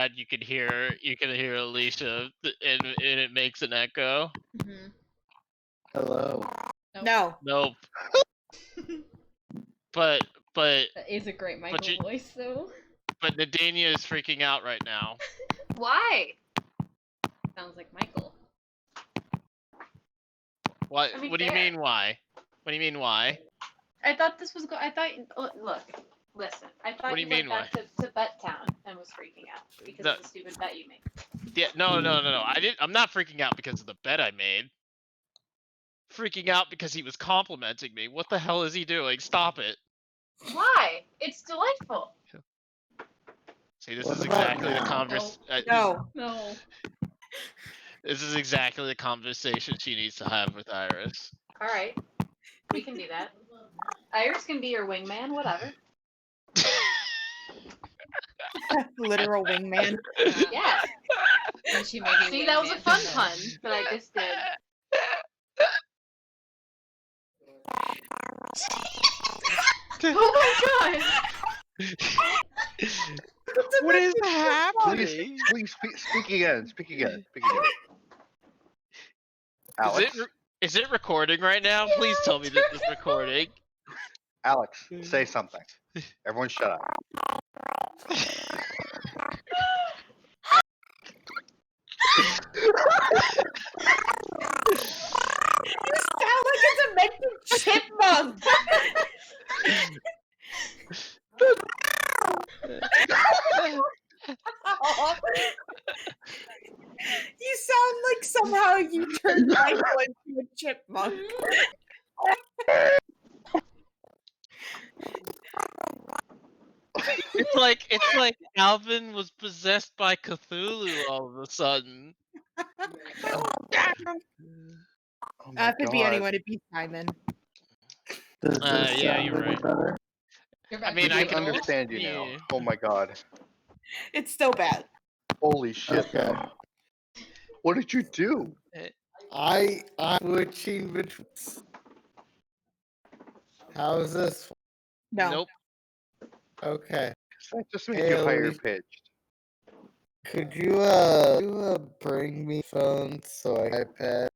bad you could hear Alicia, and it makes an echo. Hello. No. Nope. but That is a great Michael voice, though. But Nadania is freaking out right now. Why? Sounds like Michael. What? I mean, What do you fair. mean? Why? What do you mean? Why? I thought this was. I thought. Look, listen. I thought What do you you mean, went back to Bet Town and was freaking out because of the stupid bet you made. Yeah. No. I'm not freaking out because of the bet I made. Freaking out because he was complimenting me. What the hell is he doing? Stop it. Why? It's delightful. See, this is exactly the conversation. No. This is exactly the conversation she needs to have with Iris. All right, we can do that. Iris can be your wingman, whatever. Literal wingman. Yeah. And she may be See, that was a wingman fun herself. pun that I just did. Oh my god! What is happening? Please speak again. Speak again. Speak again. Alex. Is it recording right now? Please tell me this is recording. Alex, say something. Everyone shut up. You sound like a demented chipmunk. You sound like somehow you turned Michael into a chipmunk. It's like Alvin was possessed by Cthulhu all of a sudden. Oh If it'd be anyone, it'd be Simon. Yeah, you're right. I mean, I can understand you now. Oh my god. It's still bad. Holy shit. Okay. What did you do? I'm switching between. How's this? No. Nope. Okay. That just makes you higher Alicia. pitched. Could you bring me phone so I can iPad?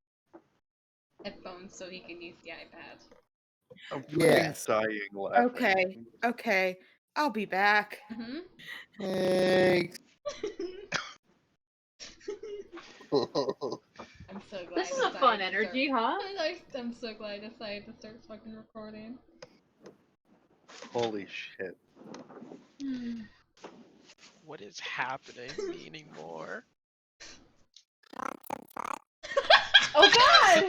Headphones so he can use the iPad. I'm Yes. dying laughing. Okay. I'll be back. Thanks. I'm so glad. This is a fun energy, huh? I'm so glad I decided to start fucking recording. Holy shit. What is happening anymore? Oh god!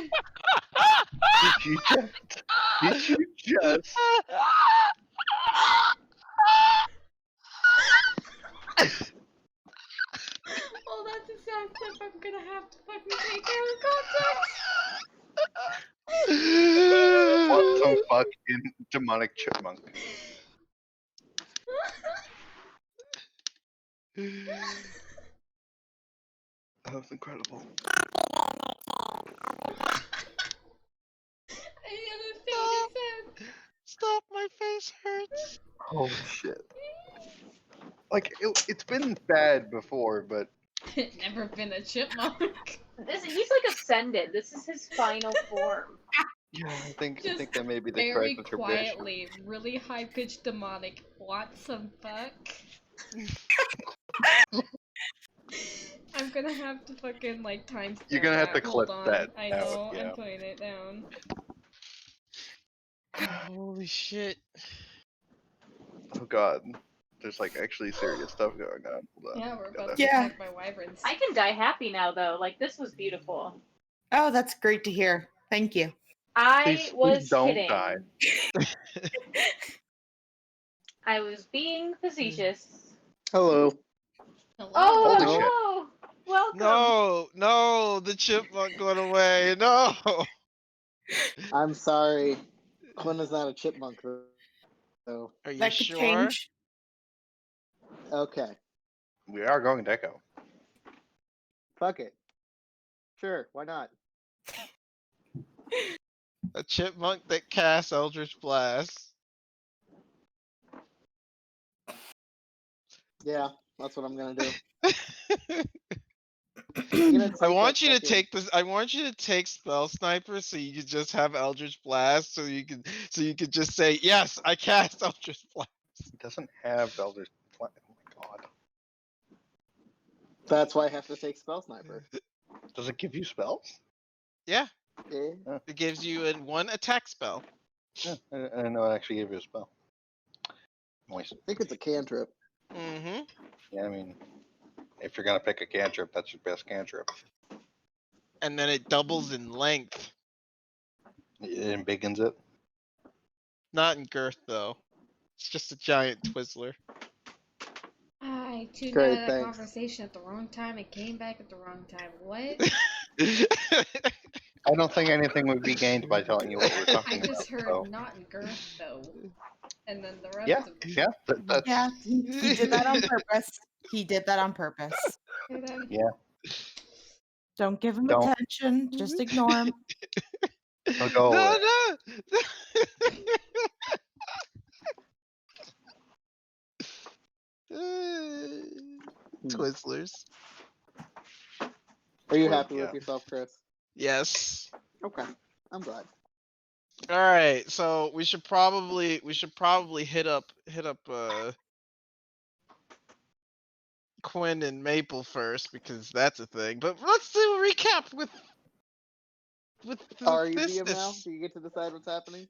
Did you just? Oh, that's a sound clip I'm gonna have to fucking take out of What context. some fucking demonic chipmunk. That was incredible. Any other thing you said? Stop, my face hurts. Holy shit. Like, it's been bad before, but... Never been a chipmunk. He's like ascended. This is his final form. Yeah, I think that may be the Very correct interpretation. quietly, really high-pitched demonic. What some fuck? I'm gonna have to fucking like timestamp. You're gonna have to Hold clip on. that I out, know. yeah. I'm putting it down. Holy shit. Oh god. There's like actually serious stuff going on. Hold on. Yeah, we're about to Yeah. attack by wyverns. I can die happy now, though. Like, this was beautiful. Oh, that's great to hear. Thank you. I was don't kidding. die. I was being facetious. Hello. Hello. Oh, Holy shit. hello! Welcome. No, the chipmunk went away. No. I'm sorry. Quinn is not a chipmunk, though. Are you That could sure? change. Okay. We are going to Echo. Fuck it. Sure, why not? A chipmunk that casts Eldritch Blast. Yeah, that's what I'm gonna do. I want you to take this. I want you to take Spell Sniper, so you can just have Eldritch Blast, so you can just say, "Yes, I cast Eldritch Blast." He doesn't have Eldritch. Oh my god. That's why I have to take Spell Sniper. Does it give you spells? Yeah, Yeah. it gives you one attack spell. Yeah, I didn't know it actually gave you a spell. Nice. I think it's a cantrip. Mm-hmm. Yeah, I mean, if you're gonna pick a cantrip, that's your best cantrip. And then it doubles in length. It embiggens it. Not in girth though. It's just a giant Twizzler. I tuned Great, out of that thanks. conversation at the wrong time and came back at the wrong time. What? I don't think anything would be gained by telling you what we're I talking just about. heard So. not in girth though. And then the rest Yeah, of it. yeah, that's Yeah, he did that on purpose. He did that on purpose. And then, yeah. Don't give him Don't. attention. Just ignore him. He'll go away. No. Twizzlers. Are you Well, happy yeah. with yourself, Chris? Yes. Okay, I'm glad. All right. So we should probably hit up Quinn and Maple first, because that's a thing. But let's do a recap with the Are you DM now? business. Do you get to decide what's happening?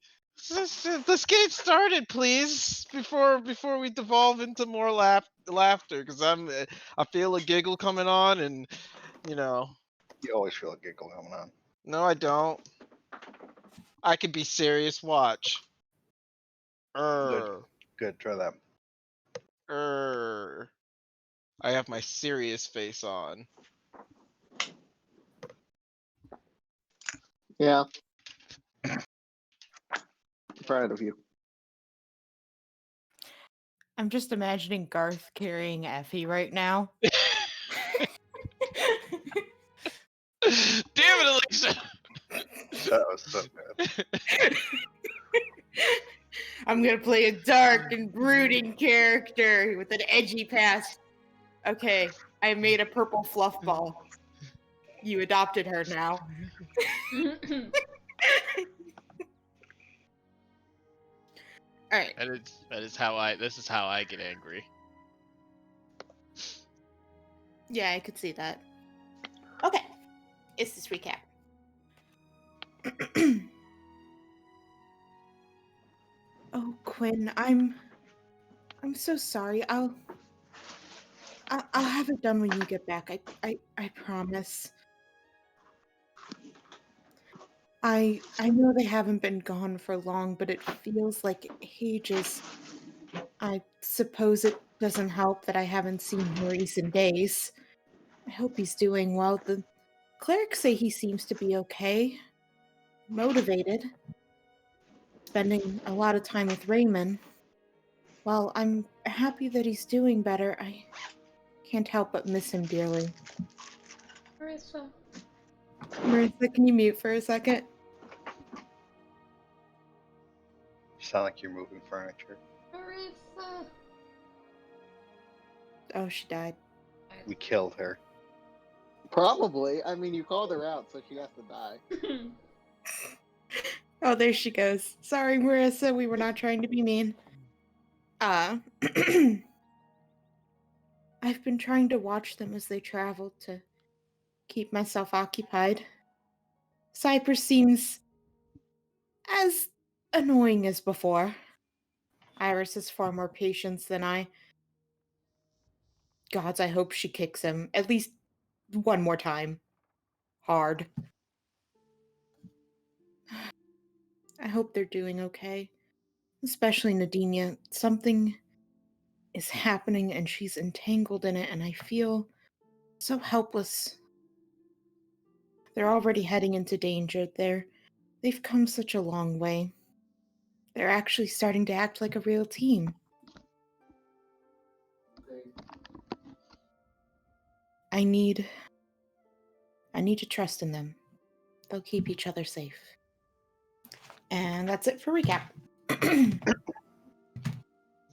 Let's get started, please, before we devolve into more laughter, because I feel a giggle coming on, and you know, You always feel a giggle coming on. no, I don't. I can be serious. Watch. Good, try that. I have my serious face on. Yeah. Proud of you. I'm just imagining Garth carrying Effie right now. Damn it, Alicia! That was so good. I'm gonna play a dark and brooding character with an edgy past. Okay, I made a purple fluff ball. You adopted her now. All right. This is how I get angry. Yeah, I could see that. Okay, it's this recap. Oh, Quinn, I'm so sorry. I'll have it done when you get back. I promise. I know they haven't been gone for long, but it feels like ages. I suppose it doesn't help that I haven't seen him in recent days. I hope he's doing well. The clerics say he seems to be okay. Motivated. Spending a lot of time with Raymond. While I'm happy that he's doing better, I can't help but miss him dearly. Marissa. Marissa, can you mute for a second? You sound like you're moving furniture. Marissa. Oh, she died. We killed her. Probably. I mean, you called her out, so she has to die. Oh, there she goes. Sorry, Marissa, we were not trying to be mean. I've been trying to watch them as they travel to keep myself occupied. Cypress seems as annoying as before. Iris has far more patience than I. Gods, I hope she kicks him at least one more time. Hard. I hope they're doing okay. Especially Nadinia. Something is happening and she's entangled in it, and I feel so helpless. They're already heading into danger. They've come such a long way. They're actually starting to act like a real team. I need to trust in them. They'll keep each other safe. And that's it for recap. I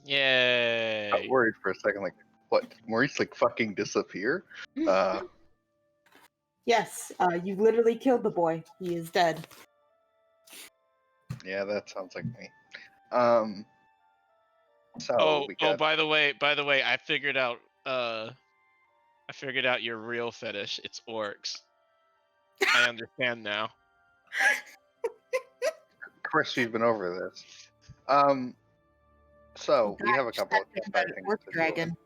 Yay! got worried for a second, like, what? Did Maurice like fucking disappear? Yes, you literally killed the boy. He is dead. Yeah, that sounds like me. So Oh, we got by the way, I figured out your real fetish. It's orcs. I understand now. Chris. We've been over this. So we have a couple of campfire things Orc to do. dragon.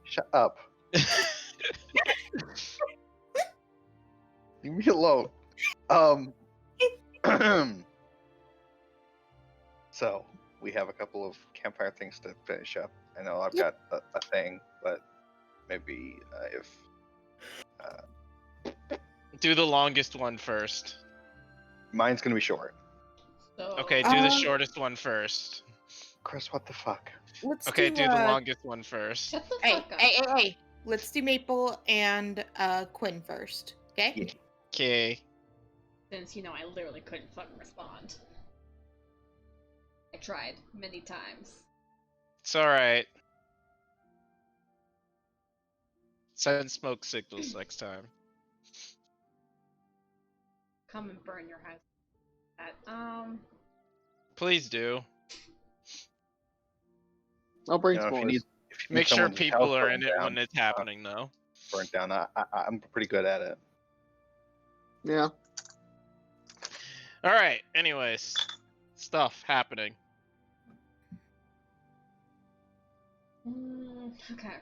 Shut up. Leave me alone. So we have a couple of campfire things to finish up. I know I've got a thing, but maybe if Do the longest one first. mine's gonna be short. So, Okay, do the shortest one first. Chris, what the fuck? Let's Okay, do, do the longest one first. shut the Hey, fuck up. hey. Let's do Maple and Quinn first. Okay? Yeah. Okay. Since, I literally couldn't fucking respond. I tried many times. It's alright. Send smoke signals next time. Come and burn your house. Please do. I'll bring You know, if you s'mores. need Make sure someone's people house are burned in it down, when it's happening, though. burnt down, I'm pretty good at it. Yeah. Alright, anyways. Stuff happening. Okay.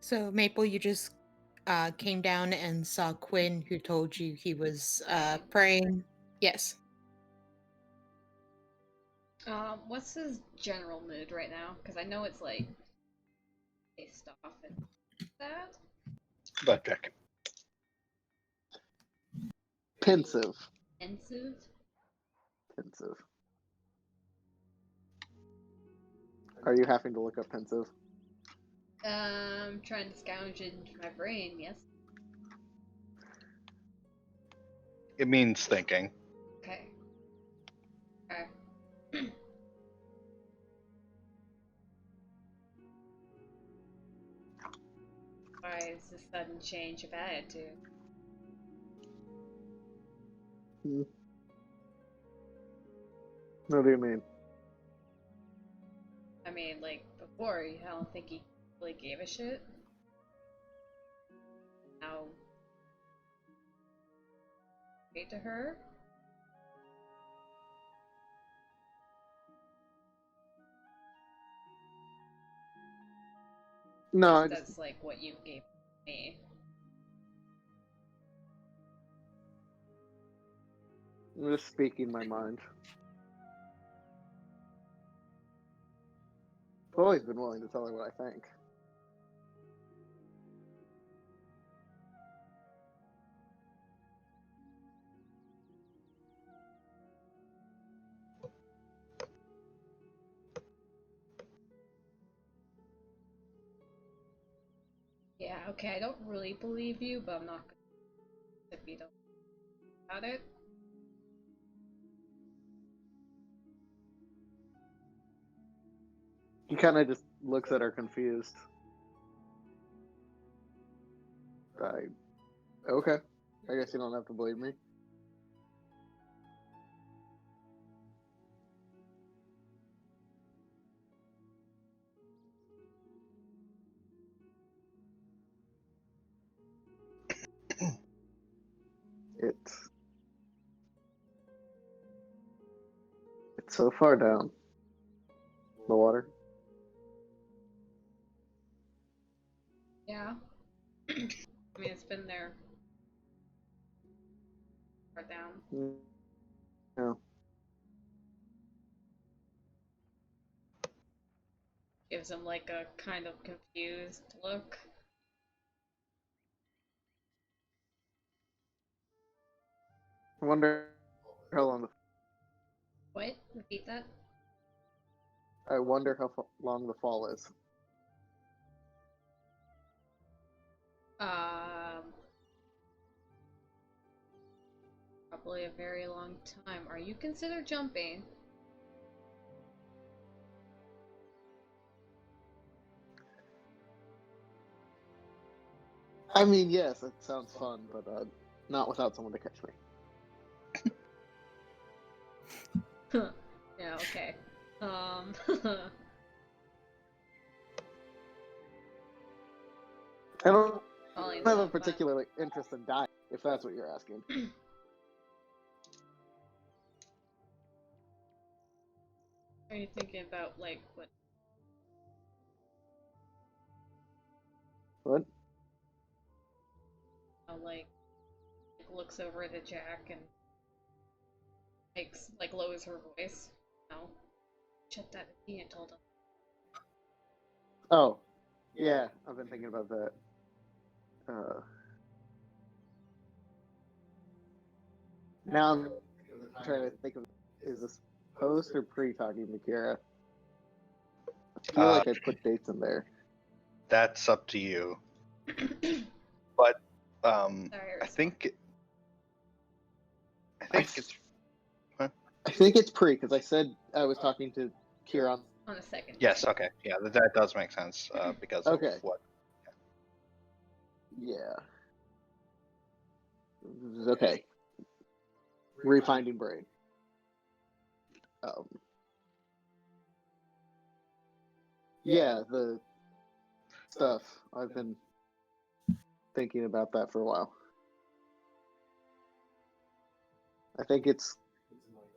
So, Maple, you just came down and saw Quinn, who told you he was praying. Yes. What's his general mood right now? Because I know it's like pissed off and that. Blackjack. Pensive. Pensive. Pensive. Are you having to look up pensive? Trying to scrounge into my brain. Yes. It means thinking. Okay. Okay. Why is this sudden change of attitude? What do you mean? I mean, like, before, I don't think he really gave a shit. Now, wait to her? No, I That's just like what you gave me. I'm just speaking my mind. I've always been willing to tell her what I think. Yeah, okay, I don't really believe you, but I'm not gonna if you don't about it. He kind of just looks at her confused. Okay. I guess you don't have to believe me. It's so far down the water. Yeah. I mean, it's been there. Far down. Yeah. Gives him like a kind of confused look. I wonder how long. What? Repeat that? I wonder how long the fall is. Probably a very long time. Are you consider jumping? I mean, yes, it sounds fun, but not without someone to catch me. Yeah, okay. I don't Falling in have a love, but- particular interest in dying, if that's what you're asking. Are you thinking about, like, what? What? Like, looks over at Jack and makes, like, lowers her voice? No. Shut that idiot told him. Oh, yeah, I've been thinking about that. Now I'm trying to think of, is this post or pre-talking to Kira? I feel like I put dates in there. That's up to you. But Sorry, I think it's I think it's pre, because I said I was talking to Kira. on a second. yes. Okay, yeah, that does make sense because Okay. of what. Yeah. Okay. Refinding brain. Yeah, the stuff. I've been thinking about that for a while. I think it's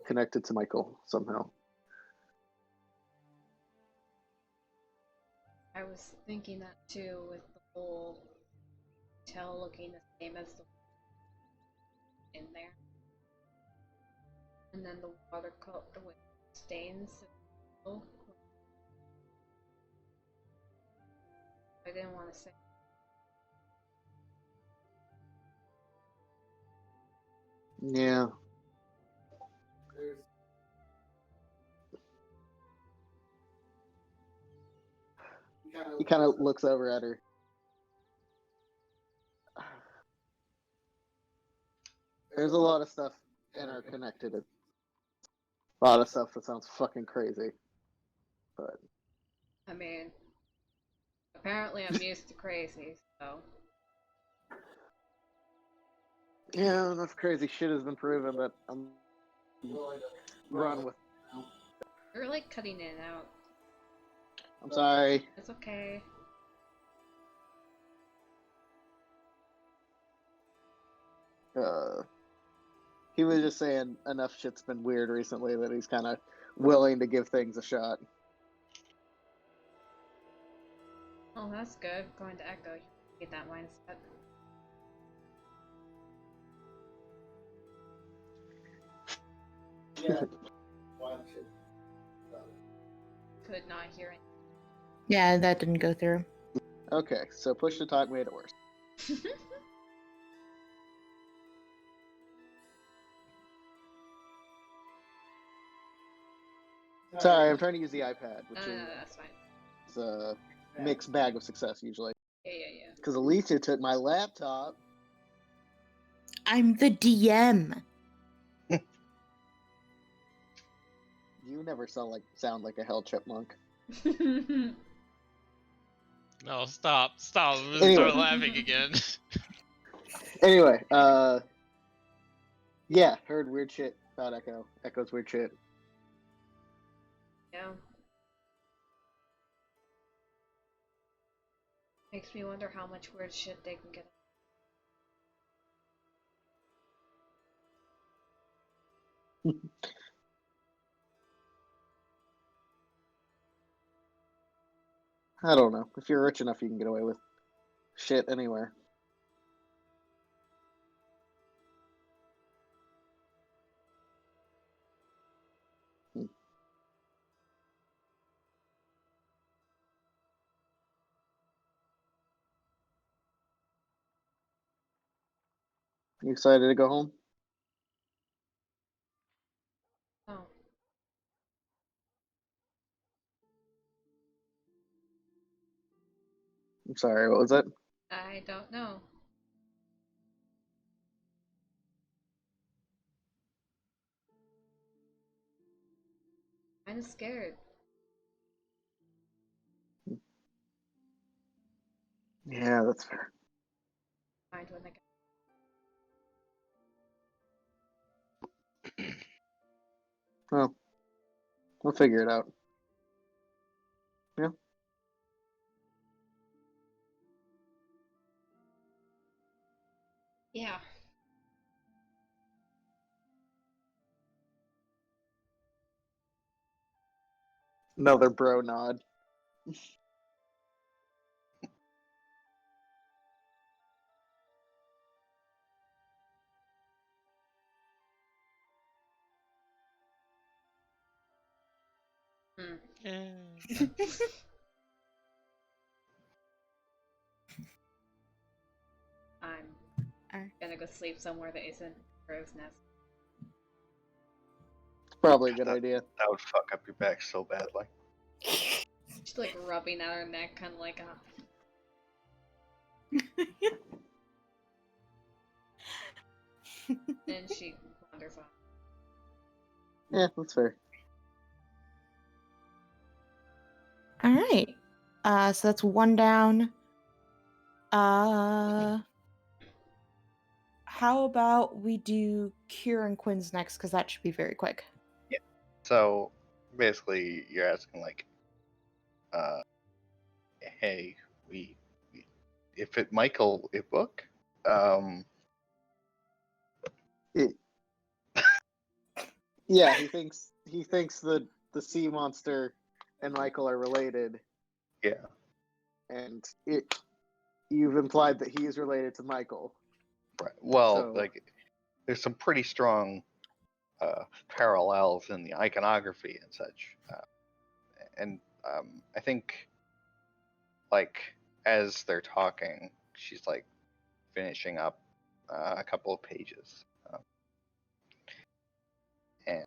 connected to Michael somehow. I was thinking that too, with the whole tail looking the same as the in there. And then the watercolor with stains. I didn't want to say. Yeah. He kind of looks over at her. There's a lot of stuff interconnected. A lot of stuff that sounds fucking crazy. But I mean, apparently I'm used to crazy, so. yeah, enough crazy shit has been proven that I'm run with. You're like cutting in and out. I'm sorry. It's okay. He was just saying enough shit's been weird recently that he's kind of willing to give things a shot. Oh, that's good. Going to Echo, you get that mindset. Could not hear it. Yeah, that didn't go through. Okay, so push to talk made it worse. Sorry, I'm trying to use the iPad, which No, that's fine. is a mixed bag of success usually. Yeah. Because Alicia took my laptop. I'm the DM. You never sound like a hell chipmunk. No, stop. I'm gonna Anyway. start laughing again. Anyway, yeah, heard weird shit about Echo. Echo's weird shit. Yeah. Makes me wonder how much weird shit they can get. I don't know. If you're rich enough, you can get away with shit anywhere. You excited to go home? Oh. I'm sorry, what was it? I don't know. I'm scared. Yeah, that's fair. find when they get. Well, we'll figure it out. Yeah. Yeah. Another bro nod. I'm Alright. gonna go sleep somewhere that isn't Crow's Nest. Probably a good idea. That would fuck up your back so badly. She's like rubbing at her neck, kind of like, and she wanders off. Yeah, that's fair. All right. So that's one down. How about we do Kira and Quinn's next? Because that should be very quick. So basically, you're asking like, hey, if it Michael a book, Yeah, he thinks the sea monster and Michael are related, yeah, and you've implied that he is related to Michael. right. Well, So- like, there's some pretty strong parallels in the iconography and such, and I think, like, as they're talking, she's like finishing up a couple of pages, and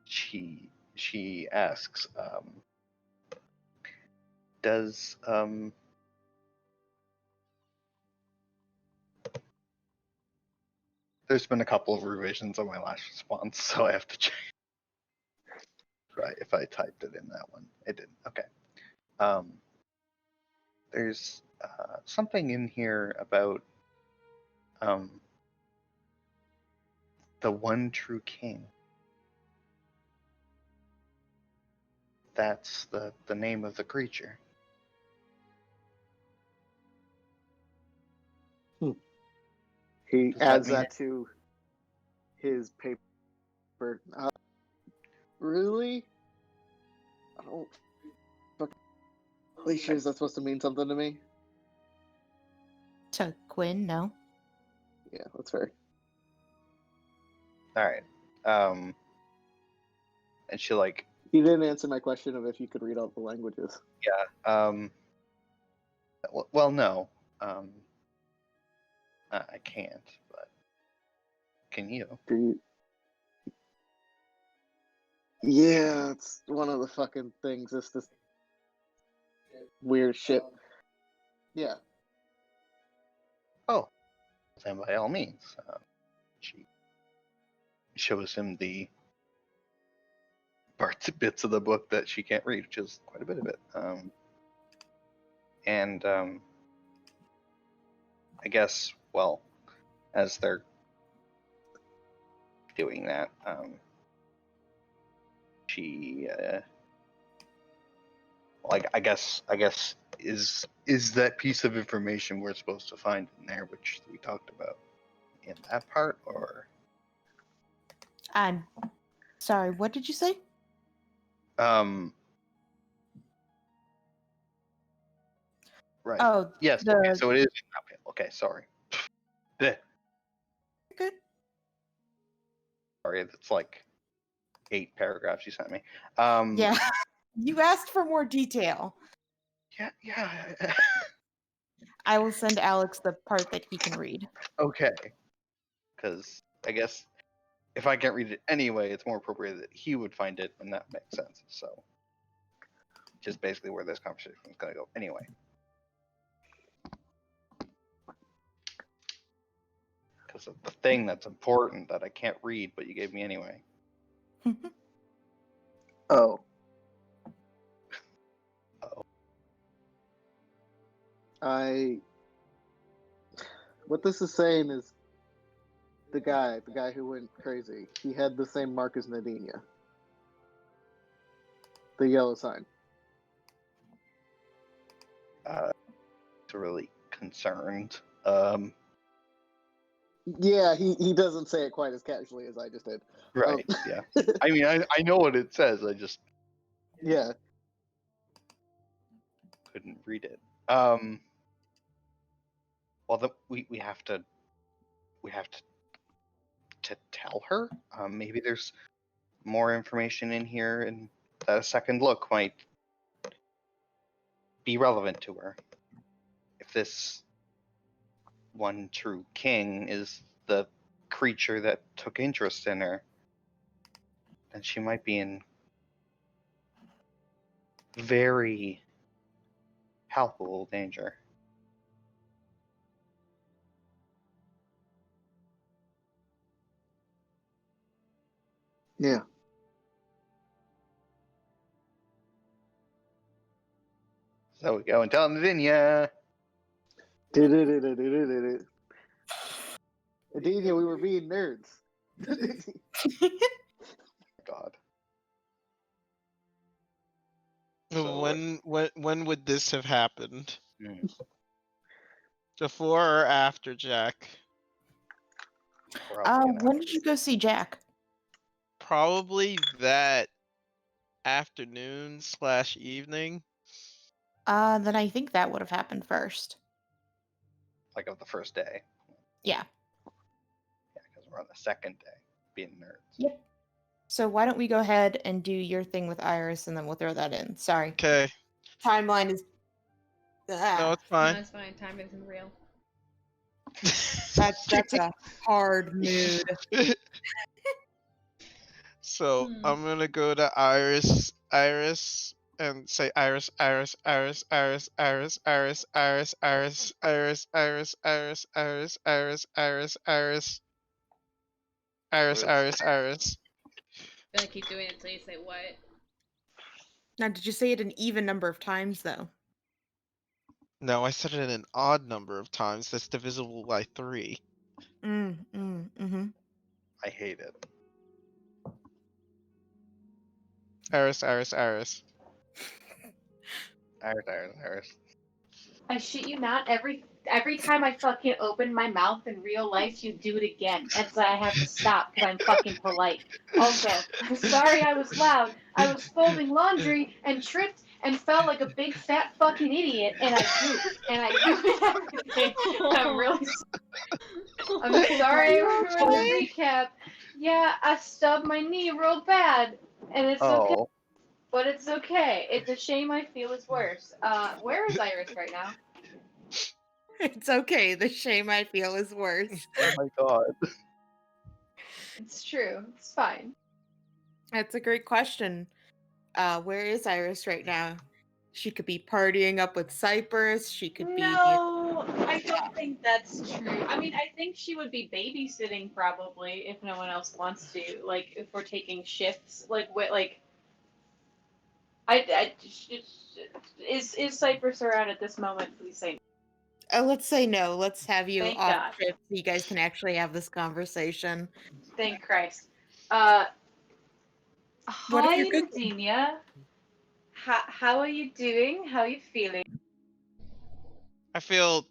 she asks, does there's been a couple of revisions on my last response, so I have to check. Right, if I typed it in that one, it didn't. Okay. There's something in here about the one true king. That's the name of the creature. He Does that adds mean- that to his paper. Really? I don't. Are you sure is that supposed to mean something to me? To Quinn, no. Yeah, that's fair. All right. And she like, You didn't answer my question of if you could read all the languages. well, no, I can't, but can you? Do you? Yeah, it's one of the fucking things. It's this weird shit. Yeah. Oh, then by all means. She shows him the bits of the book that she can't read, which is quite a bit of it. And I guess, well, as they're doing that, she, like, I guess, is that piece of information we're supposed to find in there, which we talked about in that part, or? I'm sorry, what did you say? Right. Oh, Yes. the- Okay, so it is. Okay. Sorry. Bleh. Good. Sorry, that's like 8 paragraphs you sent me. Yeah. You asked for more detail. Yeah. I will send Alex the part that he can read. Okay. Because I guess if I can't read it anyway, it's more appropriate that he would find it, and that makes sense. So, just basically where this conversation is going to go anyway. Because of the thing that's important that I can't read, but you gave me anyway. Oh. Oh. I What this is saying is the guy who went crazy, he had the same mark as Nadinia. The yellow sign. Really concerned. Yeah, he doesn't say it quite as casually as I just did. Right. Yeah. I mean, I know what it says. I just Yeah. couldn't read it. Well, we have to tell her. Maybe there's more information in here, and that a second look might be relevant to her. If this one true king is the creature that took interest in her, then she might be in very palpable danger. Yeah. So we go and tell Nadinia. Nadinia, we were being nerds. God. When would this have happened? Hmm. Before or after Jack? Probably an When did you go see Jack? Probably that afternoon / evening. Then I think that would have happened first. like of the first day. Yeah. Yeah, because we're on the second day, being nerds. Yep. So why don't we go ahead and do your thing with Iris, and then we'll throw that in. Sorry. Okay. Timeline is. No, Ah, it's No, fine. it's fine. Time isn't real. that's a hard mood. So Hmm. I'm gonna go to Iris, and say Iris, Iris, Iris, Iris, Iris, Iris, Iris, Iris, Iris, Iris, Iris, Iris, Iris, Iris, Iris, Iris, Iris, Iris. I'm gonna keep doing it until you say what. Now, did you say it an even number of times, though? No, I said it an odd number of times. That's divisible by 3. Mm-hmm. I hate it. Iris, Iris, Iris. Iris. I shit you not. Every time I fucking open my mouth in real life, you do it again. And so I have to stop because I'm fucking polite. Also, I'm sorry I was loud. I was folding laundry and tripped and fell like a big fat fucking idiot, and I pooped and I ruined everything. I'm really I'm sorry I ruined the recap. Yeah, I stubbed my knee real bad, and it's okay. Oh, But it's okay. It's a shame I feel is worse. Where is Iris right now? It's okay. The shame I feel is worse. oh my God. It's true. It's fine. That's a great question. Where is Iris right now? She could be partying up with Cypress. She could be. No, I don't think that's true. I mean, I think she would be babysitting probably if no one else wants to. Like, if we're taking shifts, like what, like. Is Cypress around at this moment? Please say no. Let's say no. Let's have you Thank off God. trip so you guys can actually have this conversation. Thank Christ. What if Hi, you're good? Nadinia. How are you doing? How are you feeling? I feel.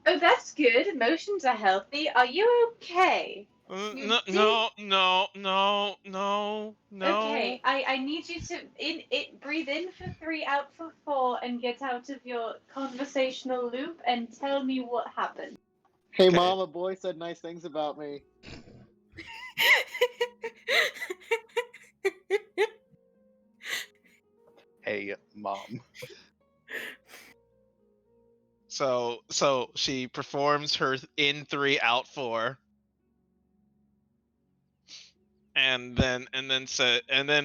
Oh, that's good. Emotions are healthy. Are you okay? No, no, no, no, no, no. Okay, I need you to breathe in for 3, out for 4, and get out of your conversational loop and tell me what happened. Hey, Okay. Mom, a boy said nice things about me. Hey, Mom. So she performs her in 3, out 4. And then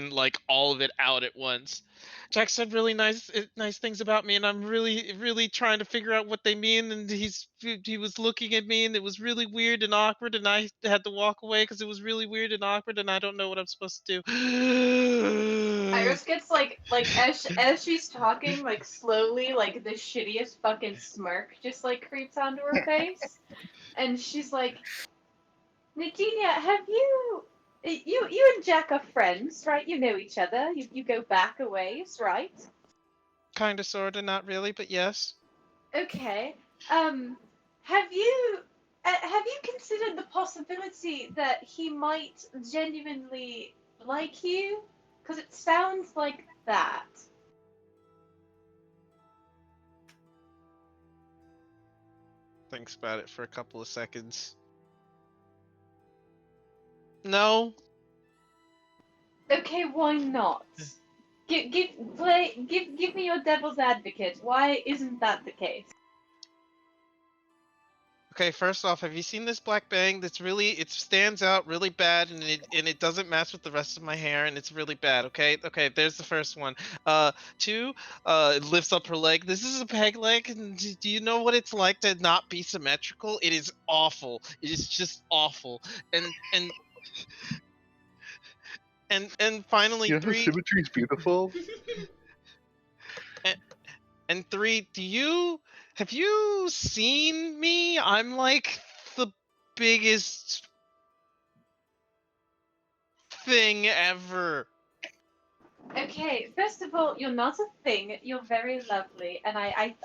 like all of it out at once. Jack said really nice things about me, and I'm really trying to figure out what they mean. And he was looking at me, and it was really weird and awkward, and I had to walk away because it was really weird and awkward, and I don't know what I'm supposed to do. Iris just gets like as she's talking, like slowly, like the shittiest fucking smirk just like creeps onto her face, and she's like, Nadinia, have you and Jack are friends, right? You know each other. You go back a ways, right? Kinda, sorta, not really, but yes. Okay. Have you considered the possibility that he might genuinely like you? Because it sounds like that. Thinks about it for a couple of seconds. No. Okay, why not? Give me your devil's advocate. Why isn't that the case? Okay, first off, have you seen this black bang? It stands out really bad, and it doesn't match with the rest of my hair, and it's really bad. Okay, there's the first one. Two, it lifts up her leg. This is a peg leg, and do you know what it's like to not be symmetrical? It is awful. It is just awful. And finally, three. Symmetry is beautiful. And three, have you seen me? I'm like the biggest thing ever. Okay, first of all, you're not a thing. You're very lovely, and I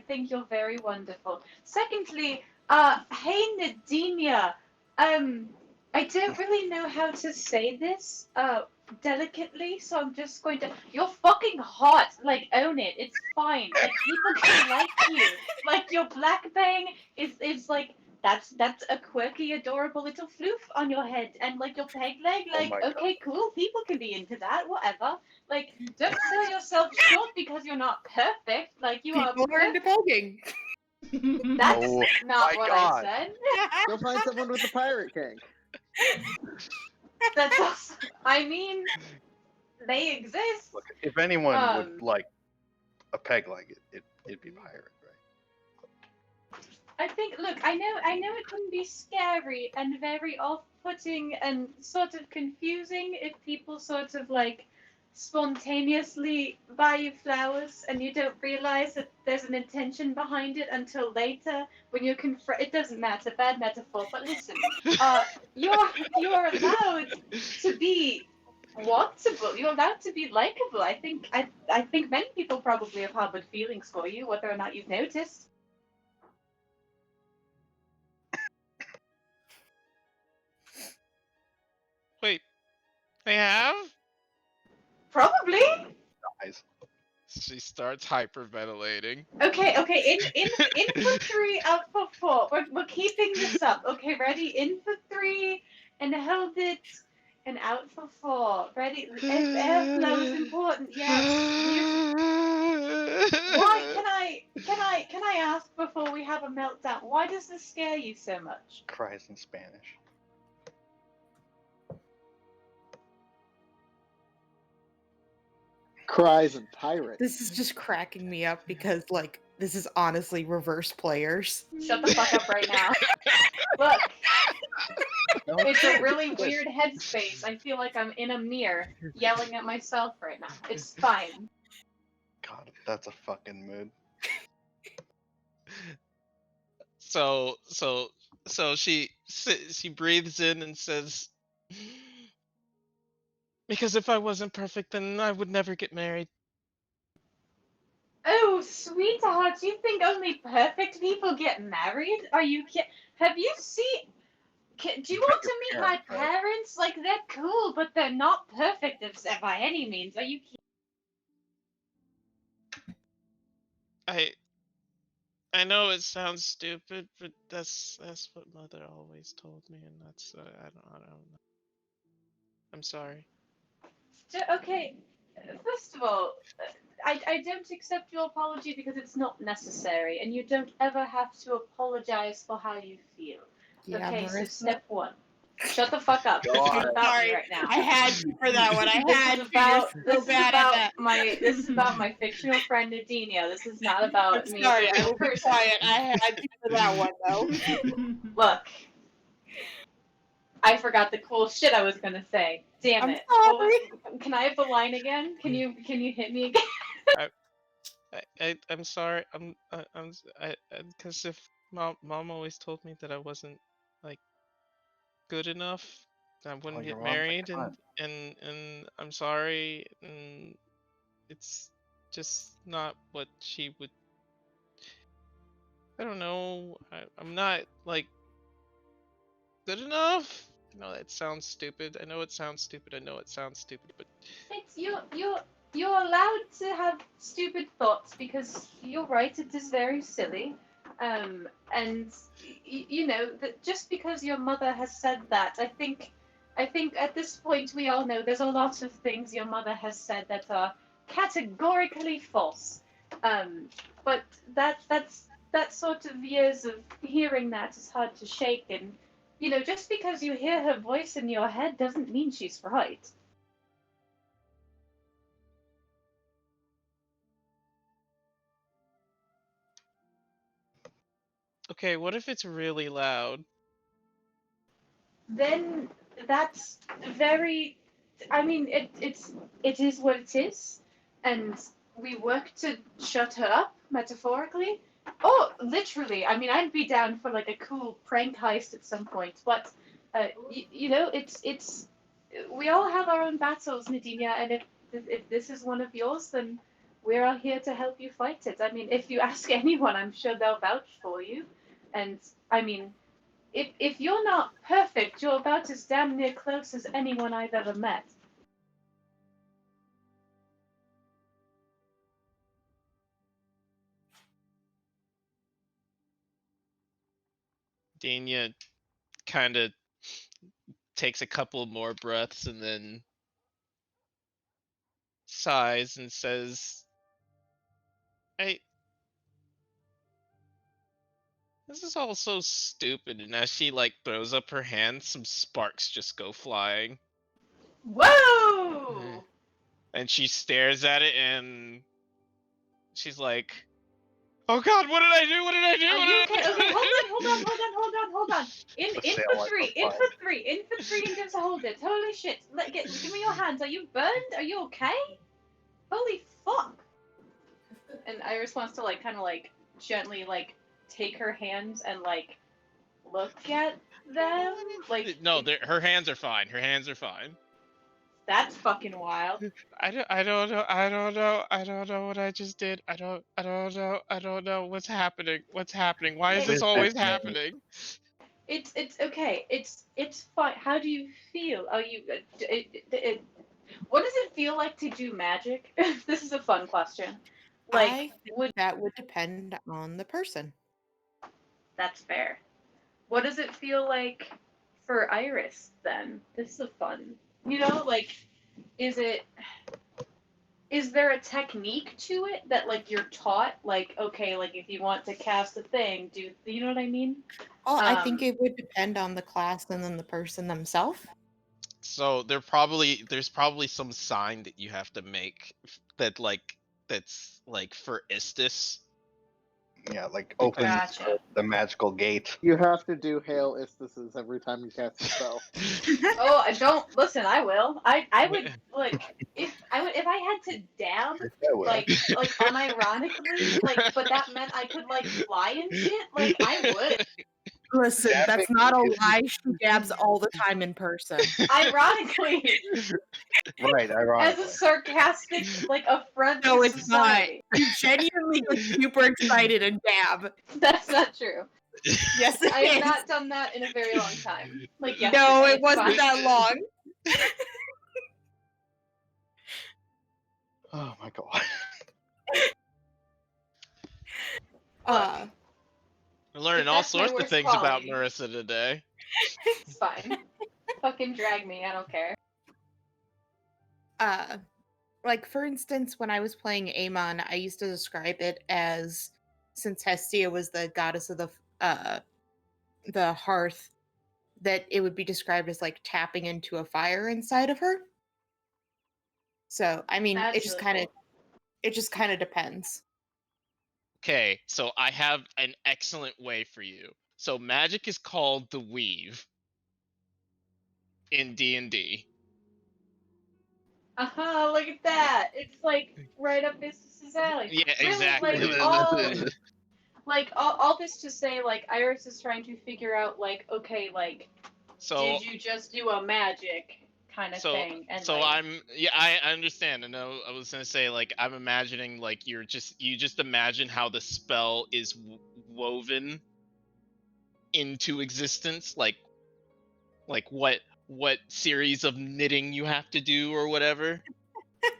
think you're very wonderful. Secondly, hey Nadinia, I don't really know how to say this, delicately, so I'm just going to. You're fucking hot. Like, own it. It's fine. Like, people can like you. Like, your black bang is like. That's a quirky, adorable little floof on your head, and like your peg leg, like my okay, cool, people can be into that, whatever. Like, don't sell yourself short because you're not perfect. Like you are. People are into pegging. That's Oh not my what God. I said. Go find someone with a pirate kink. That's also, I mean, they exist. Look, if anyone would Um, like a peg like it'd be pirate, right? I think. Look, I know it can be scary and very off-putting and sort of confusing if people sort of like spontaneously buy you flowers and you don't realize that there's an intention behind it until later when you're it doesn't matter, bad metaphor, but listen, you're allowed to be wantable, you're allowed to be likable. I think many people probably have harbored feelings for you, whether or not you've noticed. Wait, they have? Probably. Guys, She starts hyperventilating. Okay, in for 3, out for 4. We're keeping this up. Okay, ready? In for 3, and hold it, and out for 4. Ready? Airflow is important. Yes. Why can I ask before we have a meltdown? Why does this scare you so much? cries in Spanish. Cries and pirate. This is just cracking me up because, like, this is honestly reverse players. Shut the fuck up right now. Look, it's a really weird headspace. I feel like I'm in a mirror yelling at myself right now. It's fine. God, that's a fucking mood. So she breathes in and says, "Because if I wasn't perfect, then I would never get married." Oh, sweetheart, you think only perfect people get married? Are you kidding? Have you seen? Do you want to meet my parents, right? parents? Like, they're cool, but they're not perfect by any means. Are you kidding? I know it sounds stupid, but that's what Mother always told me, and that's I don't know. I'm sorry. Okay, first of all, I don't accept your apology because it's not necessary, and you don't ever have to apologize for how you feel. Yeah, Okay, so Marissa. step 1. Shut the fuck up. This is God. about Sorry, me right now. I had you for that one. I had you. This is about my fictional friend Nadinia. This is not about I'm me. sorry, as I a will be person. quiet. I had you for that one, though. Look, I forgot the cool shit I was gonna say. Damn I'm it. sorry. Can I have the line again? Can you hit me again? I'm sorry. Because if mom always told me that I wasn't like good enough, that I wouldn't your get mom's like, married, "Come on." and I'm sorry, and it's just not what she would. I don't know. I'm not like good enough. I know that sounds stupid. I know it sounds stupid. I know it sounds stupid, but It's you're allowed to have stupid thoughts because you're right. It is very silly, and you know that just because your mother has said that, I think at this point we all know there's a lot of things your mother has said that are categorically false. Um, but that sort of years of hearing that is hard to shake, and you know just because you hear her voice in your head doesn't mean she's right. okay. What if it's really loud? Then that's very I mean it is what it is, and we work to shut her up metaphorically, or literally. I mean, I'd be down for like a cool prank heist at some point, but you know it's we all have our own battles, Nadinia, and if this is one of yours, then we're all here to help you fight it. I mean, if you ask anyone, I'm sure they'll vouch for you, and I mean, if you're not perfect, you're about as damn near close as anyone I've ever met. Dania kind of takes a couple more breaths and then sighs and says, "I this is all so stupid." And as she like throws up her hand, some sparks just go flying. Whoa! And she stares at it and she's like, "Oh God, what did I do? What did I do? Are What you did okay? I Okay, do?" hold on. In The in sail for like three, a in fire. for three, in for three, and just hold it. Holy shit! Give me your hands. Are you burned? Are you okay? Holy fuck! And Iris wants to like kind of like gently like take her hands and like look at them. Like No, her hands are fine. Her hands are fine. that's fucking wild. I don't know. I don't know. I don't know what I just did. I don't know. I don't know what's happening. What's happening? Why is this always Listen, happening? It's okay. It's fine. How do you feel? Are you? What does it feel like to do magic? This is a fun question. Like, I think would that would depend on the person. that's fair. What does it feel like for Iris then? This is a fun. You know, like, is it? Is there a technique to it that like you're taught? Like, okay, like if you want to cast a thing, do you know what I mean? Oh, I think Um, it would depend on the class and then the person themselves. So there's probably some sign that you have to make that that's like for Istis. yeah, like open Gotcha. the magical gate. You have to do hail istises every time you cast a spell. Oh, I don't listen. I will. I would like if I had to dab I will. like unironically but that meant I could like fly and shit. Like I would. Listen, that's Dabbing not a is- lie. She dabs all the time in person. Ironically, Right, as ironically. a sarcastic like affront No, to it's not. society. You genuinely get super excited and dab. That's not true. Yes, it I have is. not done that in a very long time. Like yesterday. No, it it's wasn't fine. that long. Oh my god. Uh, We're learning If all that's my sorts of worst things about quality. Marissa today. It's fine. Fucking drag me. I don't care. uh, like for instance, when I was playing Amon, I used to describe it as, since Hestia was the goddess of the hearth, that it would be described as like tapping into a fire inside of her. So I mean, That's it just really kind of cool. it just kind of depends. Okay, so I have an excellent way for you. So magic is called the weave in D&D. Look at that. It's like right up Mrs. alley. Yeah, Really, exactly. all this to say, like, Iris is trying to figure out, like, okay, like, So did you just do a magic kind of so thing? And so like, I understand. I know I was gonna say like I'm imagining like you just imagine how the spell is woven into existence, like what series of knitting you have to do or whatever.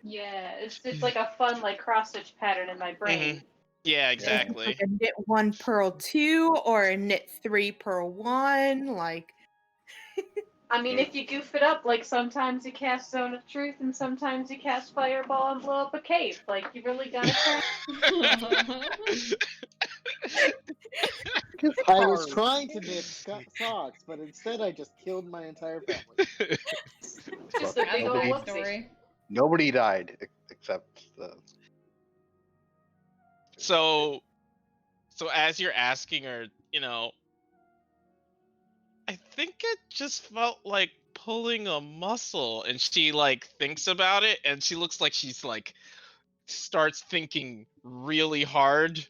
yeah, it's like a fun like cross stitch pattern in my brain. Yeah, Is it exactly. like a knit 1 purl 2 or a knit 3 purl 1? Like, I mean, if you goof it up, like sometimes you cast Zone of Truth and sometimes you cast Fireball and blow up a cave. Like you really gotta try. I was trying to knit socks, but instead I just killed my entire family. Just Look, a big ol' nobody- whoopsie. Story. Nobody died except the. So as you're asking her, I think it just felt like pulling a muscle, and she like thinks about it, and she looks like she's like starts thinking really hard.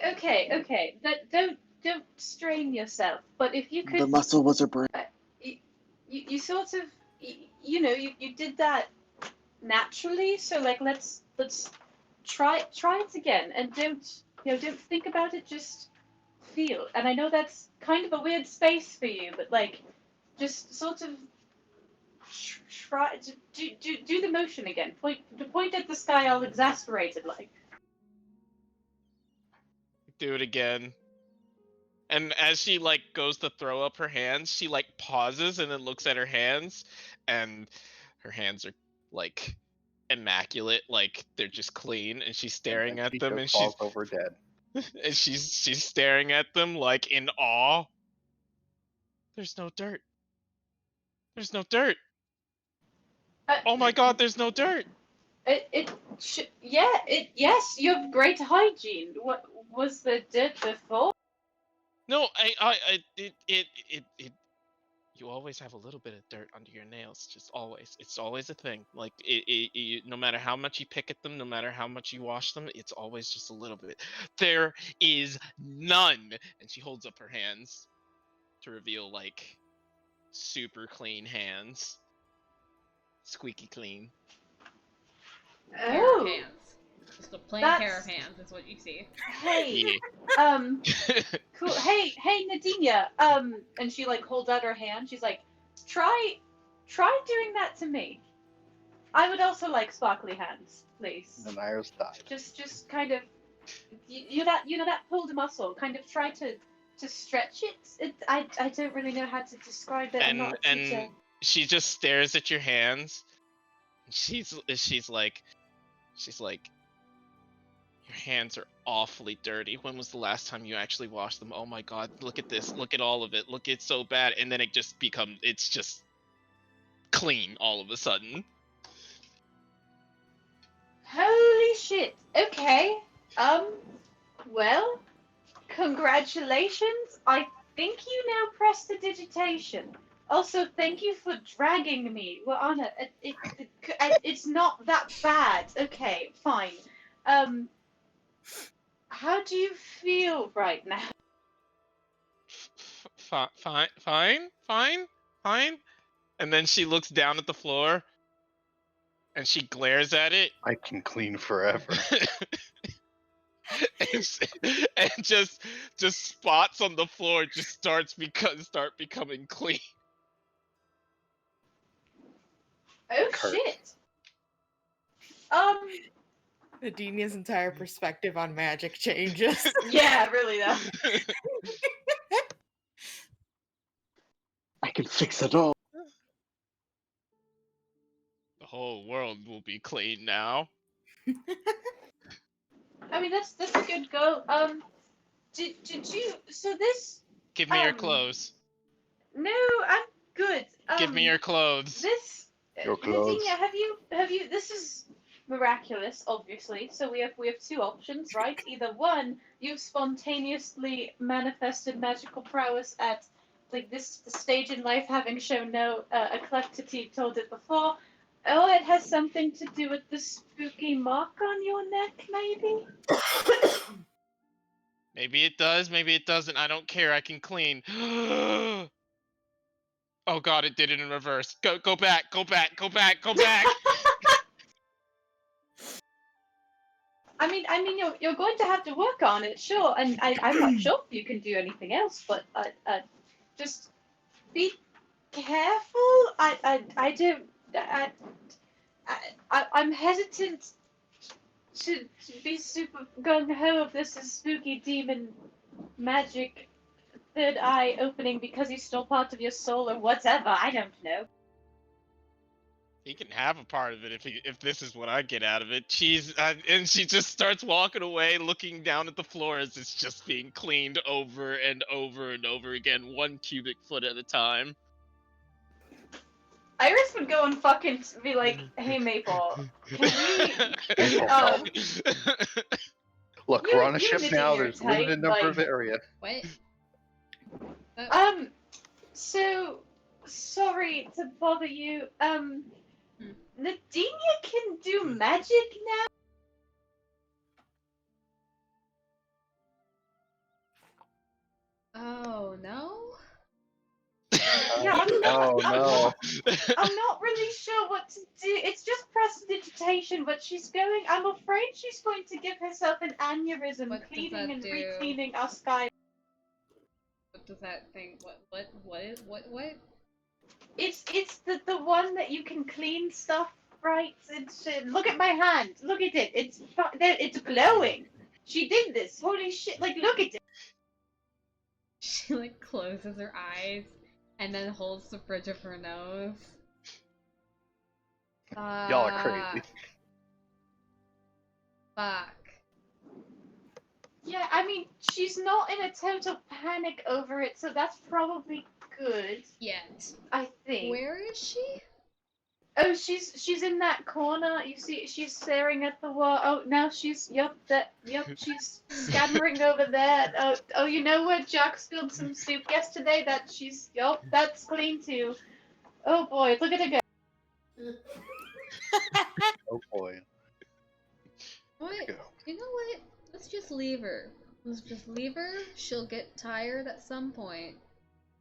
Okay. Don't strain yourself. But if you The could, muscle was her brain. you sort of, you did that naturally. So like, let's try it again, and don't think about it. Just feel. And I know that's kind of a weird space for you, but like, just sort of try to do the motion again. Point at the sky, all exasperated like. Do it again. And as she like goes to throw up her hands, she like pauses and then looks at her hands, and her hands are like immaculate, like they're just clean, and she's staring and at she them, just and falls over dead. she's staring at them like in awe. There's no dirt. There's no dirt. Oh my god, there's no dirt. Yes, you have great hygiene. What was the dirt before? No, it you always have a little bit of dirt under your nails, just always. It's always a thing. Like no matter how much you pick at them, no matter how much you wash them, it's always just a little bit. There is none. And she holds up her hands to reveal like super clean hands. Squeaky clean. Pair of Oh, hands. Just a plain pair of That's- hands is what you see. hey, Yeah. cool. Hey, Nadinia. And she like holds out her hand. She's like, try doing that to me. I would also like sparkly hands, please. And Iris died. Just kind of, that pulled muscle. Kind of try to stretch it. I don't really know how to describe it. I'm not a teacher. and she just stares at your hands. She's like, your hands are awfully dirty. When was the last time you actually washed them? Oh my god, look at this. Look at all of it. Look, it's so bad. And then it's just clean all of a sudden. Holy shit. Okay. Well, congratulations. I think you now press the digitation. Also, thank you for dragging me. Well, Anna, it's not that bad. Okay, fine. How do you feel right now? Fine. And then she looks down at the floor, and she glares at it, I can clean forever. and just spots on the floor just start becoming clean. Oh Kurt. shit. Nadinia's entire perspective on magic changes. Yeah, really though. I can fix it all. The whole world will be clean now. I mean, that's a good go. Did you? So this. Give me your Um, clothes. No, I'm good. Give me your clothes. This. Your clothes. Nadinia, have you? This is miraculous, obviously. So we have two options, right? Either one, you've spontaneously manifested magical prowess at like this stage in life having shown no eclecticity towards it before. Oh, it has something to do with the spooky mark on your neck, maybe? Maybe it does, maybe it doesn't. I don't care. I can clean. Oh god, it did it in reverse. Go back, go back, go back, go back. I mean, you're going to have to work on it, sure. And I'm not sure if you can do anything else, but just be careful. I don't. I'm hesitant to be super gung ho if this is spooky demon magic third eye opening because he's still part of your soul or whatever. I don't know. He can have a part of it if this is what I get out of it. And she just starts walking away, looking down at the floor as it's just being cleaned over and over and over again, 1 cubic foot at a time. Iris would go and fucking be like, "Hey Maple, can we?" Look, You- we're on a you ship admit now. you're There's a tight, limited number like- of area. What? So sorry to bother you. Nadinia can do magic now. Oh no. Yeah, I'm not. Oh no. I'm not really sure what to do. It's just prestidigitation, but she's going. I'm afraid she's going to give herself an aneurysm What does cleaning that and do? recleaning our sky. What does that thing? What? It's the one that you can clean stuff, right? Look at my hand. Look at it. It's glowing. She did this. Holy shit! Like, look at it. She like closes her eyes and then holds the bridge of her nose. Y'all are crazy. Fuck. Yeah, I mean, she's not in a total panic over it, so that's probably good. Yet. I think. Where is she? Oh, she's in that corner. You see, she's staring at the wall. Oh, now she's she's scattering over there. Oh, you know where Jack spilled some soup yesterday? That's clean too. Oh boy, look at her go. Oh boy. What? Go. You know what? Let's just leave her. Let's just leave her. She'll get tired at some point,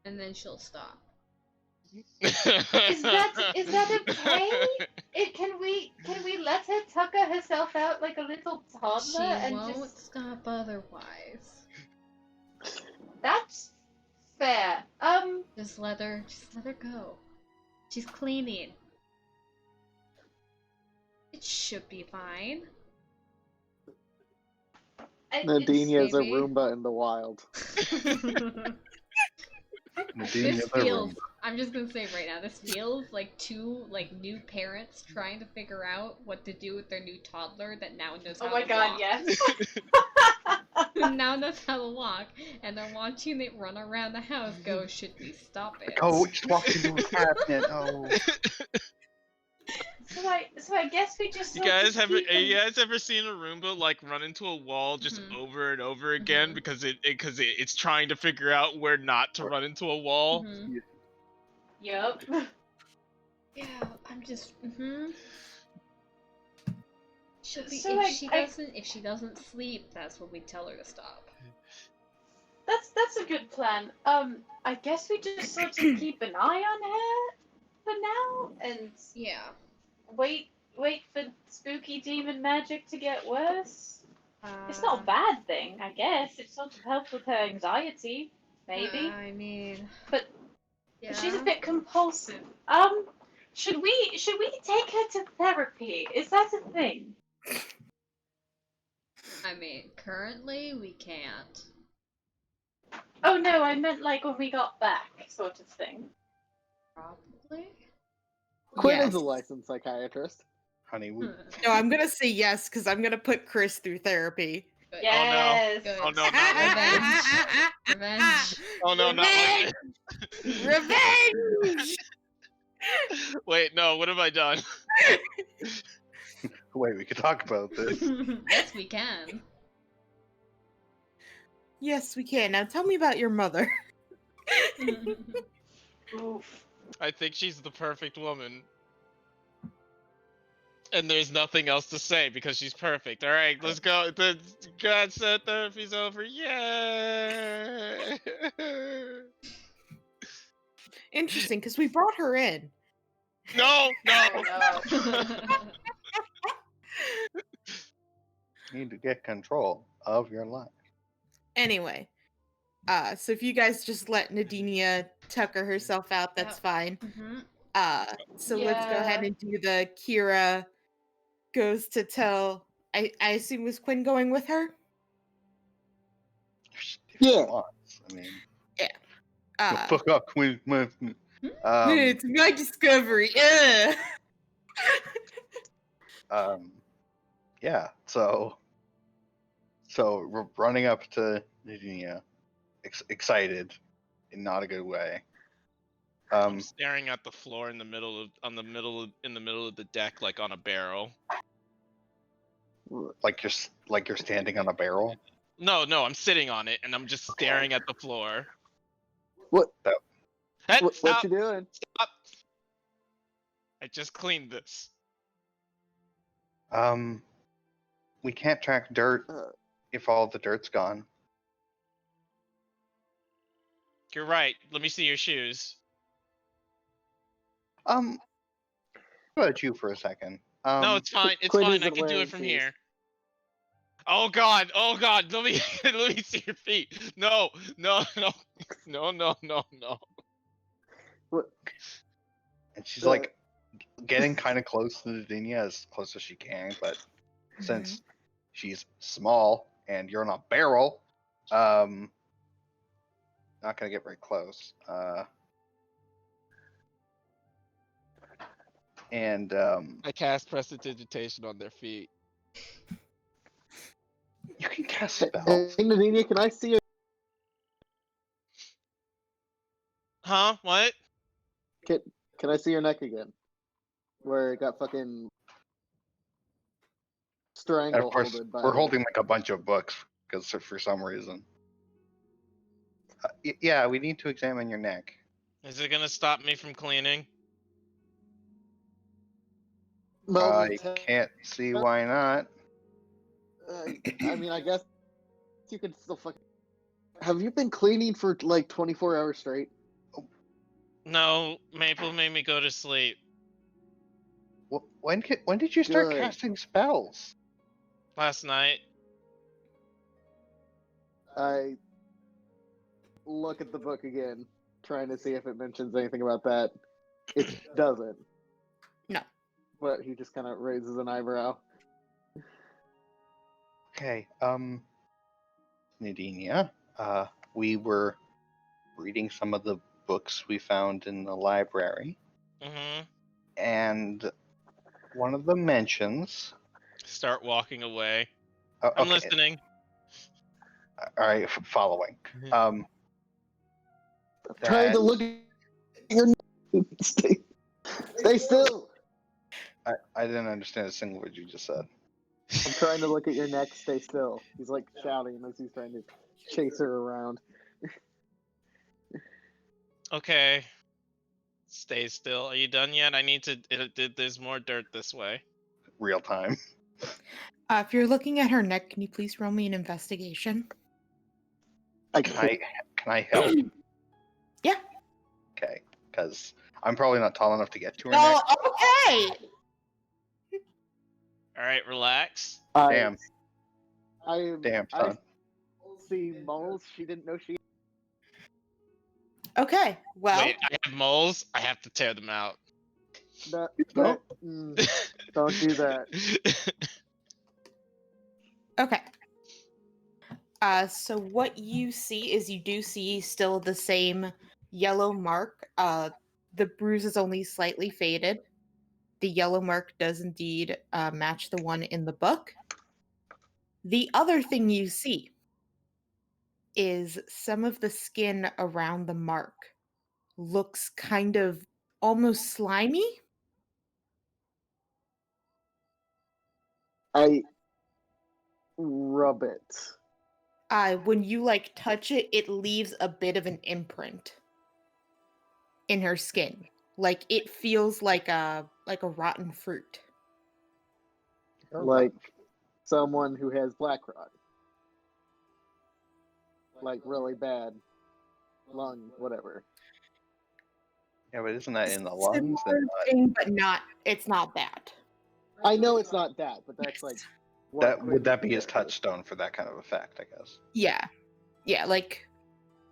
and then she'll stop. Is that okay? Can we let her tucker herself out like a little toddler She and won't just? stop otherwise. That's fair. Just let her go. She's cleaning. It should be fine. Nadinia is a maybe. Roomba in the wild. Nadine, This the feels. room. I'm just gonna say right now, this feels like two new parents trying to figure out what to do with their new toddler that now knows how Oh my to god, walk. yes. Now knows how to walk, and they're watching it run around the house. Go, should we stop it? Oh, it just walked into a cabinet. Oh. So I guess we just. You sort of guys keep you them- guys ever seen a Roomba like run into a wall just Mhm. over and over again Mhm. because it's trying to figure out where not to run into a wall? Mhm. Yup. Yeah, I'm just. She'll be So, if she doesn't sleep. That's when we tell her to stop. That's a good plan. I guess we just sort of keep an eye on her for now and Yeah. wait for spooky demon magic to get worse. It's not a bad thing, I guess. It sort of helps with her anxiety, maybe. I mean. But Yeah. she's a bit compulsive. Should we take her to therapy? Is that a thing? I mean, currently we can't. Oh no, I meant like when we got back, sort of thing. Probably. Quinn Yes. is a licensed psychiatrist. Honey, we, No, I'm gonna say yes because I'm gonna put Chris through therapy. Good. Yes. Good. Oh no, not like Revenge. Oh no, not like Revenge! Wait, no, what have I done? wait, we could talk about this. Yes, we can. Yes, we can. Now tell me about your mother. Oof. I think she's the perfect woman. And there's nothing else to say because she's perfect. All right, let's go. The God said therapy's over. Yay! Interesting, because we brought her in. No, no. Oh no. You need to get control of your life. Anyway, so if you guys just let Nadinia tucker herself out, that's Yep. fine. Mhm. So let's go ahead Yeah. and do the Kira goes to tell. I assume was Quinn going with her? If Yeah. she wants. I mean, Uh, fuck up, Quinn. it's my discovery. Ugh. Yeah. So we're running up to Nadinia, excited, in not a good way. I'm staring at the floor in the middle of the deck, like on a barrel. like you're standing on a barrel. No, I'm sitting on it and I'm just staring at the floor. What? Hey, What stop! you doing? Stop! I just cleaned this. We can't track dirt if all the dirt's gone. You're right. Let me see your shoes. What about you for a second? No, it's fine. It's Quinn fine. I isn't can do wearing it from shoes. here. Oh God! Oh God! Let me let me see your feet. No! No! What? And she's like getting kind of close to Nadinia, as close as she can, but since she's small and you're on a barrel, not gonna get very close. And I cast prestidigitation on their feet. you can cast Hey, spells. Nadinia, can I see your? Huh? What? Can I see your neck again? Where it got fucking And of course, strangleholded by we're the- holding like a bunch of books because for some reason. Yeah, we need to examine your neck. Is it gonna stop me from cleaning? Well, I the can't see why not. I mean, I guess you could still fucking. Have you been cleaning for like 24 hours straight? No, Maple made me go to sleep When did you start Good. casting spells? last night. I look at the book again, trying to see if it mentions anything about that. It doesn't. No. But he just kind of raises an eyebrow. Okay, Nadinia, we were reading some of the books we found in the library, Mm-hmm. and one of them mentions. Start walking away. Oh, I'm okay, listening. all right, following. Trying to look at your. Stay still. I didn't understand a single word you just said. I'm trying to look at your neck. Stay still. He's like shouting as he's trying to chase her around. Okay. Stay still. Are you done yet? I need to. There's more dirt this way. Real time. If you're looking at her neck, can you please roll me an investigation? Can I help? Yeah. Okay, because I'm probably not tall enough to get to her Oh, neck. okay. All right, relax. Damn, I son. see moles. She didn't know she. Okay. Well, Wait, I have moles. I have to tear them out. Don't do that. okay. So what you see is you do see still the same yellow mark. The bruise is only slightly faded. The yellow mark does indeed match the one in the book. The other thing you see is some of the skin around the mark looks kind of almost slimy. I rub it. When you like touch it, it leaves a bit of an imprint. in her skin. Like it feels like a rotten fruit. Like someone who has black rot. Like really bad lung, whatever. Yeah, but isn't that in the lungs? Similar And thing, but it's not that. I know it's not that, but that's like what that would that be his Quentin said. touchstone for that kind of effect? I guess. Yeah. Yeah, like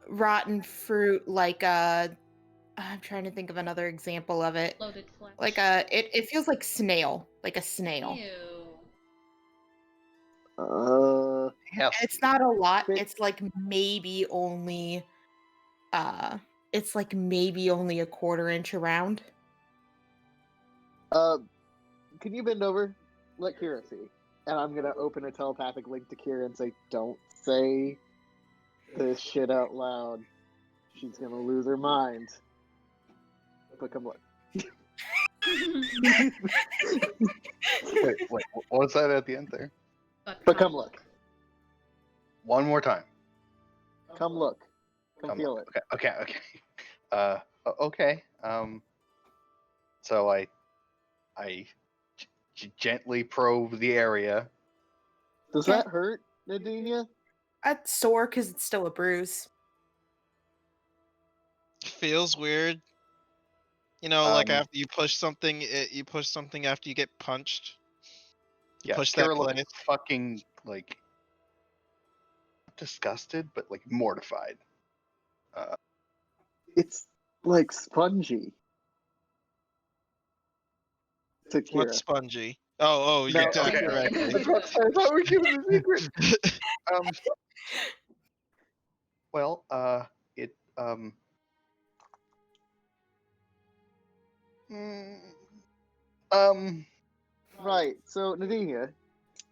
rotten fruit, like I'm trying to think of another example of it. Loaded flesh. Like it feels like snail, like a snail. Ew. Yes. And it's not a lot. But- It's like maybe only a quarter inch around. Can you bend over? Let Kira see. And I'm gonna open a telepathic link to Kira and say, "Don't say this shit out loud. She's gonna lose her mind." But come look. Wait, what was that at the end there? But come look. One more time. Come look. Come feel it. Okay. Okay. So I gently probe the area. Does that hurt, Nadinia? It's sore because it's still a bruise. Feels weird. You know, like Um, after you push something, you push something after you get punched. You Yeah, push that Kira looks place. fucking like disgusted, but like mortified. It's like spongy. To Kira. What's spongy? Oh, you No, done okay. correctly. I thought we were keeping the secret. Well, it mm, Right. So Nadinia,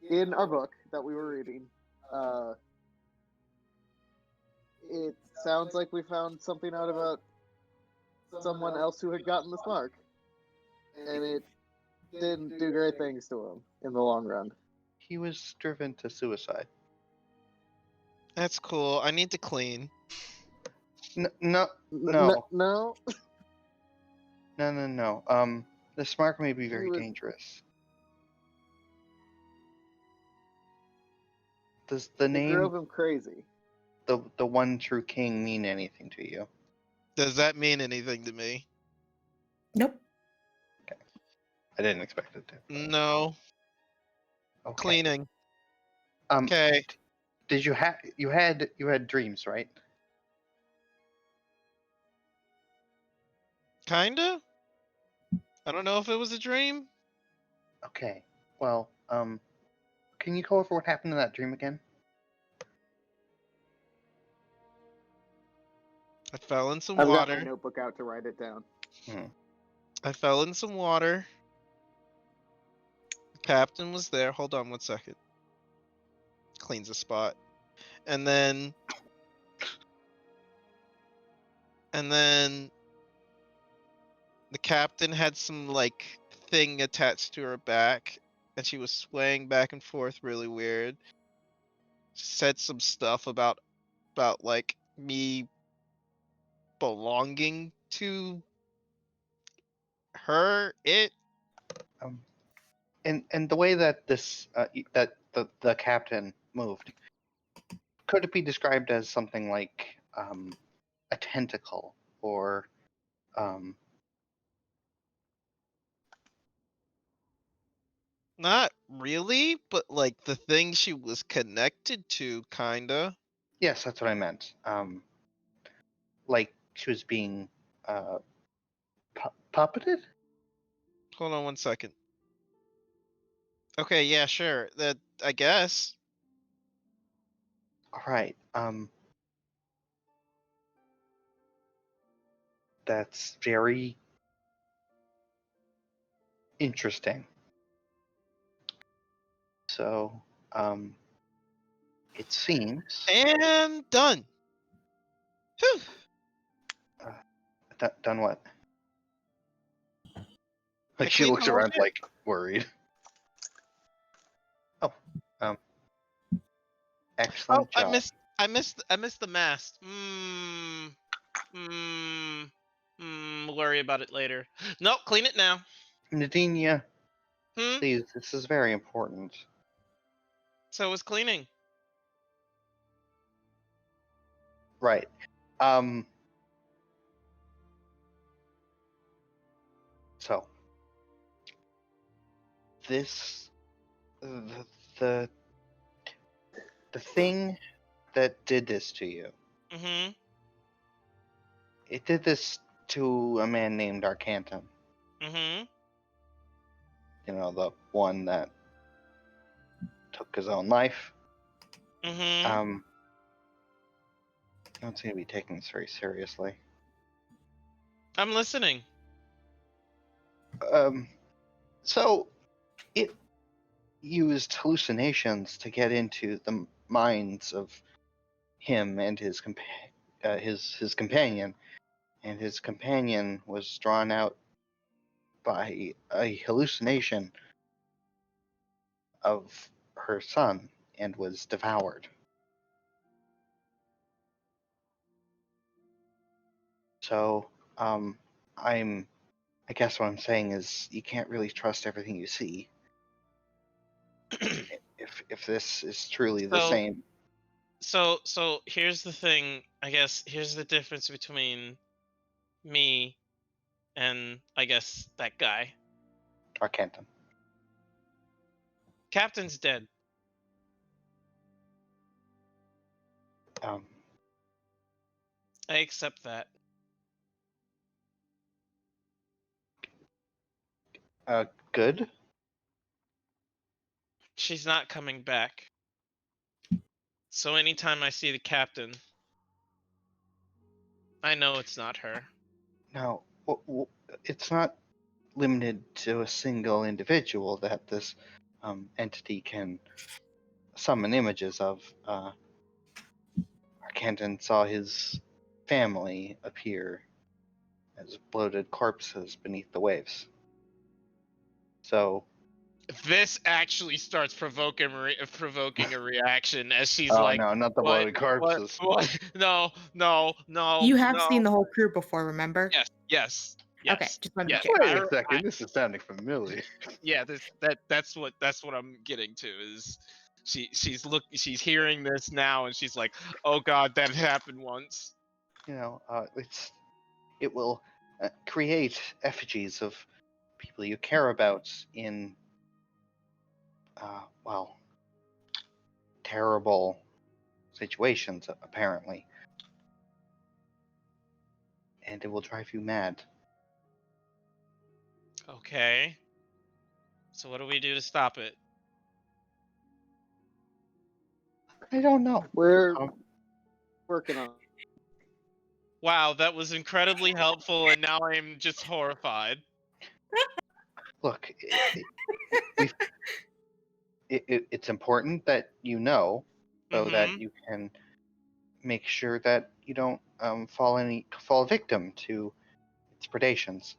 in our book that we were reading, it sounds like we found something out about someone else who had gotten this mark, and it didn't do great things to him in the long run. he was driven to suicide. That's cool. I need to clean. No. No. No. This mark may be very was- dangerous. Does the It name drove him crazy. the one true king mean anything to you? Does that mean anything to me? Nope. I didn't expect it to. No. Okay. Cleaning. Um, Okay. Did you had dreams, right? Kinda? I don't know if it was a dream. Okay. Well, can you go over what happened in that dream again? I fell in some I've got my water. notebook out to write it down. I fell in some water. The captain was there. Hold on 1 second. Cleans the spot. And then the captain had some like thing attached to her back and she was swaying back and forth really weird. Said some stuff about like me belonging to her, And the way that this that the captain moved, could it be described as something like a tentacle or not really, but like the thing she was connected to, kinda. yes, that's what I meant. Like she was being puppeted. Hold on 1 second. Okay, yeah, sure. That I guess. All right. That's very interesting. So, it seems. And done. Whew. Done what? I Like she cleaned looks the whole around ship. like worried. Oh, excellent Oh, job. I missed the mast. Worry about it later. Nope, clean it now. Nadinia, Hmm? please, this is very important. So was cleaning. Right. So this the the, the thing that did this to you. Mm-hmm. It did this to a man named Arcanton. Mm-hmm. You know, the one that took his own life. Mm-hmm. I don't seem to be taking this very seriously. I'm listening. So it used hallucinations to get into the minds of him and his companion, and his companion was drawn out by a hallucination of her son and was devoured. So, I guess what I'm saying is you can't really trust everything you see. If this is truly the So- same. So here's the thing. I guess here's the difference between me and I guess that guy. Arcanton. Captain's dead. Um, I accept that. Good. She's not coming back. So anytime I see the captain, I know it's not her. Now, it's not limited to a single individual that this entity can summon images of. Arcanton saw his family appear as bloated corpses beneath the waves. So, This actually starts provoking a reaction as she's oh like, no, not the "What? bloated corpses. What? No, no, no." You have no. seen the whole crew before, remember? Yes, yes, yes. Okay, just wanted yes. to check. Wait a I- second, this is sounding familiar. yeah, that's what I'm getting to is she's hearing this now and she's like, "Oh God, that happened once." You know, it will create effigies of people you care about in, well, terrible situations, apparently. And it will drive you mad. Okay. So what do we do to stop it? I don't know. We're Um, working on. Wow, that was incredibly helpful, and now I'm just horrified. Look, it's important that you know, so that Mhm. you can make sure that you don't fall victim to its predations.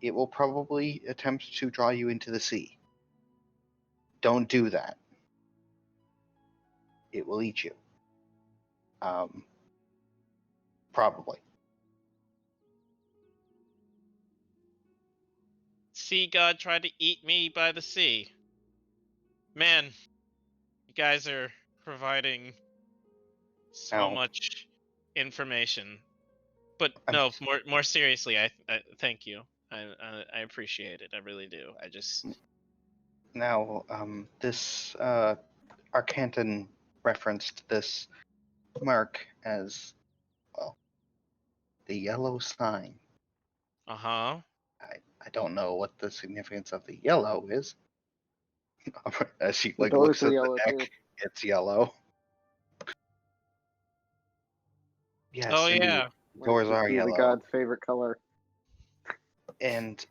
It will probably attempt to draw you into the sea. Don't do that. It will eat you. Probably. Sea god tried to eat me by the sea. Man, you guys are providing so Now, much information. But I'm no, more seriously, I thank you. I appreciate it. I really do. I just now, this Arcanton referenced this mark as, well, the yellow sign. uh-huh. I don't know what the significance of the yellow is. As she The like doors looks are at the yellow deck, too. it's yellow. Yes, Oh indeed. yeah. Doors Might are just be yellow. the god's favorite color. And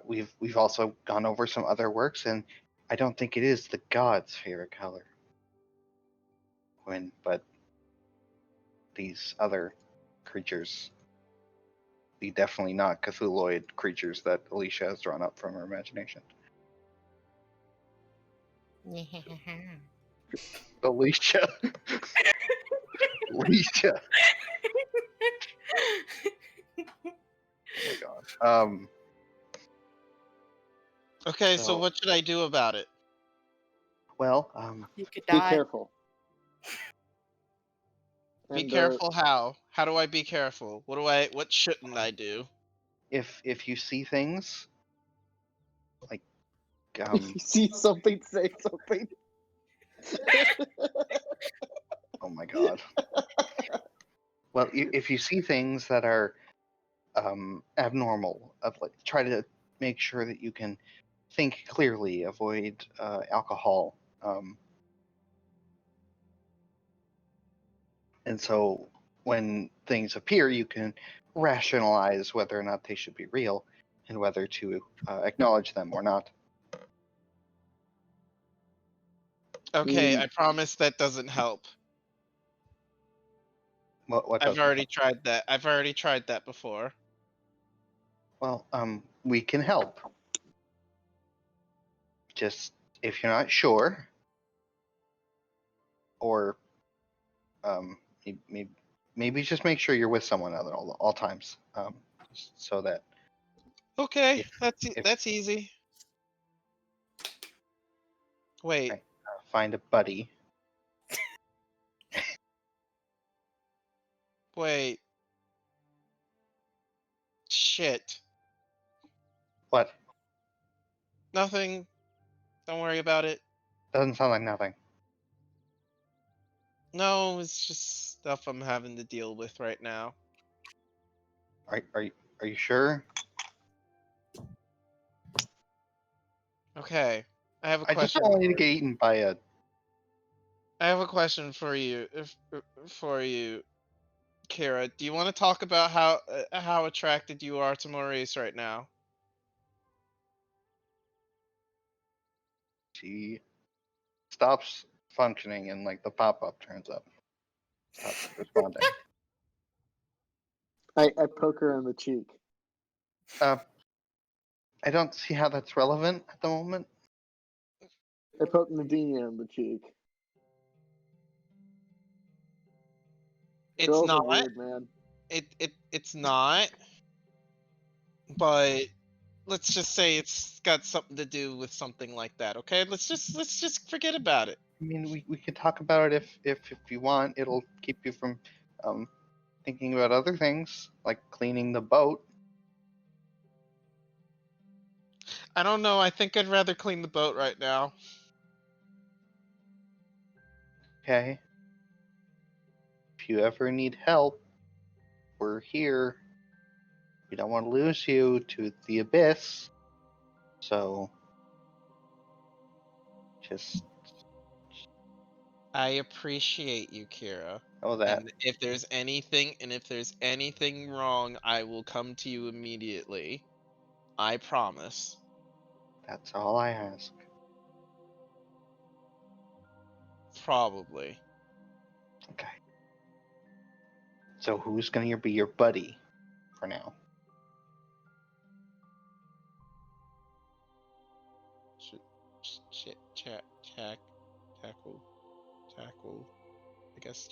we've also gone over some other works, and I don't think it is the god's favorite color. But these other creatures, the definitely not Cthulhuoid creatures that Alicia has drawn up from her imagination. Alicia. Alicia. Oh my god. Okay, so So- what should I do about it? Well, You could Be die. careful. Be And, careful how? How do I be careful? What shouldn't I do? if you see things like if you see something, say something. oh my god. Well, if you see things that are abnormal, like try to make sure that you can think clearly, avoid alcohol, and so when things appear, you can rationalize whether or not they should be real and whether to acknowledge them or not. Okay, Mm. I promise that doesn't help. What I've doesn't already help? tried that. I've already tried that before. Well, we can help. Just if you're not sure, or maybe just make sure you're with someone at all times, so that Okay, if if that's easy. Wait, okay, find a buddy. wait. Shit. What? Nothing. Don't worry about it. Doesn't sound like nothing. No, it's just stuff I'm having to deal with right now. Are you sure? Okay. I have a I just question don't want you for to get eaten by a. I have a question for you. For you, Kira. Do you want to talk about how attracted you are to Maurice right now? She stops functioning and like the pop-up turns up. Stops responding. I poke her on the cheek. I don't see how that's relevant at the moment. I poke Nadinia on the cheek. It's Girls are not. weird, man. It's not. But let's just say it's got something to do with something like that. Okay, let's just forget about it. I mean, we could talk about it if you want. It'll keep you from thinking about other things like cleaning the boat. I don't know. I think I'd rather clean the boat right now. Okay. If you ever need help, we're here. We don't want to lose you to the abyss. So just I appreciate you, Kira. know that. And if there's anything wrong, I will come to you immediately. I promise. That's all I ask. Probably. Okay. So who's gonna be your buddy for now? Shit, tackle. I guess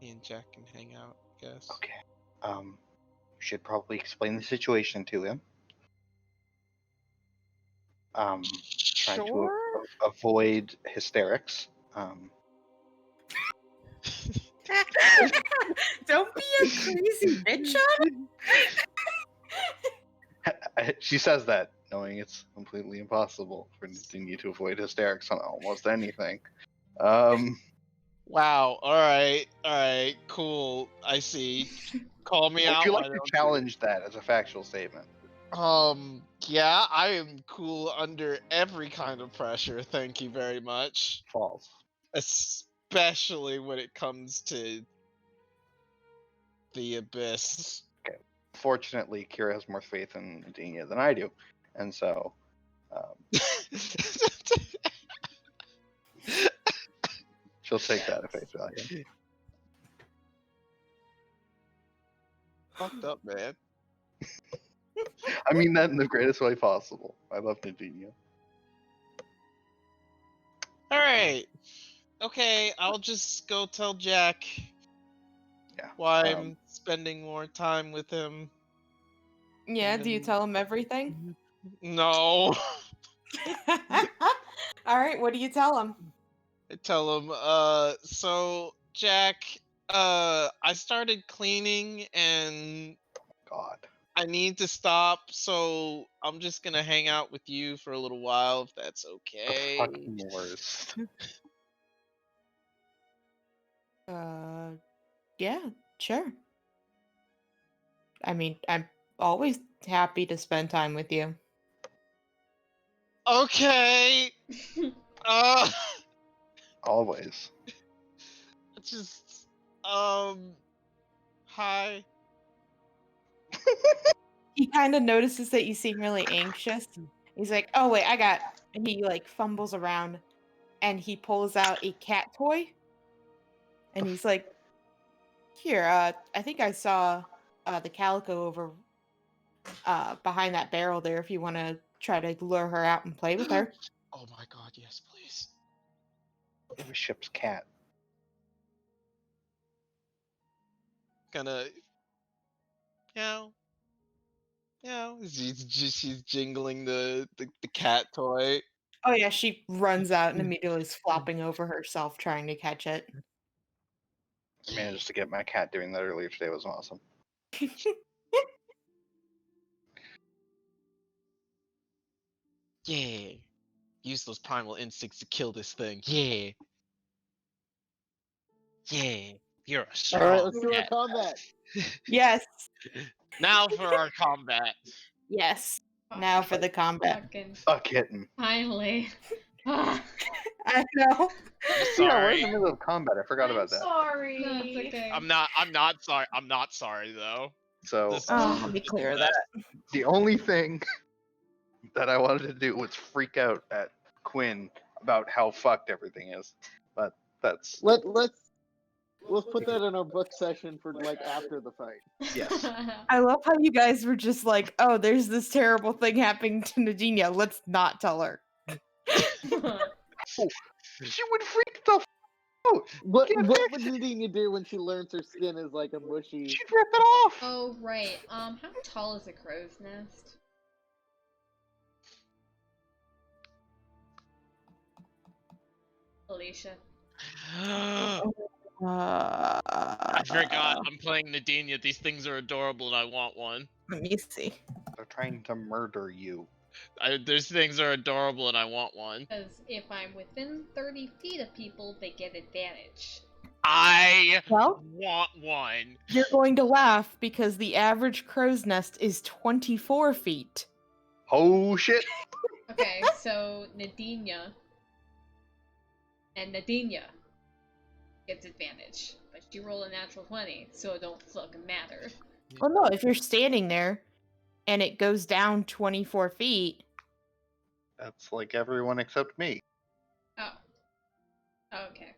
me and Jack can hang out. I guess. Okay. You should probably explain the situation to him. Try to Sure. avoid hysterics. Don't be a crazy bitch on She says that knowing it's completely impossible for Nadinia to avoid hysterics on almost anything. Wow. All right. Cool. I see. Call me Would out. you Why like to don't challenge that as a factual statement? you? Yeah, I am cool under every kind of pressure. Thank you very much. False. Especially when it comes to the abyss. Fortunately, Kira has more faith in Nadinia than I do, and so she'll take that at face value. Fucked up, man. I mean that in the greatest way possible. I love Nadinia. All right. Okay, I'll just go tell Jack Yeah. why I'm spending more time with him. Yeah, do you tell him everything? No. All right, what do you tell him? I tell him, so Jack, I started cleaning and God. I need to stop, so I'm just gonna hang out with you for a little while, if that's The okay. fucking worst. Yeah, sure. I mean, I'm always happy to spend time with you. Okay. Uh, Always. just, hi. He kind of notices that you seem really anxious. He's like, "Oh wait, I got." And he like fumbles around, and he pulls out a cat toy, and he's like, "Here, I think I saw the calico over behind that barrel there. If you want to try to lure her out and play with her." Oh my god, yes, please. It was Ship's cat. Gonna, meow, meow. She's jingling the cat toy. Oh yeah, she runs out and immediately is flopping over herself trying to catch it. I managed to get my cat doing that earlier today. It was awesome. Yeah. Use those primal instincts to kill this thing. Yeah. Yeah. You're a All right, strong let's do our cat. combat. Yes, Now for our combat. yes. Now for the combat. Fucking A kitten. finally. Ah, I know. Yeah, we're in Sorry. the middle of combat. I forgot I'm about that. sorry. no, it's okay. I'm not sorry. I'm not sorry though. So This is Oh, just let me the clear best. that. the only thing that I wanted to do was freak out at Quinn about how fucked everything is. But that's We'll put that in our book session for like after the fight. yes. I love how you guys were just like, "Oh, there's this terrible thing happening to Nadinia. Let's not tell her." She would freak the f out. What Get would fixed. Nadine do when she learns her skin is like a mushy? She'd rip it off. Oh right. How tall is a crow's nest? Alicia. I forgot. I'm playing Nadinia. These things are adorable, and I want one. Let me see. They're trying to murder you. These things are adorable, and I want one. Because if I'm within 30 feet of people, they get advantage. I Well, want one. you're going to laugh because the average crow's nest is 24 feet. Oh shit. Okay, so Nadinia and Nadinia gets advantage, but you roll a natural 20, so it don't fucking matter. Well, no, if you're standing there and it goes down 24 feet. That's like everyone except me. Oh. Okay.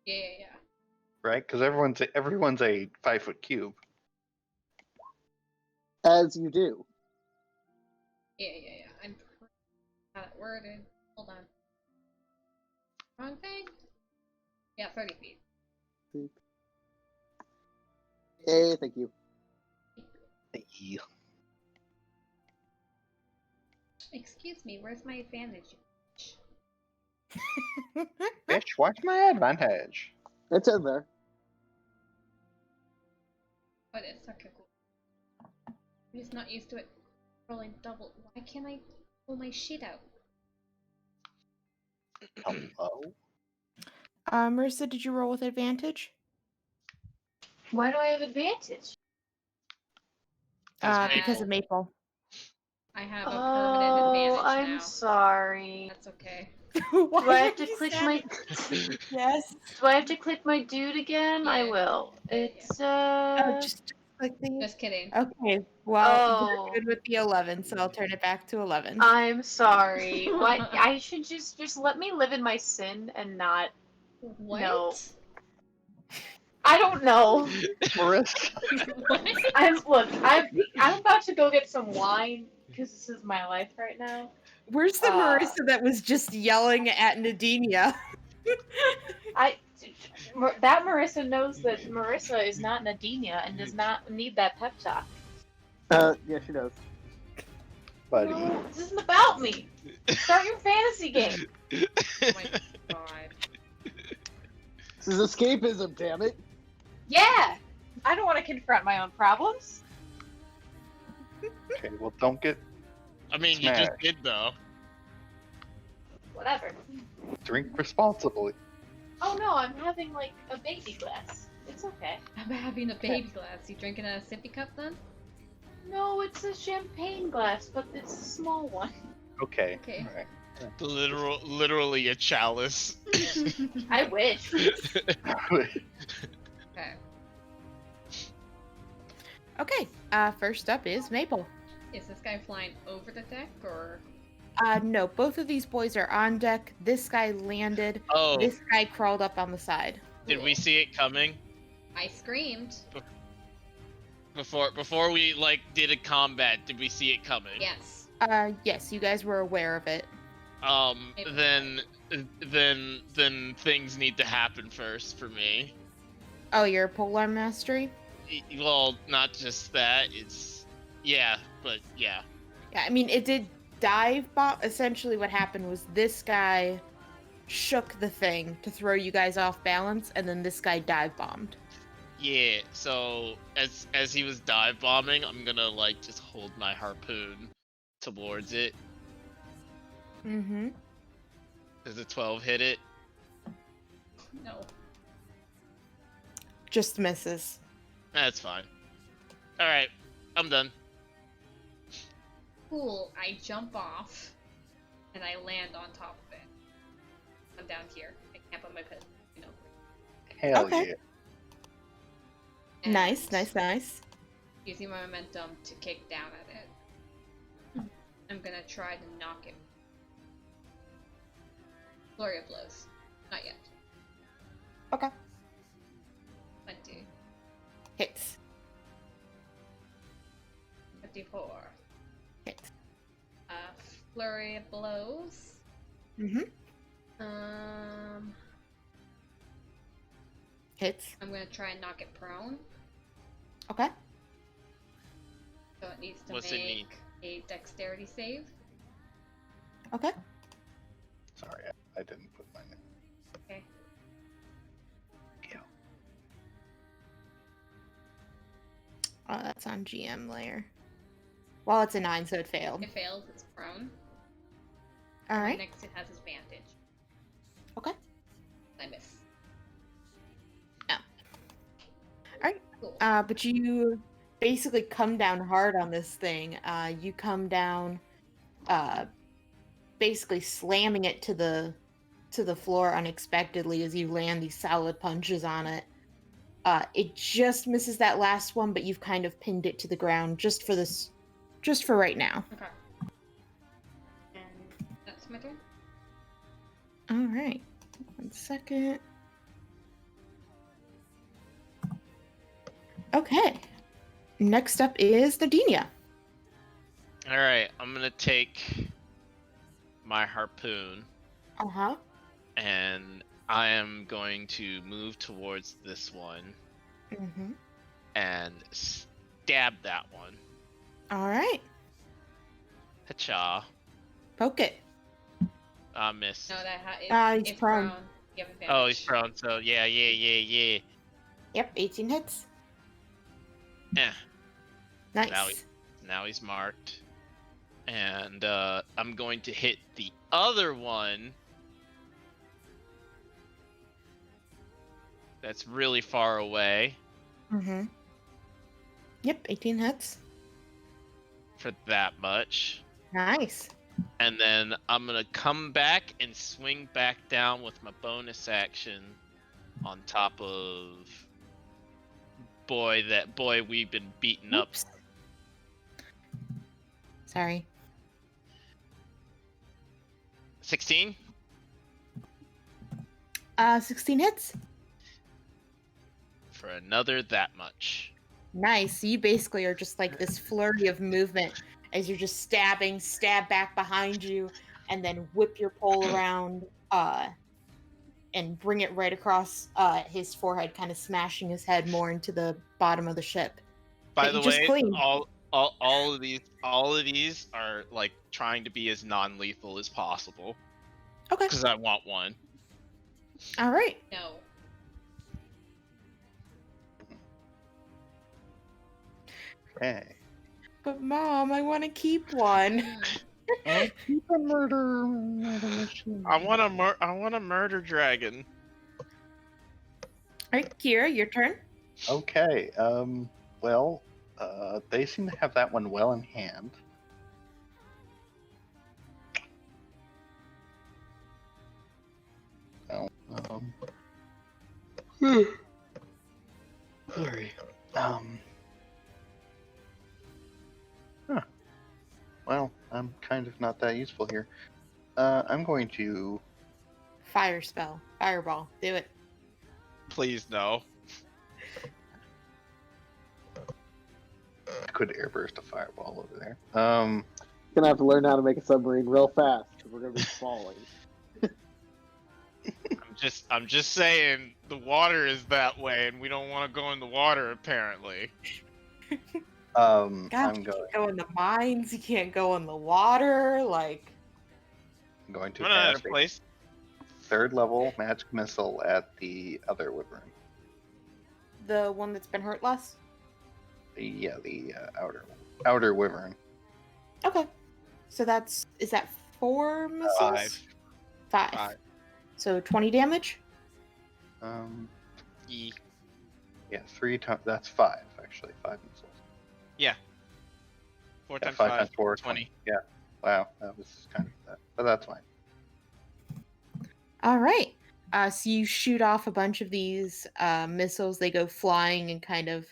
Yeah. Right? Because everyone's a 5-foot cube. As you do. Yeah. I'm got it worded. Hold on. Wrong thing? Yeah, 30 feet. Hey, thank you. Yeah. Excuse me, where's my advantage? Bitch, watch my advantage. It's in there. Oh, it is. Okay, cool. I'm just not used to it rolling double. Why can't I pull my shit out? Hello? Marissa, did you roll with advantage? Why do I have advantage? Because of Maple. I have a permanent advantage I'm now. sorry. That's okay. Why Do I have are to you click sad? my? Yes. Do I have to click my dude again? I Yeah. will. Yeah. It's Oh, just click the. Just kidding. Okay. Well, Oh. you're good with the 11, so I'll turn it back to 11. I'm sorry. Why? I should just let me live in my sin and not. What? No. I don't know. Marissa. What? I'm about to go get some wine because this is my life right now. Where's the Marissa that was just yelling at Nadinia? That Marissa knows that Marissa is not Nadinia and does not need that pep talk. Yeah, she does. Buddy. No, this isn't about me. Start your fantasy game. Oh my god. This is escapism, damn it. Yeah. I don't want to confront my own problems. Okay, well, don't get I mean, you just Smash. did though. Whatever. drink responsibly. Oh no, I'm having like a baby glass. It's okay. I'm having a baby glass. You drinking out a sippy cup then? No, it's a champagne glass, but it's a small one. Okay. Okay. All right. Literally a chalice. I wish. Okay. Okay. First up is Maple. Is this guy flying over the deck or? No, both of these boys are on deck. This guy landed. Oh, This guy crawled up on the side. did we see it coming I screamed. before we like did a combat? Did we see it coming? Yes. Yes, you guys were aware of it. Then things need to happen first for me. Oh, your polearm mastery? Well, not just that. It's yeah, but yeah. Yeah, I mean, it did dive bomb. Essentially, what happened was this guy shook the thing to throw you guys off balance, and then this guy dive bombed. Yeah, so as he was dive bombing, I'm gonna like just hold my harpoon towards it. Mm-hmm. Does a 12 hit it? No. Just misses. That's fine. Alright, I'm done. Cool. I jump off, and I land on top of it. I'm down here. I can't put my pin. You know. Hell Okay. yeah. And Nice. Using my momentum to kick down at it. I'm gonna try to knock it. Flurry of blows. Not yet. Okay. 20. Hits. 54. Hits. Flurry of blows. Mm-hmm. Hits. I'm gonna try and knock it prone. Okay. So it needs to What's it need? make a dexterity save. Okay. Sorry, I didn't put mine in. Okay. Yeah. Oh, that's on GM layer. Well, it's a 9, so it failed. It fails, it's prone. All right. Next it has advantage. Okay. I miss. Alright. Cool. But you basically come down hard on this thing. You come down, basically slamming it to the floor unexpectedly as you land these solid punches on it. It just misses that last one, but you've kind of pinned it to the ground just for right now. Okay. And that's my turn. All right. 1 second. Okay. Next up is Nadinia. Alright, I'm gonna take my harpoon Uh-huh. and I am going to move towards this one Mm-hmm. and stab that one. All right. Hacha. Poke it. Missed. No, that He's it's prone. You have advantage. Oh, he's prone, so yeah. Yep, 18 hits. Eh. Nice. Now he's marked. And I'm going to hit the other one. That's really far away Mm-hmm. Yep, 18 hits. for that much. Nice. And then I'm gonna come back and swing back down with my bonus action on top of that boy we've been beating up. Oops. Sorry. 16? 16 hits. For another that much. Nice. So you basically are just like this flurry of movement as you're just stab back behind you, and then whip your pole around and bring it right across his forehead, kind of smashing his head more into the bottom of the ship. By That the you just way, cleaned. all of these are like trying to be as non-lethal as possible Okay. because I want one. All right. No. Okay. But Mom, I want to keep one. Keep a murder machine. I want a murder dragon. All right, Kira, your turn. Okay. Well, they seem to have that one well in hand. Well, sorry. Huh. Well, I'm kind of not that useful here. I'm going to. Fire spell. Fireball. Do it. Please no. I could airburst a fireball over there. Gonna have to learn how to make a submarine real fast because we're gonna be falling. I'm just saying the water is that way, and we don't want to go in the water apparently. God, I'm you going. can't go in the mines. You can't go in the water. Like, I'm going to I'm not cast in a a place. 3rd level magic missile at the other wyvern. the one that's been hurt less. The outer wyvern. Okay. So is that 4 missiles? 5. Five. So 20 damage? Ye. Yeah, 3 times. That's 5 actually. 5 missiles. Yeah. 4 Yeah, times 5 5, times 4, 20. Yeah. Wow, that was kind of that, but that's fine. All right. So you shoot off a bunch of these missiles. They go flying and kind of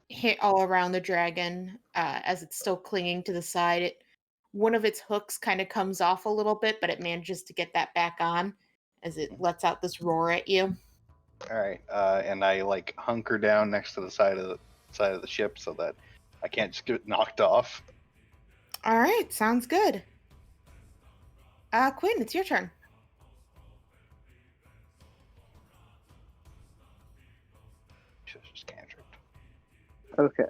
hit all around the dragon as it's still clinging to the side. One of its hooks kind of comes off a little bit, but it manages to get that back on as it lets out this roar at you. All right, and I like hunker down next to the side of the ship so that I can't just get knocked off. All right, sounds good. Quinn, it's your turn. Just cantripped. Okay.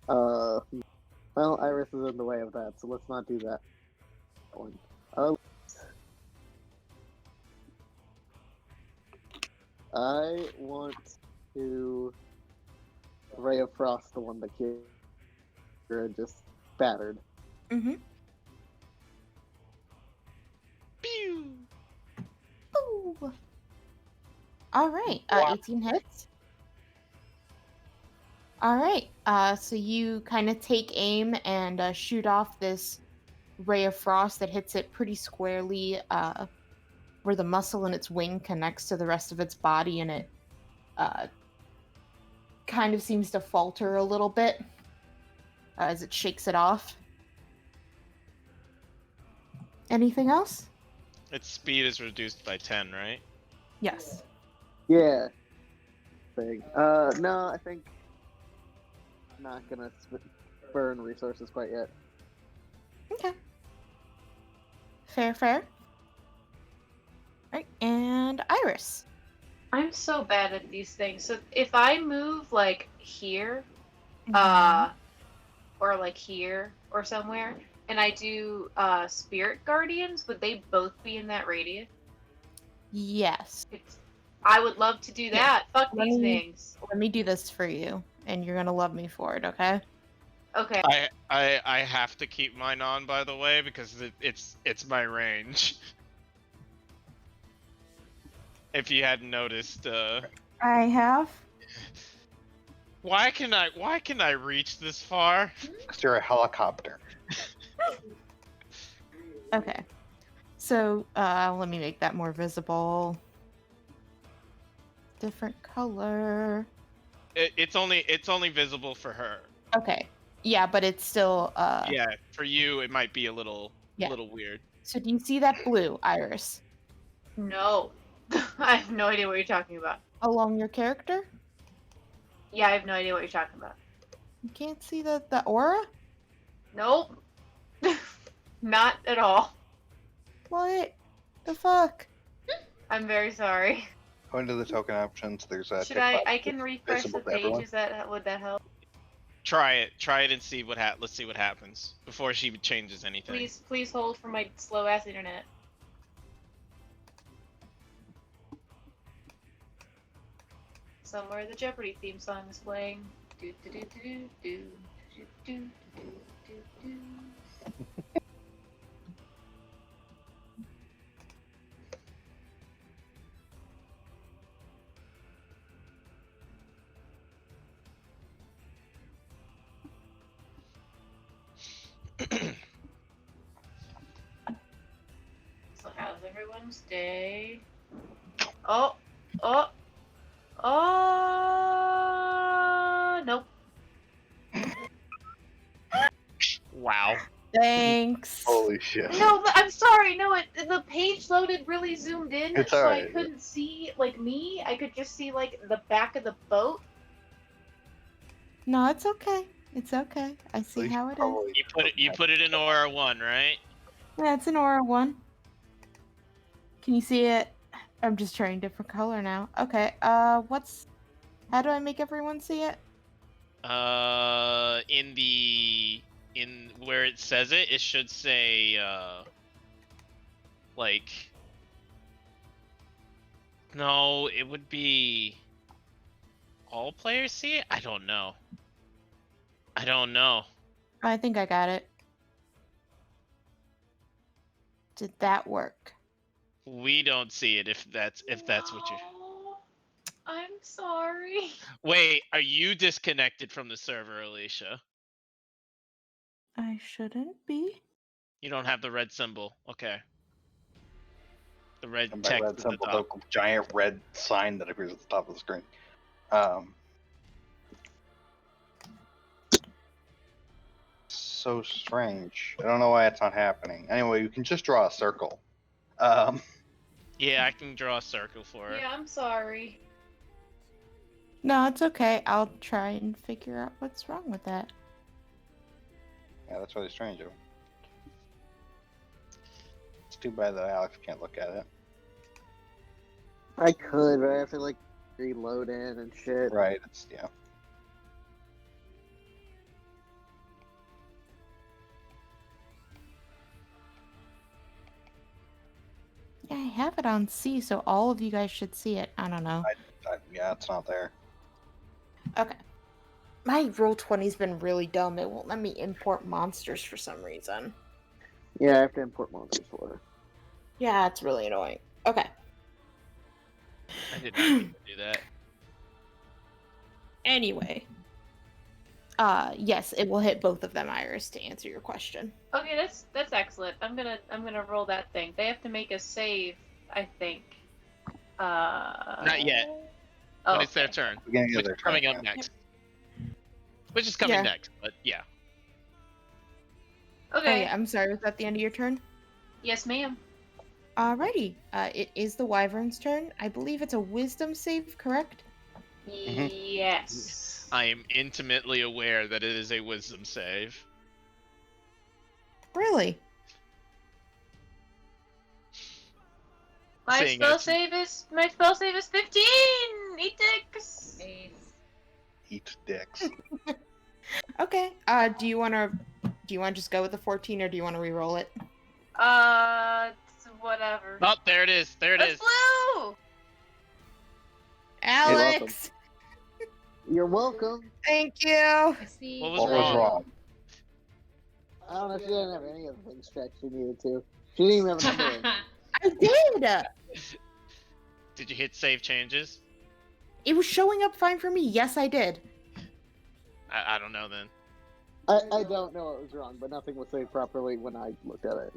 Well, Iris is in the way of that, so let's not do that one. I want to Ray of Frost, the one that Kira just battered. Mm-hmm. Pew! Ooh. All right, 18 hits. All right, so you kind of take aim and shoot off this ray of frost that hits it pretty squarely where the muscle in its wing connects to the rest of its body, and it kind of seems to falter a little bit as it shakes it off. Anything else? Its speed is reduced by 10, right? Yes. Yeah. Thing. No, I think not gonna burn resources quite yet. Okay. Fair. Right, and Iris. I'm so bad at these things. So if I move like here, or like here or somewhere, and I do spirit guardians, would they both be in that radius? Yes. I would love to do that. Fuck Let these me- things. Let me do this for you, and you're gonna love me for it, okay? Okay. I have to keep mine on, by the way, because it's my range. If you hadn't noticed, I have. why can I reach this far? Because you're a helicopter. Okay. So, let me make that more visible. Different color. It's only visible for her. Okay. Yeah, but it's still, Yeah, for you it might be a little Yeah. weird. So do you see that blue, Iris? No. I have no idea what you're talking about. Along your character? Yeah, I have no idea what you're talking about. You can't see the aura? Nope. Not at all. What? The fuck? I'm very sorry. Go into the token options. There's a Should tick box I can that's refresh the visible to page. everyone. Is that would that help? Try it and see what let's see what happens before she changes anything. Please hold for my slow ass internet. Somewhere the Jeopardy theme song is playing. Do do do do do do do do do do. So how's everyone's day? Oh, oh, oh, nope. Wow. Thanks. Holy shit. No, but I'm sorry. No, the page loaded really zoomed in, It's so I alright. couldn't see like me. I could just see like the back of the boat. No, it's okay. It's okay. I see how it is. Probably You put it in Aura 1, right? Yeah, it's an aura one. Can you see it? I'm just trying different color now. Okay. How do I make everyone see it? In where it says it should say like no, it would be all players see it? I don't know. I think I got it. Did that work? We don't see it if that's what you. No, I'm sorry. Wait, are you disconnected from the server, Alicia? I shouldn't be. You don't have the red symbol. Okay. The red And by text red at the symbol, top. the giant red sign that appears at the top of the screen. So strange. I don't know why it's not happening. Anyway, you can just draw a circle. Yeah, I can draw a circle for her. Yeah, I'm sorry. No, it's okay. I'll try and figure out what's wrong with that. Yeah, that's really strange. It's too bad that Alex can't look at it. I could, but I have to like reload in and shit. Right, it's yeah. Yeah, I have it on C, so all of you guys should see it. I don't know. Yeah, it's not there. Okay. My Roll20's been really dumb. It won't let me import monsters for some reason. Yeah, I have to import monsters for her. Yeah, it's really annoying. Okay. I did not mean to do that. Anyway. Yes, it will hit both of them, Iris, to answer your question. Okay, that's excellent. I'm gonna roll that thing. They have to make a save, I think. Not yet. Oh, When it's their okay. turn. Beginning of Which their is coming turn, up yeah. next. Which is coming Yeah. next, but yeah. Okay. Oh, yeah, I'm sorry. Was that the end of your turn? Yes, ma'am. Alrighty. It is the Wyvern's turn. I believe it's a wisdom save, correct? Yes. I am intimately aware that it is a wisdom save. Really? My Seeing spell as- save is 15. Eat dicks. Nice. Eat dicks. Okay. Do you want to just go with the 14, or do you want to re-roll it? Whatever. Oh, there it is. There it That's is. blue. Alex! You're welcome. Thank you! I see. What was What wrong? was wrong? I don't know. She didn't have any of the things stretched she needed to. She didn't even have a number. I did! Did you hit save changes? It was showing up fine for me. Yes, I did. I don't know then. I don't know what was wrong, but nothing was saved properly when I looked at it.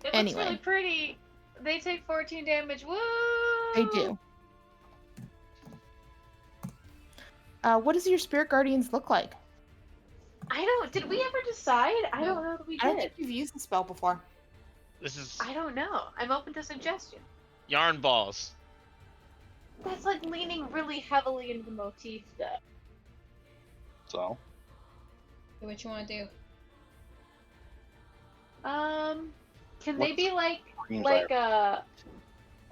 It Anyway. looks really pretty. They take 14 damage. Woo! They do. What does your spirit guardians look like? Did we ever decide? I don't know that we I don't did. think you've used the spell before. This is I don't know. I'm open to suggestion. yarn balls. That's like leaning really heavily into the motif, though. So, What you want to do? Can they What's be like Green's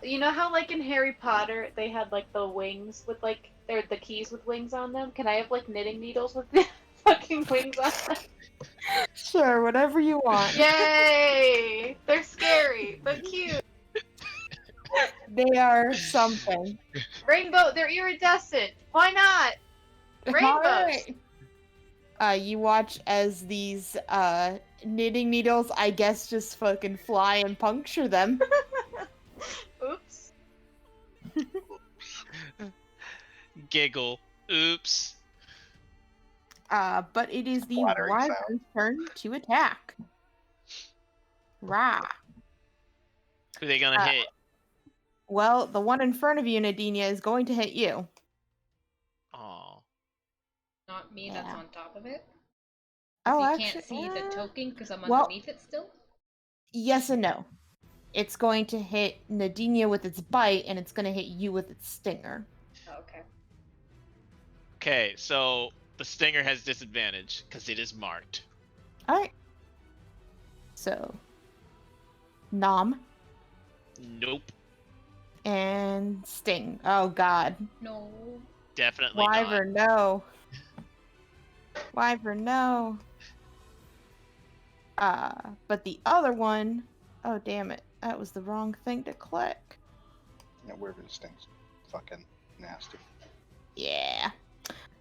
you know how like in Harry Potter they had like the wings with like they're the keys with wings on them? Can I have like knitting needles with fucking wings on them? Sure, whatever you want. Yay! They're scary, but cute. They are something. Rainbow, they're iridescent. Why not? Rainbows. Alright. You watch as these knitting needles, I guess, just fucking fly and puncture them. Oops. Giggle. Oops. But it is the Flattering sound. wyvern's turn to attack. Rah. Who they gonna hit? Well, the one in front of you, Nadinia, is going to hit you. Aw. Not me that's Yeah. on top of it. Oh, You actually, can't see the token because I'm well- underneath it still. Yes and no. It's going to hit Nadinia with its bite, and it's going to hit you with its stinger. Oh, okay. Okay, so the stinger has disadvantage because it is marked. Alright. So, Nom Nope. and Sting. Oh, God. No. Definitely not. Wyvern, no. Wyvern, no. But the other one... Oh, damn it. That was the wrong thing to click. Yeah, Wyvern stings. Fucking nasty. Yeah.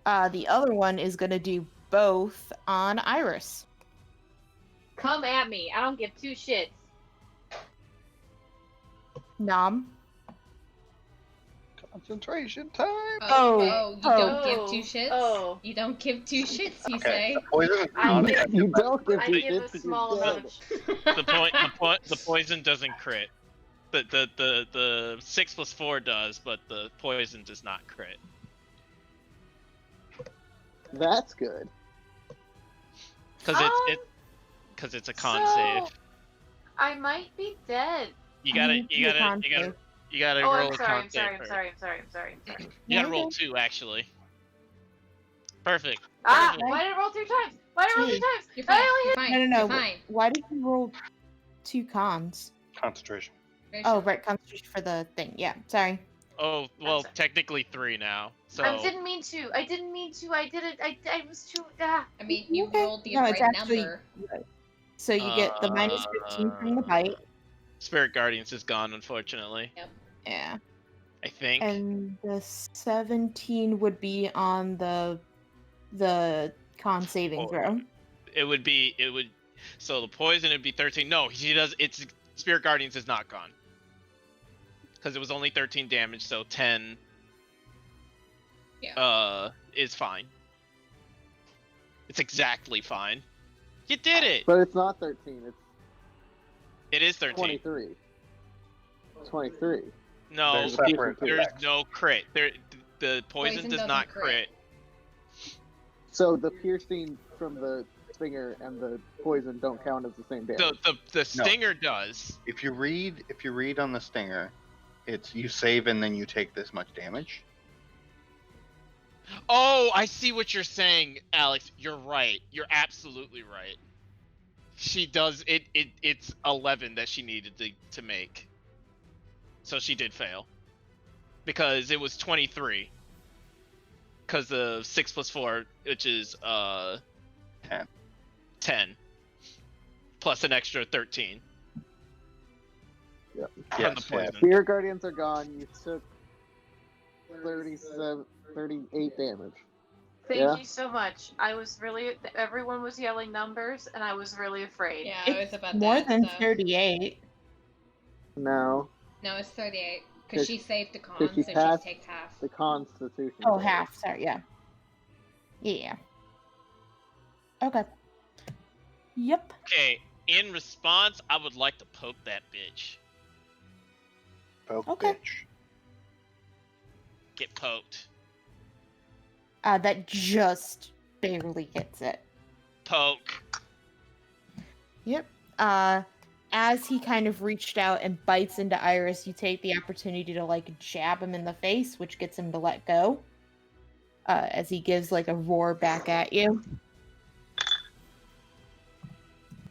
The other one is gonna do both on Iris. Come at me. I don't give two shits. Nom. Concentration time. Oh, you oh. don't give two shits? Oh. You don't give two shits, you Okay, say? the poison is I gone. give- You don't give I two give a shits, small you're amount dead. of The poison doesn't crit. The 6 + 4 does, but the poison does not crit. That's good. Because it's a con so, save. I might be dead. You gotta do a con save. roll Oh, a I'm sorry, con I'm sorry, save I'm first. sorry, I'm sorry, I'm sorry, I'm sorry. You gotta Yeah, roll okay. 2 actually. Perfect. Ah, Perfect. why did I roll 3 times? Why did I roll 3 Jeez. times? You're I fine. only You're hit. fine. No. You're fine. Why did you roll 2 cons? Concentration. Oh, right, concentration for the thing. Yeah, sorry. Oh well, sorry. technically 3 now. So I didn't mean to. I didn't mean to. I did it. I was too. Ah. I mean, you Okay. rolled the No, it's right actually number. good. So you get the minus 15 from the bite. Spirit Guardians is gone, unfortunately. Yeah. I think. And the 17 would be on the con saving Oh. throw. It would. So the poison would be 13. No, she does. It's Spirit Guardians is not gone. Because it was only 13 damage, so 10. Is fine. It's exactly fine. You did it. But it's not 13, it's It is 13. 23. 23. No, They're separate there's effects. no crit. The poison Poison does doesn't not crit. crit. So the piercing from the stinger and the poison don't count as the same damage. The stinger does. If you read on the stinger, it's you save and then you take this much damage. Oh, I see what you're saying, Alex. You're right. You're absolutely right. She does it. It's 11 that she needed to make. So she did fail. Because it was 23. Because the 6 + 4, which is 10. 10. Plus an extra 13. Yep. From Yes, the poison. Spirit Guardians are gone. You took 38 damage. Thank Yeah. you so much. I was really. Everyone was yelling numbers, and I was really afraid. Yeah, it was It's about more that than stuff. 38. No, No, it's 38. 'Cause- Because she saved the con, 'cause so she she passed takes half. the Constitution. Oh, save. half. Sorry, yeah. Yeah. Okay. Yep. Okay, in response, I would like to poke that bitch. Poke Okay. bitch. Get poked. That just barely hits it. Poke. Yep. As he kind of reached out and bites into Iris, you take the opportunity to like jab him in the face, which gets him to let go. As he gives like a roar back at you.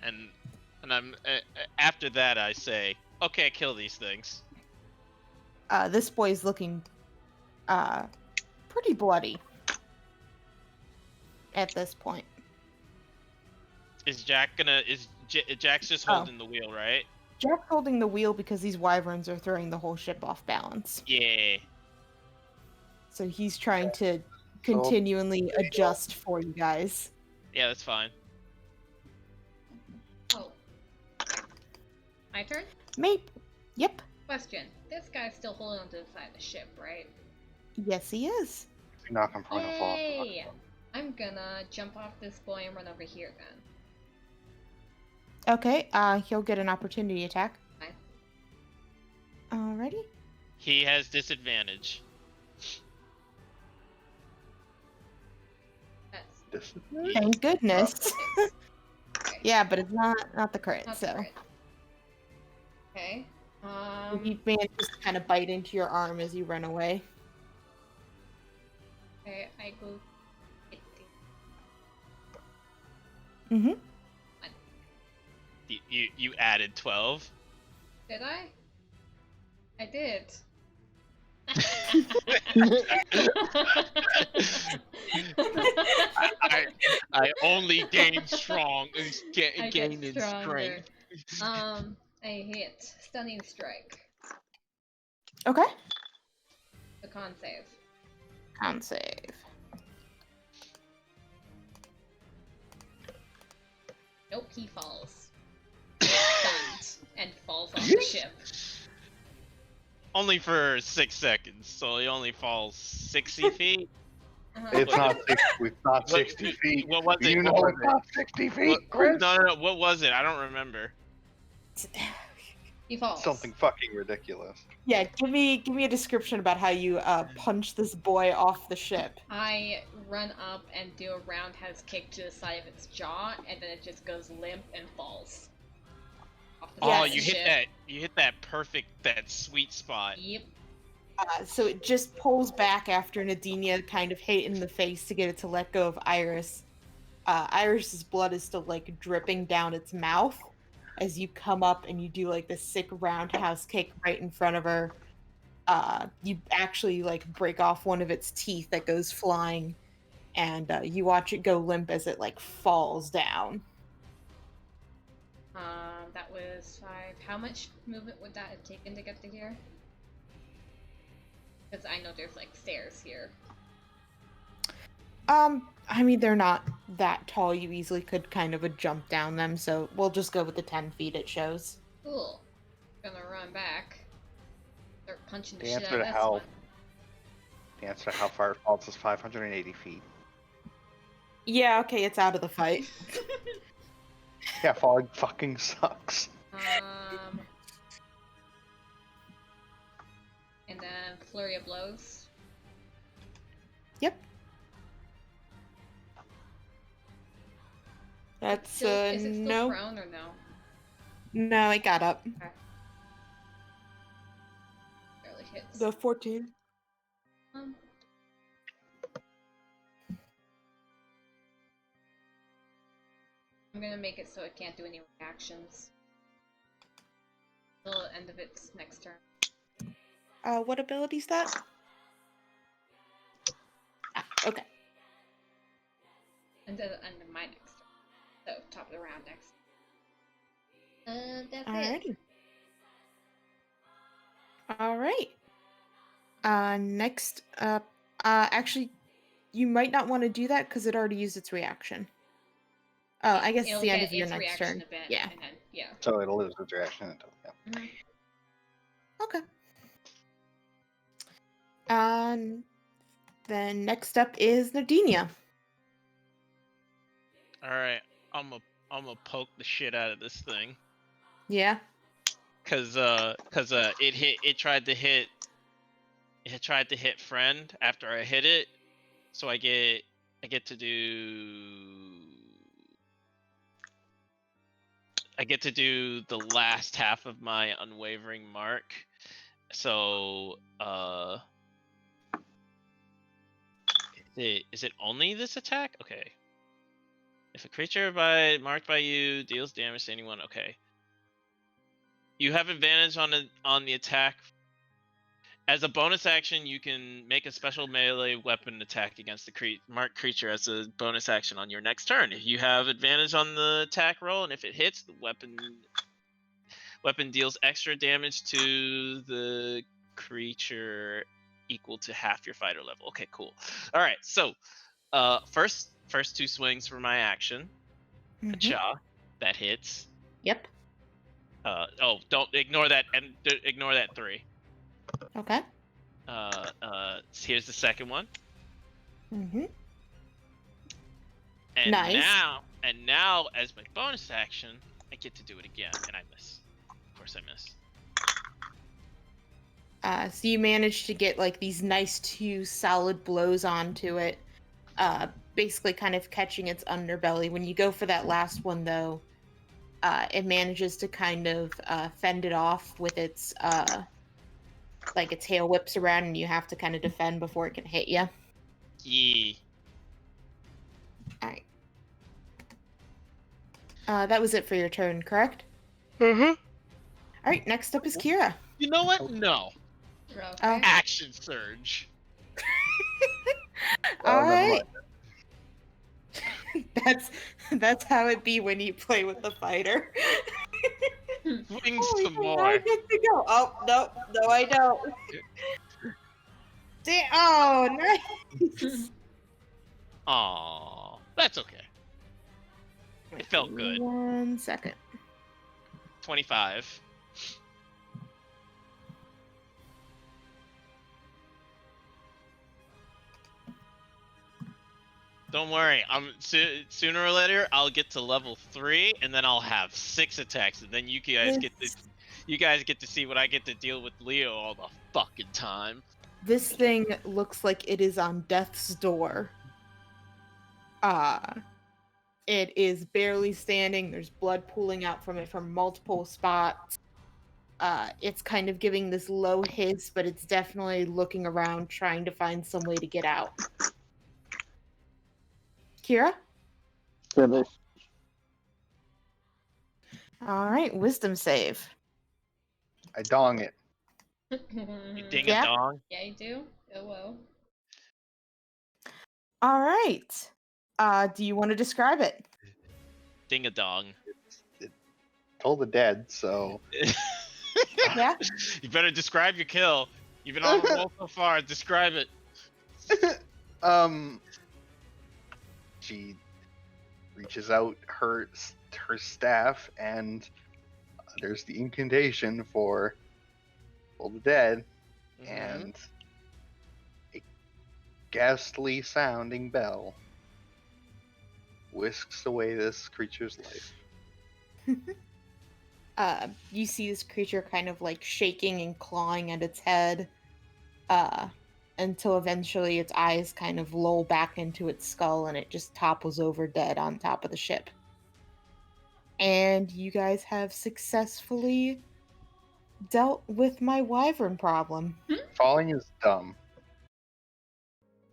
And and I'm after that I say, okay, kill these things. This boy's looking pretty bloody at this point. Is Jack gonna? Jack's just Oh. holding the wheel, right? Jack's holding the wheel because these wyverns are throwing the whole ship off balance. Yeah. So he's trying to continually adjust for you guys. Yeah, that's fine. Oh. My turn? Maybe. Yep. Question. This guy's still holding onto the side of the ship, right? Yes, he is. If you knock him prone, he'll fall. Yay! I'm gonna jump off this boy and run over here then. Okay, he'll get an opportunity attack. Fine. Alrighty. He has disadvantage. That's Thank goodness. it's Yeah, but it's not the crit, not so. great. Okay. He manages to kind of bite into your arm as you run away. Okay, I go hit Mm-hmm. You added 12. Did I? I did. I only gain strong I gain get in stronger. strength. I hit stunning strike. Okay. The con save. Con save. Nope, he falls. Stunned and falls off the ship. Only for 6 seconds, so he only falls 60 feet. It's not 60 feet. What was it? You know it's not 60 feet, Chris. No. What was it? I don't remember. He falls. Something fucking ridiculous. Yeah, give me a description about how you punch this boy off the ship. I run up and do a roundhouse kick to the side of its jaw, and then it just goes limp and falls. Off the Oh, side of you the hit ship. that. You hit that perfect, that sweet spot. Yep. So it just pulls back after Nadinia kind of hit it in the face to get it to let go of Iris. Iris's blood is still like dripping down its mouth as you come up and you do like this sick roundhouse kick right in front of her. You actually like break off one of its teeth that goes flying, and you watch it go limp as it like falls down. That was 5. How much movement would that have taken to get to here? Because I know there's like stairs here. I mean, they're not that tall. You easily could kind of jump down them, so we'll just go with the 10 feet it shows. Cool. Gonna run back. Start punching the The shit answer out to of this how- one. The answer to how far it falls is 580 feet. Yeah, okay, it's out of the fight. Yeah, falling fucking sucks. And then flurry of blows. Yep. That's Is it still no. prone or no? No, it got up. Barely hits. The 14. I'm gonna make it so it can't do any reactions. Till the end of its next turn. What ability's that? Ah, okay. Until the end of my next turn. So, top of the round next. That's it. Alright. Next up, actually, you might not want to do that because it already used its reaction. Oh, I guess it's It'll the end get of your its next reaction turn. event, Yeah. And then, yeah. So it'll lose its reaction until Okay. Then next up is Nadinia. All right, I'm gonna poke the shit out of this thing. Yeah. Cause it tried to hit friend after I hit it, so I get to do the last half of my unwavering mark. So is it only this attack? Okay. If a creature marked by you deals damage to anyone, okay. You have advantage on the attack. As a bonus action, you can make a special melee weapon attack against the marked creature as a bonus action on your next turn. If you have advantage on the attack roll, and if it hits, the weapon deals extra damage to the creature equal to half your fighter level. Okay, cool. All right, so first 2 swings for my action. Mhm. Cha, that hits. Yep. Don't ignore that, and ignore that 3. Okay. Here's the second one. Mm-hmm. And Nice. now as my bonus action, I get to do it again, and I miss. Of course I miss. So you managed to get like these nice 2 solid blows onto it, basically kind of catching its underbelly. When you go for that last one, though, it manages to kind of fend it off with its like its tail whips around, and you have to kind of defend before it can hit you. Yeah. All right. That was it for your turn, correct? Mm-hmm. All right. Next up is Kira. You know what? No. Okay. Oh. Action surge. All never right. mind. That's how it be when you play with the fighter. Swing Oh, some I more. get to go. Oh no, I don't. Oh, nice. Aw, that's okay. It felt good. 1 second. 25. Don't worry. Sooner or later I'll get to level 3, and then I'll have 6 attacks, and then you guys get to see what I get to deal with Leo all the fucking time. This thing looks like it is on death's door. It is barely standing. There's blood pooling out from it from multiple spots. It's kind of giving this low hiss, but it's definitely looking around, trying to find some way to get out. Kira? Finish. All right, wisdom save. I dong it. You ding Yeah. a dong. Yeah, you do. Oh well. All right. Do you want to describe it? Ding a dong. Told the dead, so Yeah. You better describe your kill. You've been on a roll so far. Describe it. she reaches out her staff and there's the incantation for the dead and a ghastly sounding bell whisks away this creature's life. You see this creature kind of like shaking and clawing at its head, until eventually its eyes kind of lull back into its skull and it just topples over dead on top of the ship. And you guys have successfully dealt with my wyvern problem. Falling is dumb.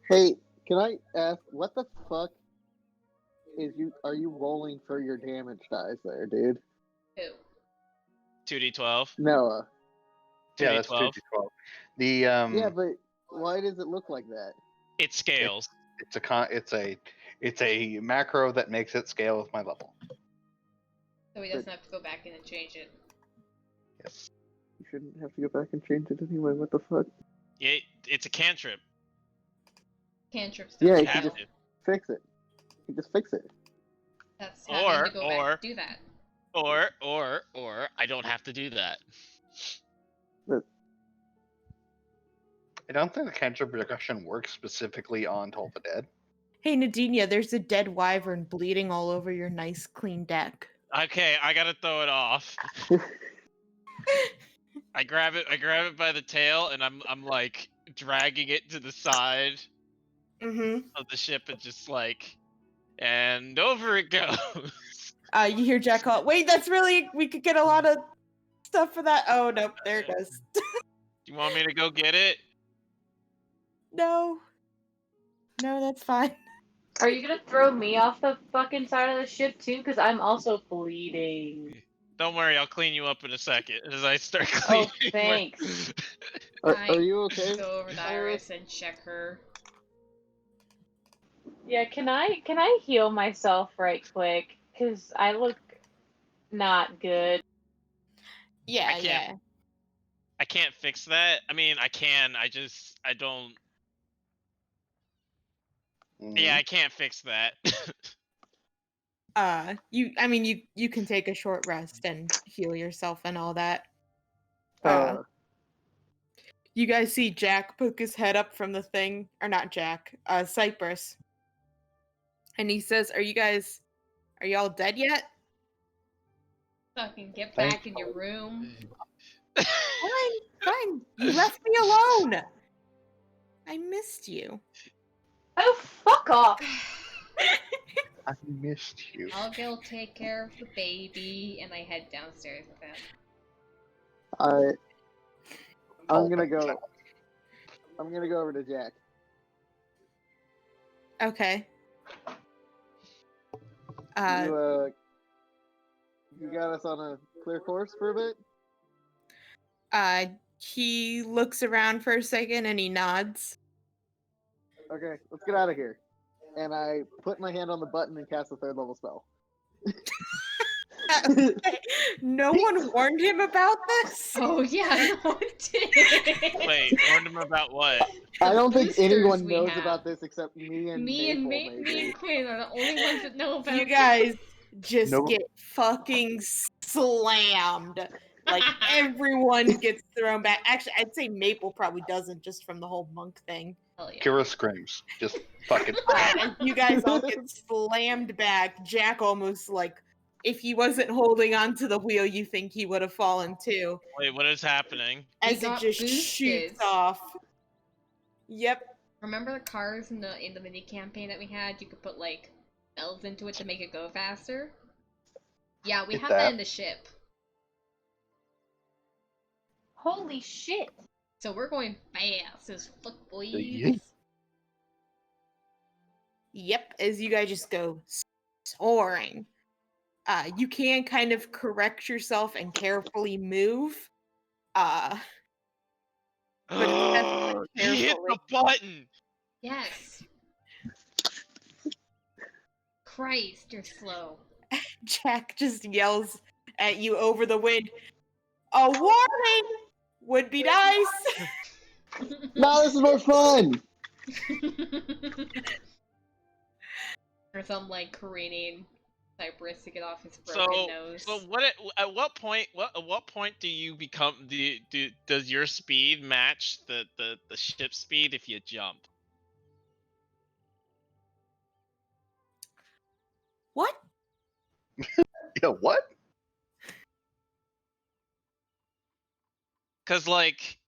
Hey, can I ask what the fuck are you rolling for your damage dice there, dude? Who? 2d12. Noah. Yeah, that's 2d12. 2d12. The Yeah, but why does it look like that? It scales. it's a macro that makes it scale with my level. So he doesn't have to go back in and change it. Yes. You shouldn't have to go back and change it anyway. What the fuck? It's a cantrip. Cantrips. Yeah, don't you You can have count. just to. fix it. You just fix it. That's having Or- to go back or- and do that. Or I don't have to do that. I don't think the cantrip percussion works specifically on Toll the Dead. Hey, Nadinia, there's a dead wyvern bleeding all over your nice clean deck. Okay, I gotta throw it off. I grab it by the tail, and I'm like dragging it to the side Mm-hmm. of the ship, and just like, and over it goes. You hear Jack call, wait, we could get a lot of stuff for that. Oh, nope, there it goes. Do you want me to go get it? No, that's fine. Are you gonna throw me off the fucking side of the ship too? Because I'm also bleeding. Don't worry, I'll clean you up in a second as I start Oh, cleaning. thanks. Are you okay? Go over to Iris and check her. Yeah, can I heal myself right quick? Cause I look not good. Yeah, can't- yeah. I can't fix that. I mean, I can. I don't. Yeah, I can't fix that. You can take a short rest and heal yourself and all that. Uh, You guys see Jack poke his head up from the thing, or not Jack, Cypress. And he says, are y'all dead yet? Fucking get Thank back in your room. Fine. You left me alone. I missed you. Oh, fuck off! I missed you. I'll go take care of the baby, and I head downstairs with them. I'm gonna go. I'm gonna go over to Jack. Okay. You got us on a clear course for a bit? He looks around for a second and he nods. Okay, let's get out of here. And I put my hand on the button and cast a 3rd level spell. No one warned him about this? Oh yeah, no it did. Wait, warned him about what? I don't think boosters anyone we knows have. about this except me and Me and Maple, me and Quinn are the only ones that know about You it. guys just No- get fucking slammed. Like everyone gets thrown back. Actually, I'd say Maple probably doesn't, just from the whole monk thing. Hell yeah. Kira screams. Just fucking. And you guys all get slammed back. Jack almost like, if he wasn't holding onto the wheel, you think he would have fallen too. Wait, what is happening? As it got just boosted. shoots off. Yep. Remember the cars in the mini campaign that we had? You could put like bells into it to make it go faster. Yeah, we Get have that that. in the ship. Holy shit! So we're going fast as fuck, boys. Yeet. Yep, as you guys just go soaring. You can kind of correct yourself and carefully move. But it's definitely He hit carefully. the button. Yes. Christ, you're slow. Jack just yells at you over the wind. A warning would be nice. No, this is more fun! Or some like careening Cypress to get off his broken nose. So at what point do you become does your speed match the ship speed if you jump? What? Yeah, what? Cause like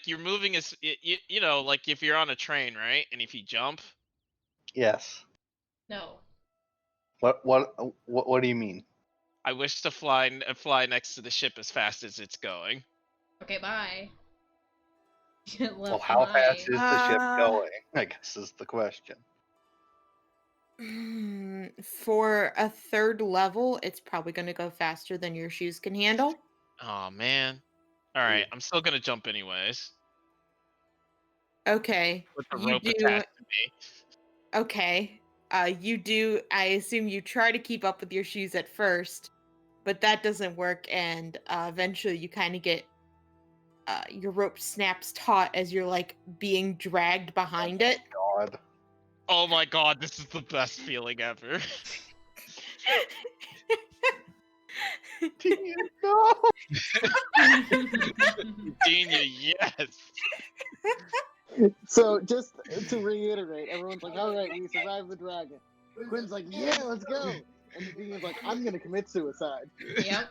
you're moving as you know, like if you're on a train, right? And if you jump, Yes. No. What do you mean? I wish to fly next to the ship as fast as it's going. Okay, bye. Well, how fast is the ship going? I guess is the question. For a 3rd level, it's probably going to go faster than your shoes can handle. Oh man. All right, I'm still gonna jump anyways. Okay. With the You rope do. attached to me. Okay. You do. I assume you try to keep up with your shoes at first, but that doesn't work, and eventually you kind of get your rope snaps taut as you're like being dragged behind it. God. Oh my god, this is the best feeling ever. No. Genia, yes. So, just to reiterate, everyone's like, alright, we survived the dragon. Quinn's like, yeah, let's go! And the demon's like, I'm gonna commit suicide. Yep.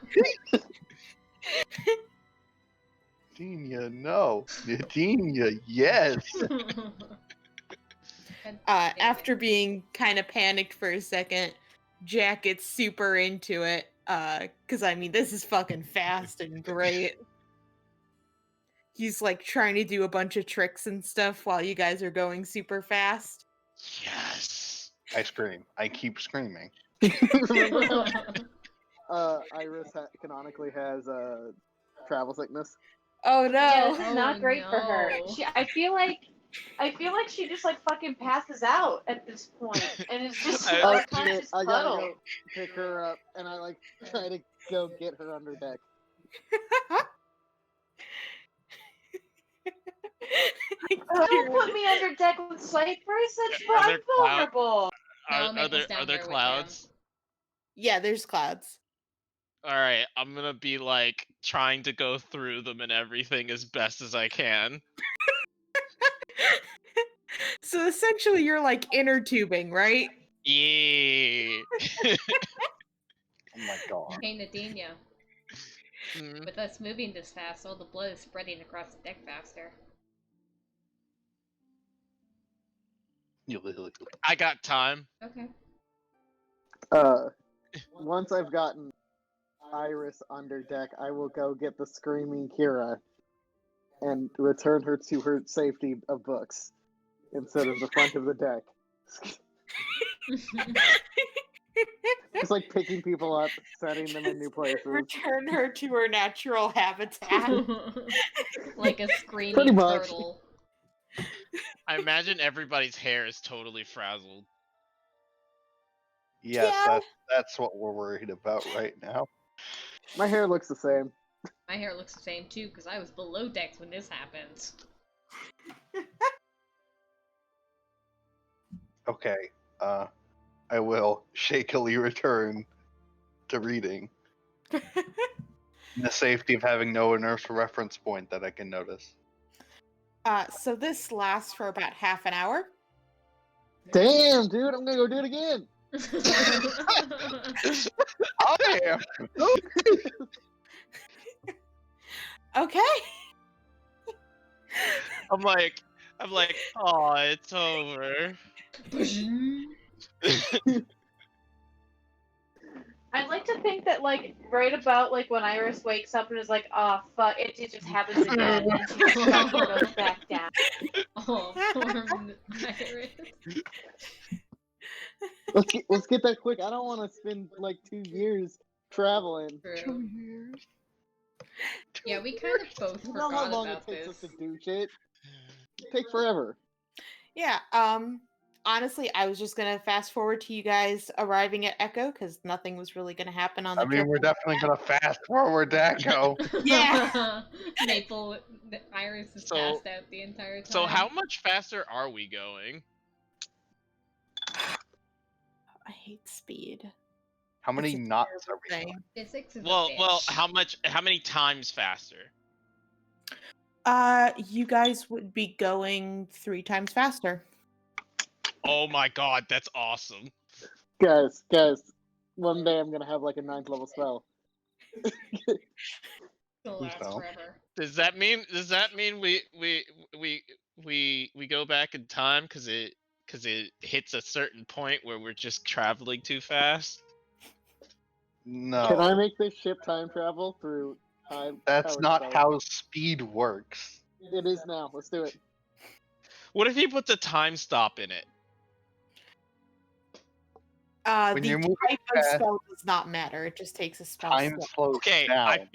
Genia, no. Genia, yes. After being kind of panicked for a second, Jack gets super into it. Because I mean, this is fucking fast and great. He's like trying to do a bunch of tricks and stuff while you guys are going super fast. Yes. I scream. I keep screaming. Remember how Iris canonically has travel sickness? Oh Yeah, no. this is not great for her. no. I feel like she just like fucking passes out at this point, and it's just I- Oh like shit! just I gotta puddle. go pick her up, and I like try to go get her under deck. Don't put me under deck with Cypress. That's Are there I'm vulnerable. I'll make us down are there there with clouds? Yeah, there's clouds. All right, I'm gonna be like trying to go through them and everything as best as I can. So essentially, you're like inner tubing, right? Yeah. Oh my god. Hey, Nadinia. Mm. With us moving this fast, all the blood is spreading across the deck faster. I got time. Okay. Once I've gotten Iris under deck, I will go get the screaming Kira and return her to her safety of books instead of the front of the deck. It's like picking people up, setting them in new places. Return her to her natural habitat. Like a Pretty screaming much. turtle. I imagine everybody's hair is totally frazzled. Yes, Yeah. that's what we're worried about right now. My hair looks the same. My hair looks the same too, because I was below decks when this happens. Okay. I will shakily return to reading. In the safety of having no inertial reference point that I can notice. So this lasts for about half an hour. Damn, dude, I'm gonna go do it again. I am. Okay. I'm like, oh, it's over. I'd like to think that like right about like when Iris wakes up and is like, oh fuck, it just happens again, and she just fucking goes back down. Oh, poor Iris. Let's get that quick. I don't want to spend like 2 years traveling. True. Yeah, we kind of both You know how forgot long it about takes this. us to do shit? It takes forever. Yeah. Honestly, I was just gonna fast forward to you guys arriving at Echo because nothing was really gonna happen on the I mean, trip. we're definitely gonna fast forward to Echo. Yeah. Maple, Iris is So- passed out the entire time. So how much faster are we going? I hate speed. How many It's a knots are we terrible going? thing. Physics is a Well, bitch. how many times faster? You guys would be going 3 times faster. Oh my god, that's awesome. Guys, one day I'm gonna have like a 9th level spell. It'll last So. forever. Does that mean we go back in time because it hits a certain point where we're just traveling too fast? No, Can I make this ship time travel through time? that's powered not spells? how speed works. It is now. Let's do it. What if he puts a time stop in it? When The you're moving type of fast, spell does not matter. It just takes a spell time slot. slows Okay, down. I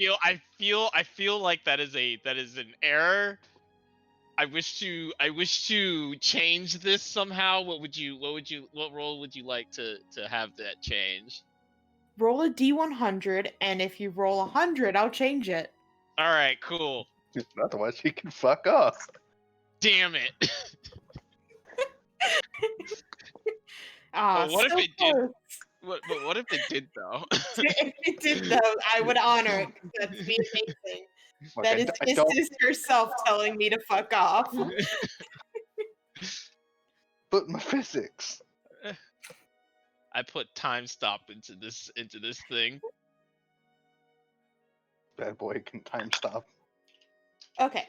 feel like that is an error. I wish to change this somehow. What role would you like to have that change? Roll a d100, and if you roll 100, I'll change it. All right, cool. Otherwise, she can fuck up. Damn it. Ah, Well, what if so it did? close. But what if it did though? If it did, though, I would honor it. 'Cause that's the amazing. Look, That is I his don't. sister herself telling me to fuck off. But my physics. I put time stop into this thing. Bad boy can time stop. Okay.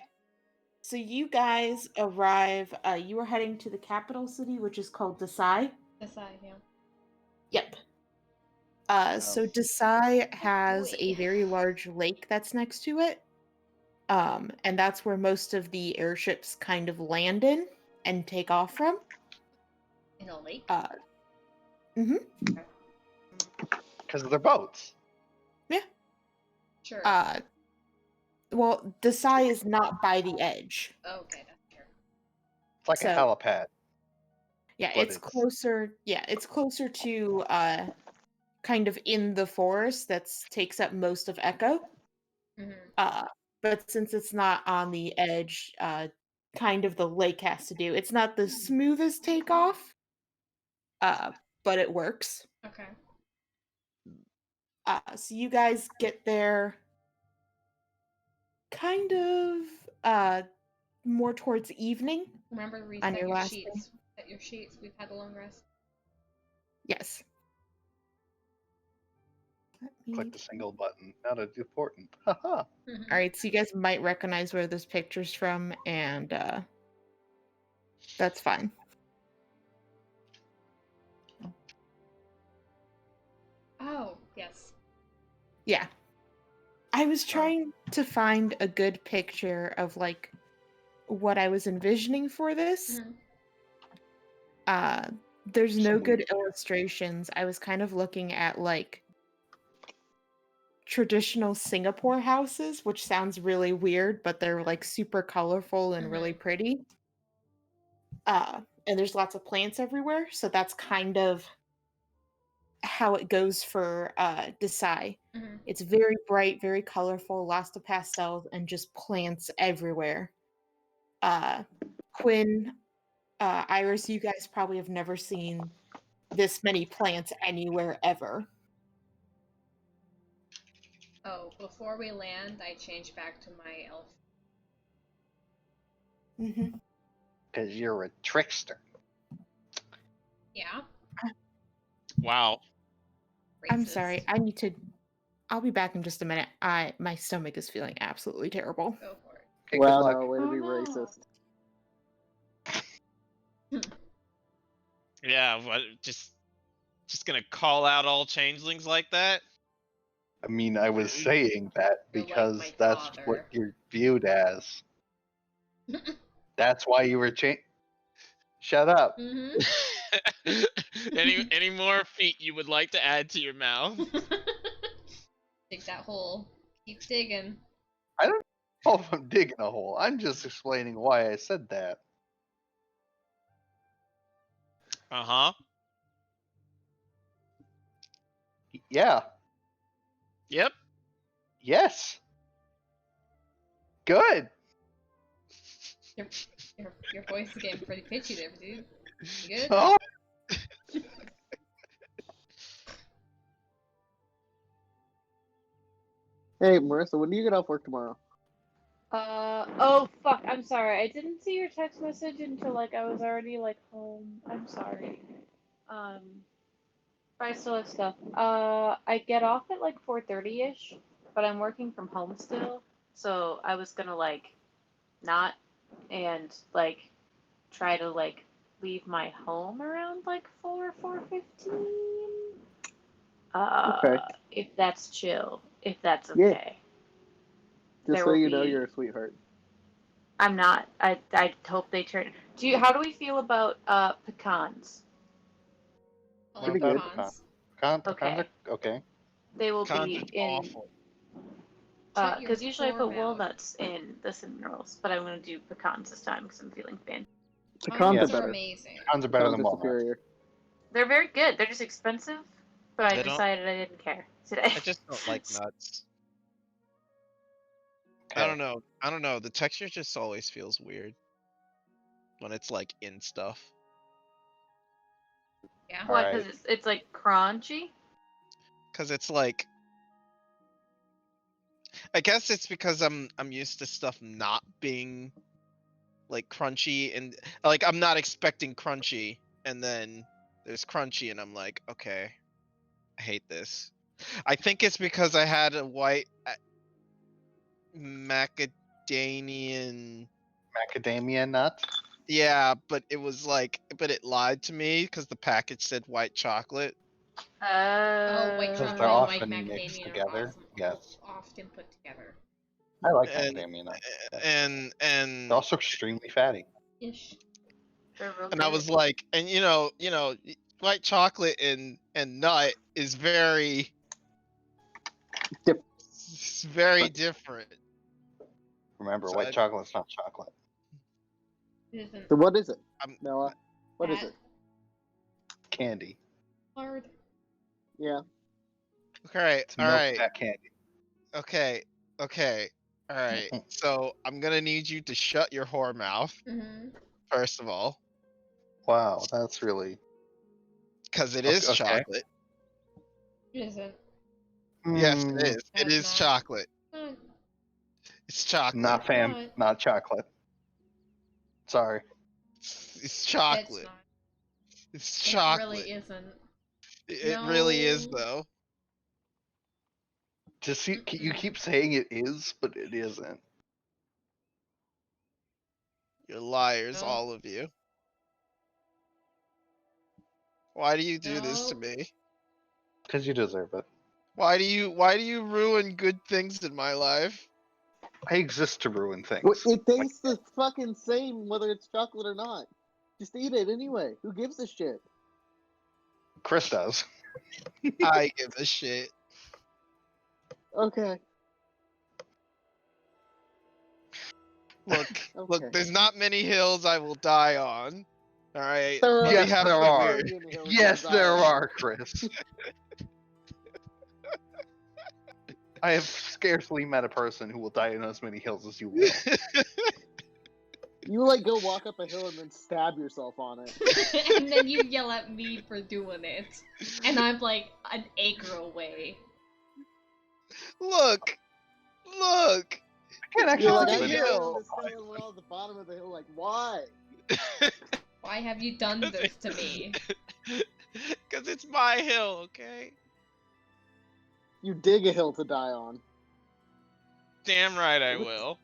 So you guys arrive. You are heading to the capital city, which is called Desai. Decide, yeah. Yep. So Desai has a very large lake that's next to it. And that's where most of the airships kind of land in and take off from. In a lake? Because they're boats. Sure. Well, Desai is not by the edge. Okay, that's fair. It's like a So- helipad. Yeah, But it's it's- closer. Yeah, it's closer to kind of in the forest that takes up most of Echo. Mm-hmm. But since it's not on the edge, kind of the lake has to do. It's not the smoothest takeoff, but it works. Okay. So you guys get there kind of more towards evening. Remember to On reset your your last sheets. Set your sheets. We've had a long rest. Yes. Click the single button. Not as important. Haha. Mhm. All right, so you guys might recognize where this picture's from, and that's fine. Oh, yes. Yeah. I was trying to find a good picture of like what I was envisioning for this. Mhm. There's no Some good weird- illustrations. I was kind of looking at like traditional Singapore houses, which sounds really weird, but they're like super colorful and really pretty. And there's lots of plants everywhere, so that's kind of how it goes for Desai. Mhm. It's very bright, very colorful, lots of pastels, and just plants everywhere. Quinn, Iris, you guys probably have never seen this many plants anywhere ever. Oh, before we land, I change back to my elf. Mm-hmm. Because you're a trickster. Yeah. Wow. I'm Racist. sorry. I'll be back in just a minute. My stomach is feeling absolutely terrible. Go for it. Okay, Wow, good luck. no, way to Oh, be no. racist. Yeah, what, just gonna call out all changelings like that? I mean, I was saying that You're like because my that's father. what you're viewed as. That's why you were Shut up. Mm-hmm. Any more feet you would like to add to your mouth? Dig that hole. Keep digging. I don't know if I'm digging a hole. I'm just explaining why I said that. Uh-huh. Yeah. Yep. Yes. Good. Your voice is getting pretty pitchy there, dude. You good? Oh, Hey, Marissa, when do you get off work tomorrow? Oh fuck, I'm sorry. I didn't see your text message until like I was already like home. I'm sorry. But I still have stuff. I get off at like 4:30ish, but I'm working from home still, so I was gonna like not and like try to like leave my home around like 4:15. Okay. If that's chill, if that's Yeah. okay. Just There so will you know, be- you're a sweetheart. I'm not. I hope they turn. How do we feel about pecans? I Pretty like good. pecans. pecans are okay. They will Cons be is in awful. Shut your because usually I poor put mouth. walnuts in the cinnamon rolls, but I'm gonna do pecans this time because I'm feeling fancy. Pecans Pecans are are better. amazing. Pecans are better Pecans than are walnuts. superior. They're very good. They're just expensive, but I They don't- decided I didn't care today. I just don't like nuts. Okay. I don't know. The texture just always feels weird when it's like in stuff. Yeah. Why? Alright. Because it's like crunchy. Cause it's like, I guess it's because I'm used to stuff not being like crunchy, and like I'm not expecting crunchy, and then there's crunchy and I'm like, okay, I hate this. I think it's because I had a white macadamian. Macadamia nut. Yeah, but it was like, but it lied to me because the package said white chocolate. Oh, white Because chocolate they're and white often mixed macadamia are together. awesome, Yes. often put together. I like And macadamia nuts. and They're also extremely fatty. Ish. They're real and I good. was like, and white chocolate and nut is very Dip. it's very different. Remember, So white chocolate's not chocolate. It isn't So what is it, I'm- Noah? What is that it? Candy. hard. Yeah. Okay, It's all milk right. fat candy. Okay, all right. So I'm gonna need you to shut your whore mouth Mm-hmm. first of all, Wow, that's really because it Okay, is okay. chocolate. It isn't. Yes, Mm, it is. It That's is not. chocolate. Not, It's chocolate. Not fan, Not. not chocolate. Sorry. It's it's chocolate. not. It's It chocolate. really isn't. It really is No. though. Just you Mm-mm. keep saying it is, but it isn't. You're liars, No. all of you. Why do you do this to No. me? Because you deserve it. Why do you ruin good things in my life? I exist to ruin Well, things. it tastes the fucking same whether it's chocolate or not. Just eat it anyway. Who gives a shit? Chris does. I give a shit. Okay. Look, Okay. there's not many hills I will die on. All right. There are Yes, have there a are. million hills Yes, to there die on. are, Chris. I have scarcely met a person who will die on as many hills as you will. You like go walk up a hill and then stab yourself on it. And then you yell at me for doing it. And I'm like an acre away. Look. I can't actually You're like, Fucking I believe it. yelled hill. on this hill and we're all at the bottom of the hill. Like, why? Why have you done this to me? Cause it's my hill, okay? You dig a hill to die on. Damn right I will.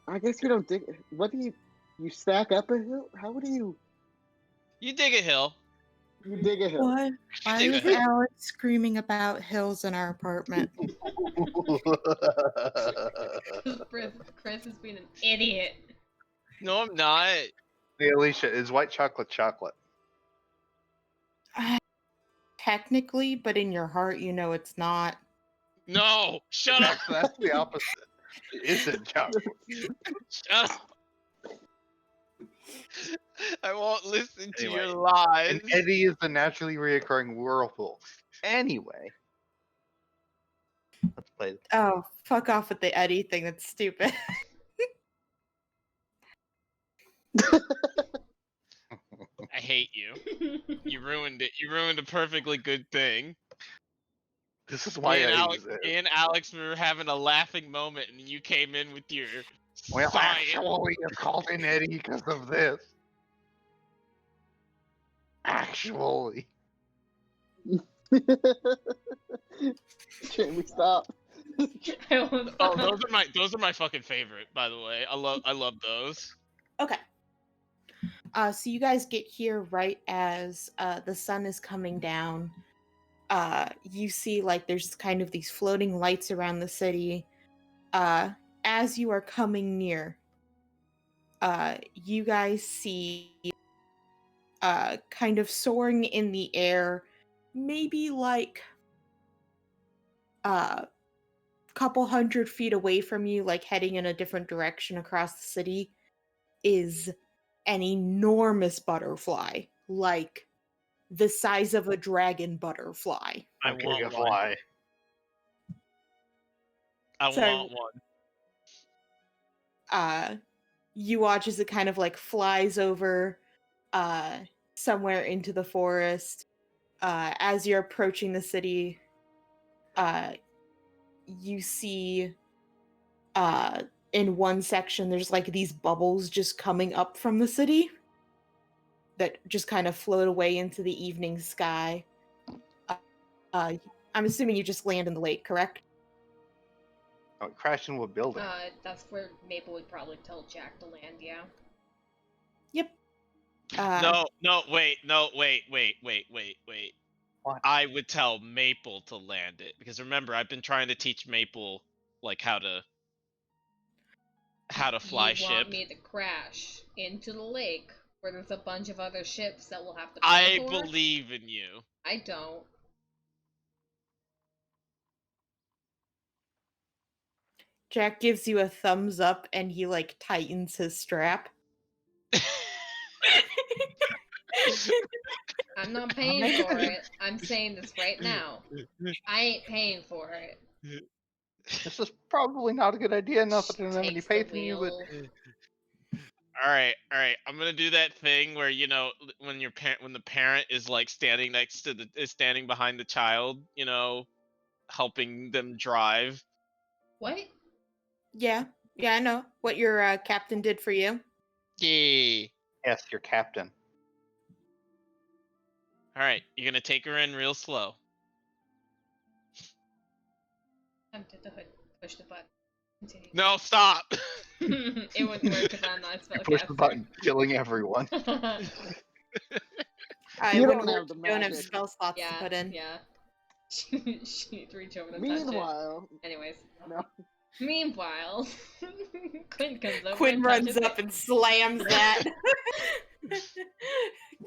I guess you don't dig. What do you? You stack up a hill? How do you? You dig a hill. You dig a hill. What? Why dig a is hill. Alex screaming about hills in our apartment? Chris is being an idiot. No, I'm not. Hey, Alicia, is white chocolate chocolate? Technically, but in your heart, you know it's not. No, shut up. That's the opposite. It isn't chocolate. Shut up. I won't listen to Anyway, your lies. An eddy is the naturally reoccurring whirlpool. Anyway, let's play. Oh, fuck off with the Eddie thing. That's stupid. I hate you. You ruined it. You ruined a perfectly good thing. This is why me and I Alex, exist. me and Alex were having a laughing moment, and you came in with your Well, science. actually, it's called an eddy because of this. Actually. Jamie, stop. Oh, those are my fucking favorite, by the way. I love those. Okay. So you guys get here right as the sun is coming down. You see, like, there's kind of these floating lights around the city. As you are coming near, you guys see kind of soaring in the air, maybe like a couple 100 feet away from you, like heading in a different direction across the city, is an enormous butterfly, like the size of a dragon butterfly. I I'm getting a want one. fly. I Sorry. want one. You watch as it kind of like flies over somewhere into the forest. As you're approaching the city, you see in one section there's like these bubbles just coming up from the city that just kind of float away into the evening sky. I'm assuming you just land in the lake, correct? Oh, it crashed into a building. That's where Maple would probably tell Jack to land, yeah. Yep. No, wait. What? I would tell Maple to land it because remember, I've been trying to teach Maple like how to fly You ship. want me to crash into the lake where there's a bunch of other ships that we'll have to I pay for. believe in you. I don't. Jack gives you a thumbs up and he like tightens his strap. I'm not paying for it. I'm saying this right now. I ain't paying for it. This is probably not a good idea. Not that I don't have any Takes the faith in you, but wheel. All right. I'm gonna do that thing where when when the parent is like standing next to is standing behind the child, helping them drive. What? Yeah, I know what your captain did for you. Yeah. yes, your captain. All right. You're gonna take her in real slow. Tempted to push the button. Continue. No, stop. It wouldn't work because I'm not a You push the spellcaster. button, killing everyone. You Wouldn't don't work have the if you don't have magic. spell slots to put in. Yeah. She needs to reach over and touch it. Meanwhile, Anyways. no. Meanwhile, Quinn comes over Quinn and runs touches up it. and slams that. We're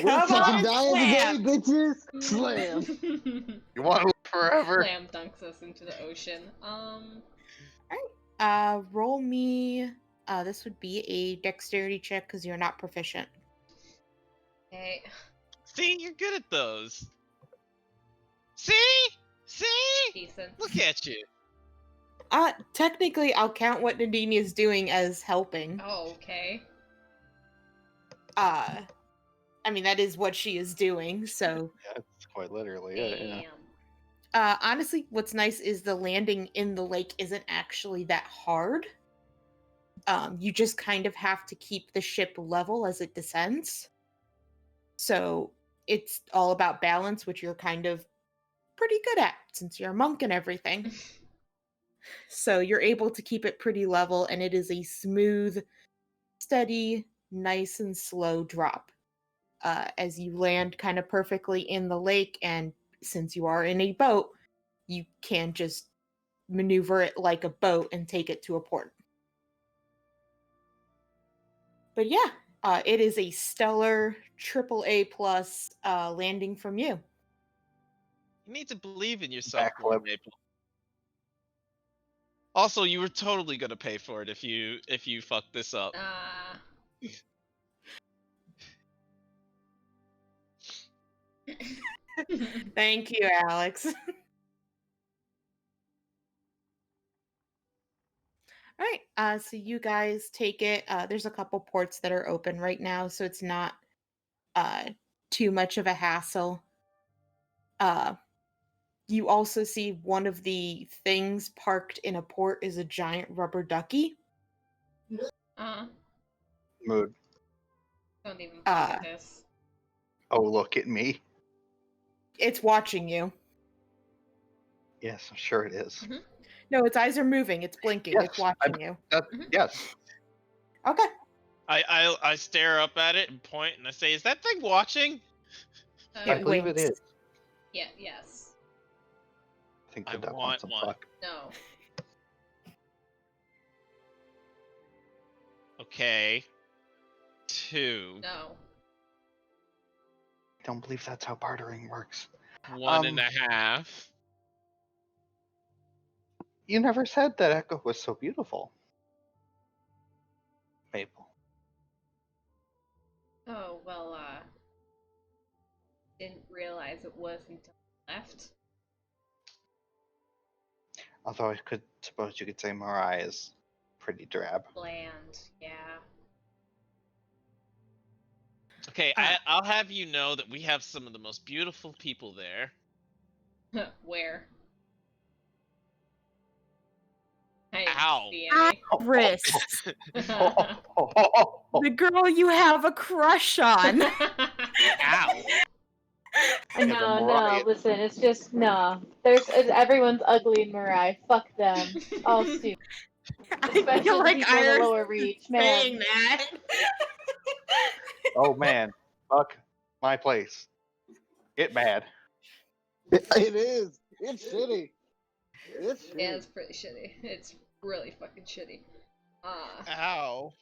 Come fucking on, dying slam! today, bitches! Slam! You want to live forever? Slam dunks us into the ocean. Roll me. This would be a dexterity check because you're not proficient. Okay. See, you're good at those. See? Decent. Look at you. Technically, I'll count what Nadine is doing as helping. Oh, okay. I mean, that is what she is doing, so. Yeah, it's quite literally it. Damn. Yeah. Honestly, what's nice is the landing in the lake isn't actually that hard. You just kind of have to keep the ship level as it descends. So it's all about balance, which you're kind of pretty good at since you're a monk and everything. So you're able to keep it pretty level, and it is a smooth, steady, nice and slow drop. As you land kind of perfectly in the lake, and since you are in a boat, you can just maneuver it like a boat and take it to a port. But yeah, it is a stellar AAA plus landing from you. You need to believe in yourself, Backflip. more Maple. Also, you were totally gonna pay for it if you fuck this up. Thank you, Alex. All right, so you guys take it. There's a couple ports that are open right now, so it's not too much of a hassle. You also see one of the things parked in a port is a giant rubber ducky. Mood. Don't even bother this. Oh, look at me. It's watching you. Yes, I'm sure it is. No, its eyes are moving. It's blinking. Yes, it's watching you. Yes. Okay. I stare up at it and point and I say, "Is that thing watching?" I believe it winks. is. Yeah, yes. I think I the duck want wants some one. fuck. No. Okay. 2. No. I don't believe that's how bartering works. 1.5. You never said that Echo was so beautiful. Maple. Oh, well, didn't realize it was until I left. Although I could suppose you could say Mariah is pretty drab. Bland, yeah. Okay, I'll have you know that we have some of the most beautiful people there. Where? I Ow. didn't see any. Iris, the girl you have a crush on. Ow. Yeah, the No, Mariah- listen, it's just, no. Everyone's ugly in Mirai. Fuck them. All stupid. I Especially feel the like people in the Iris lower is reach, saying man. that. Oh man, fuck my place. Get mad. It is. It's shitty. It's shitty. Yeah, it's pretty shitty. It's really fucking shitty. Ow.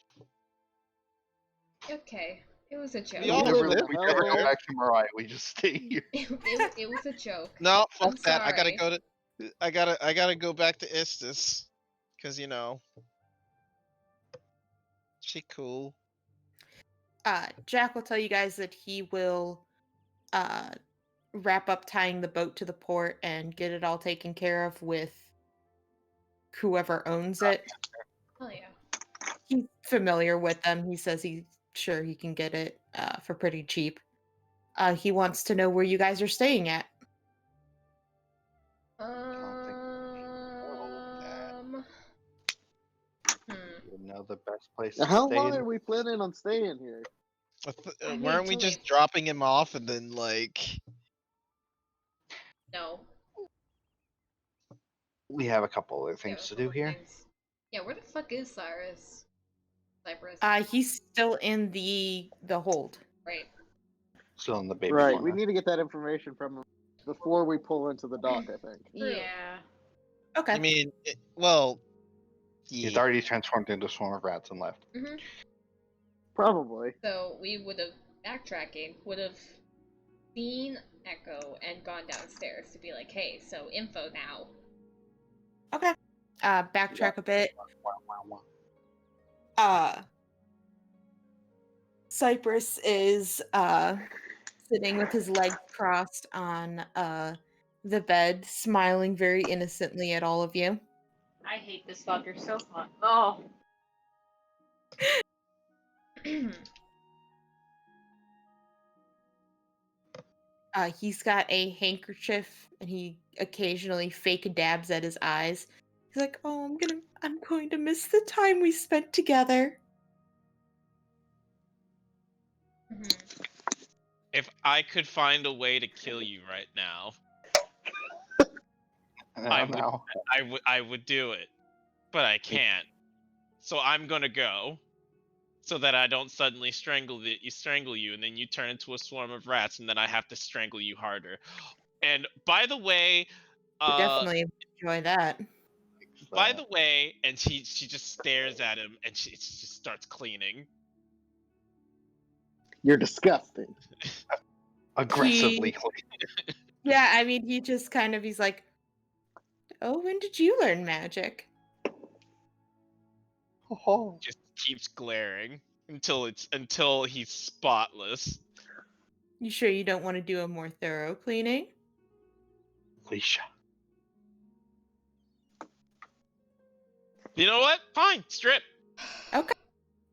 Okay. It was a joke. We all live in We never go hellhole. back to Mariah. We just stay here. It was a joke. No, I'm fuck that. I gotta sorry. go to. I gotta go back to Istis, cause you know, she cool. Jack will tell you guys that he will wrap up tying the boat to the port and get it all taken care of with whoever owns it. Oh yeah. He's familiar with them. He says he's sure he can get it for pretty cheap. He wants to know where you guys are staying at. You know the best place Now, to how stay. long are we planning on staying here? I need Weren't we to just leave. dropping him off and then like? No. We have a couple other Yeah, things to couple do of here. things. Yeah, where the fuck is Cyrus? Cyprus. He's still in the hold. Right. Still in the baby Right, one. we need to get that information from him before we pull into the dock, I think. True. Yeah. Okay. I mean, well, He's yeah. already transformed into a swarm of rats and left. Mm-hmm. Probably. So we would have backtracking would have seen Echo and gone downstairs to be like, hey, so info now. Okay. Backtrack a bit. Wah, wah, wah. Cypress is sitting with his legs crossed on the bed, smiling very innocently at all of you. I hate this fucker so much. Oh. He's got a handkerchief and he occasionally fake dabs at his eyes. He's like, "Oh, I'm going to miss the time we spent together." If I could find a way to kill you right now, I would do it, but I can't. So I'm gonna go, so that I don't suddenly strangle you, and then you turn into a swarm of rats, and then I have to strangle you harder. And by the way, Definitely enjoy that. by the way, and she just stares at him, and she just starts cleaning. You're disgusting. Aggressively. Yeah, I mean, he's like, "Oh, when did you learn magic?" Oh, Just keeps glaring until he's spotless. You sure you don't want to do a more thorough cleaning? Alicia. You know what? Fine, strip. Okay.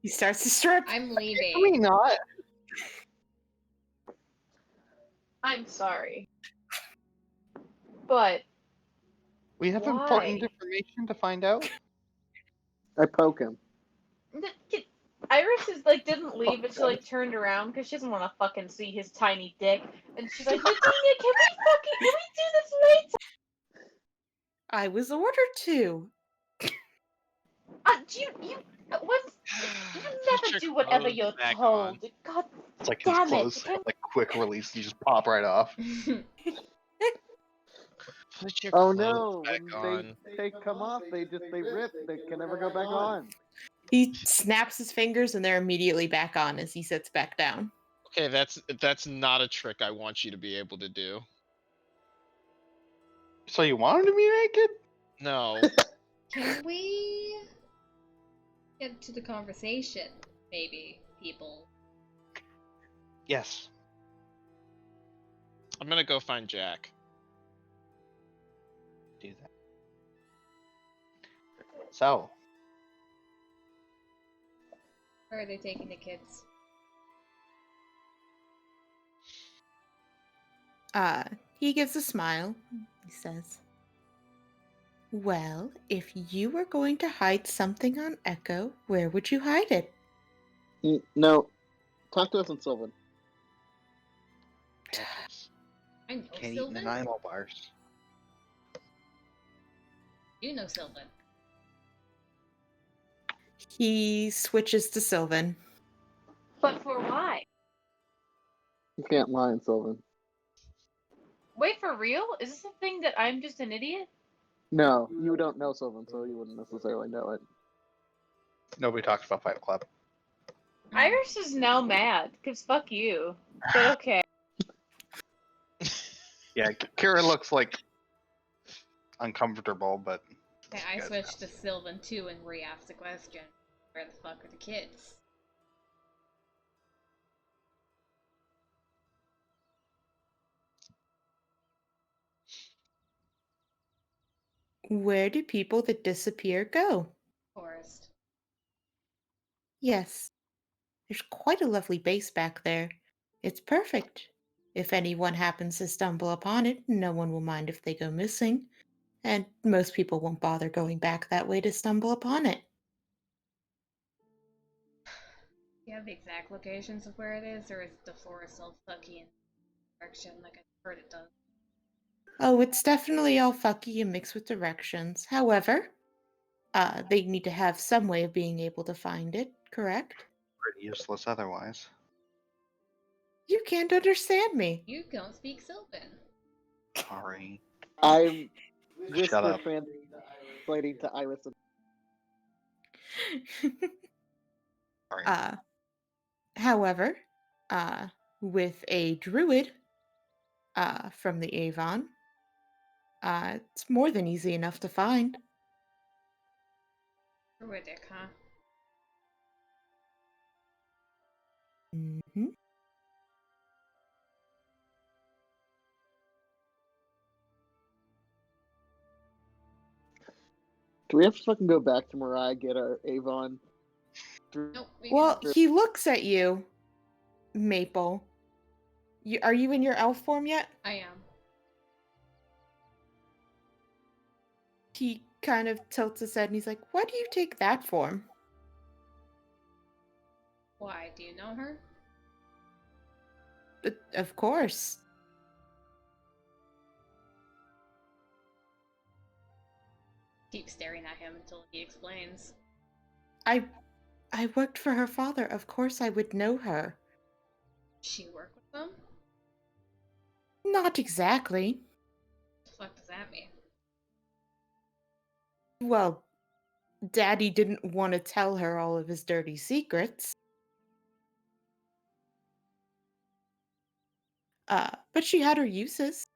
He starts to strip. I'm Can we leaving. not? I'm sorry. But We have Why? important information to find out. I poke him. Iris is like didn't leave, but she like turned around because she doesn't want to fucking see his tiny dick, and she's like, Nadinia, can we do this later? I was ordered to. You never do whatever you're told. God It's like his damn clothes it! have, like quick release and just pop right off. Put your Oh clothes no! back When they come off, they rip. They can never go back on. He snaps his fingers and they're immediately back on as he sits back down. Okay, that's not a trick I want you to be able to do. So you want him to be naked? No. Can we get to the conversation, maybe, people? Yes. I'm gonna go find Jack. Do that. So, Where are they taking the kids? He gives a smile. He says, "Well, if you were going to hide something on Echo, where would you hide it?" No. Talk to us in Sylvan. I know can't eat Sylvan. Nanaimo bars. You know Sylvan. He switches to Sylvan. But for why? You can't lie in Sylvan. Wait, for real? Is this a thing that I'm just an idiot? No, you don't know Sylvan, so you wouldn't necessarily know it. Nobody talks about Fight Club. Iris is now mad, because fuck you. But okay. Yeah, Kira looks like uncomfortable, but Okay, I switched to Sylvan too and re-asked the question. Where the fuck are the kids? Where do people that disappear go? Forest. Yes, there's quite a lovely base back there. It's perfect. If anyone happens to stumble upon it, no one will mind if they go missing, and most people won't bother going back that way to stumble upon it. Do you have the exact locations of where it is, or is the forest all fucky in direction like I've heard it does? Oh, it's definitely all fucky and mixed with directions. However, they need to have some way of being able to find it, correct? pretty useless otherwise. You can't understand me. You don't speak Sylvan. Sorry. I'm just Shut for up. translating to Iris. Sorry. However, with a druid from the Avon, it's more than easy enough to find. Druidic, huh? Hmm. Do we have to fucking go back to Mariah, get our Avon? Nope, we Well, can. he looks at you, Maple. Are you in your elf form yet? I am. He kind of tilts his head and he's like, "Why do you take that form?" Why? Do you know her? Of course. Keep staring at him until he explains. I worked for her father. Of course I would know her. She work with them? Not exactly. What the fuck does that mean? Well, Daddy didn't want to tell her all of his dirty secrets. But she had her uses.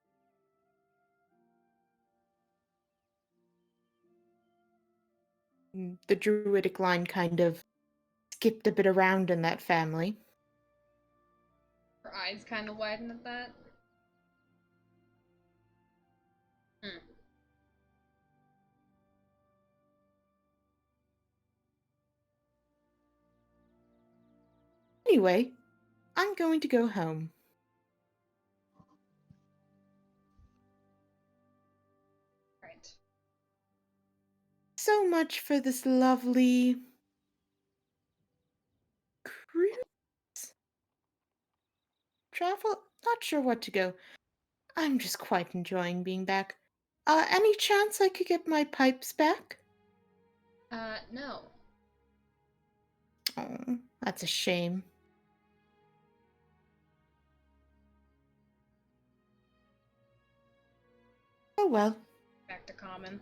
The druidic line kind of skipped a bit around in that family. Her eyes kind of widen at that. Hmm. Anyway, I'm going to go home. Right. So much for this lovely cruise. Travel? Not sure what to go. I'm just quite enjoying being back. Any chance I could get my pipes back? No. Oh, that's a shame. Oh well. Back to common.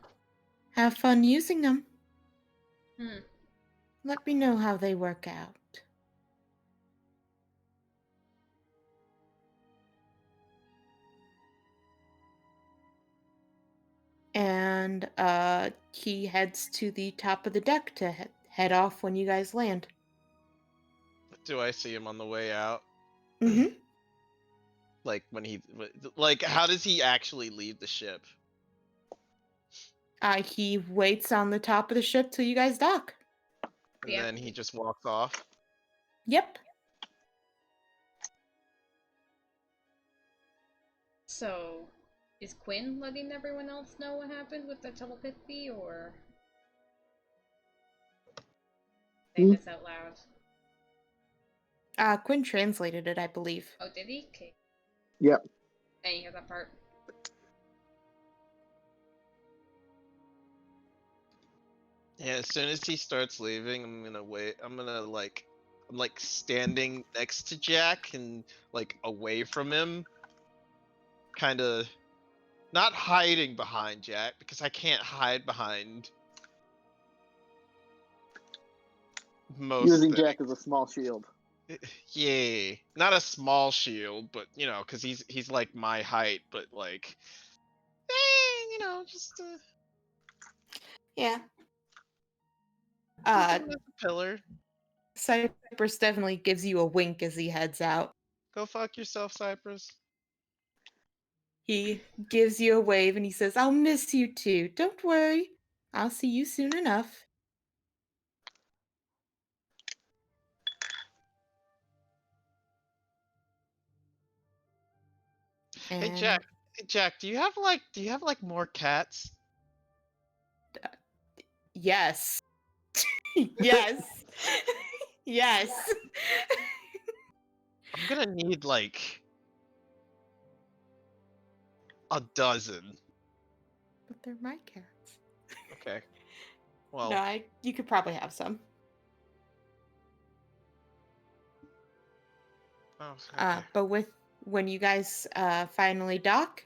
Have fun using them. Hmm. Let me know how they work out. And he heads to the top of the deck to head off when you guys land. Do I see him on the way out? Mm-hmm. Like when like how does he actually leave the ship? He waits on the top of the ship till you guys dock. And Yeah. then he just walks off. Yep. So, is Quinn letting everyone else know what happened with the telepathy, or say this out loud? Quinn translated it, I believe. Oh, did he? Okay. Yep. And you hear that part. Yeah, as soon as he starts leaving, I'm gonna wait. I'm gonna like, I'm like standing next to Jack and like away from him, kind of not hiding behind Jack because I can't hide behind most Using things. Jack as a small shield. Yeah, not a small shield, but because he's like my height, but like, just Yeah. keep Uh, him as a pillar. Cypress definitely gives you a wink as he heads out. Go fuck yourself, Cypress. He gives you a wave and he says, I'll miss you too. Don't worry. I'll see you soon enough. Hey And Jack, do you have like more cats? yes. Yes. Yes. I'm gonna need like a dozen. But they're my cats. Okay. Well, No, you could probably have some. oh, okay. But when you guys finally dock,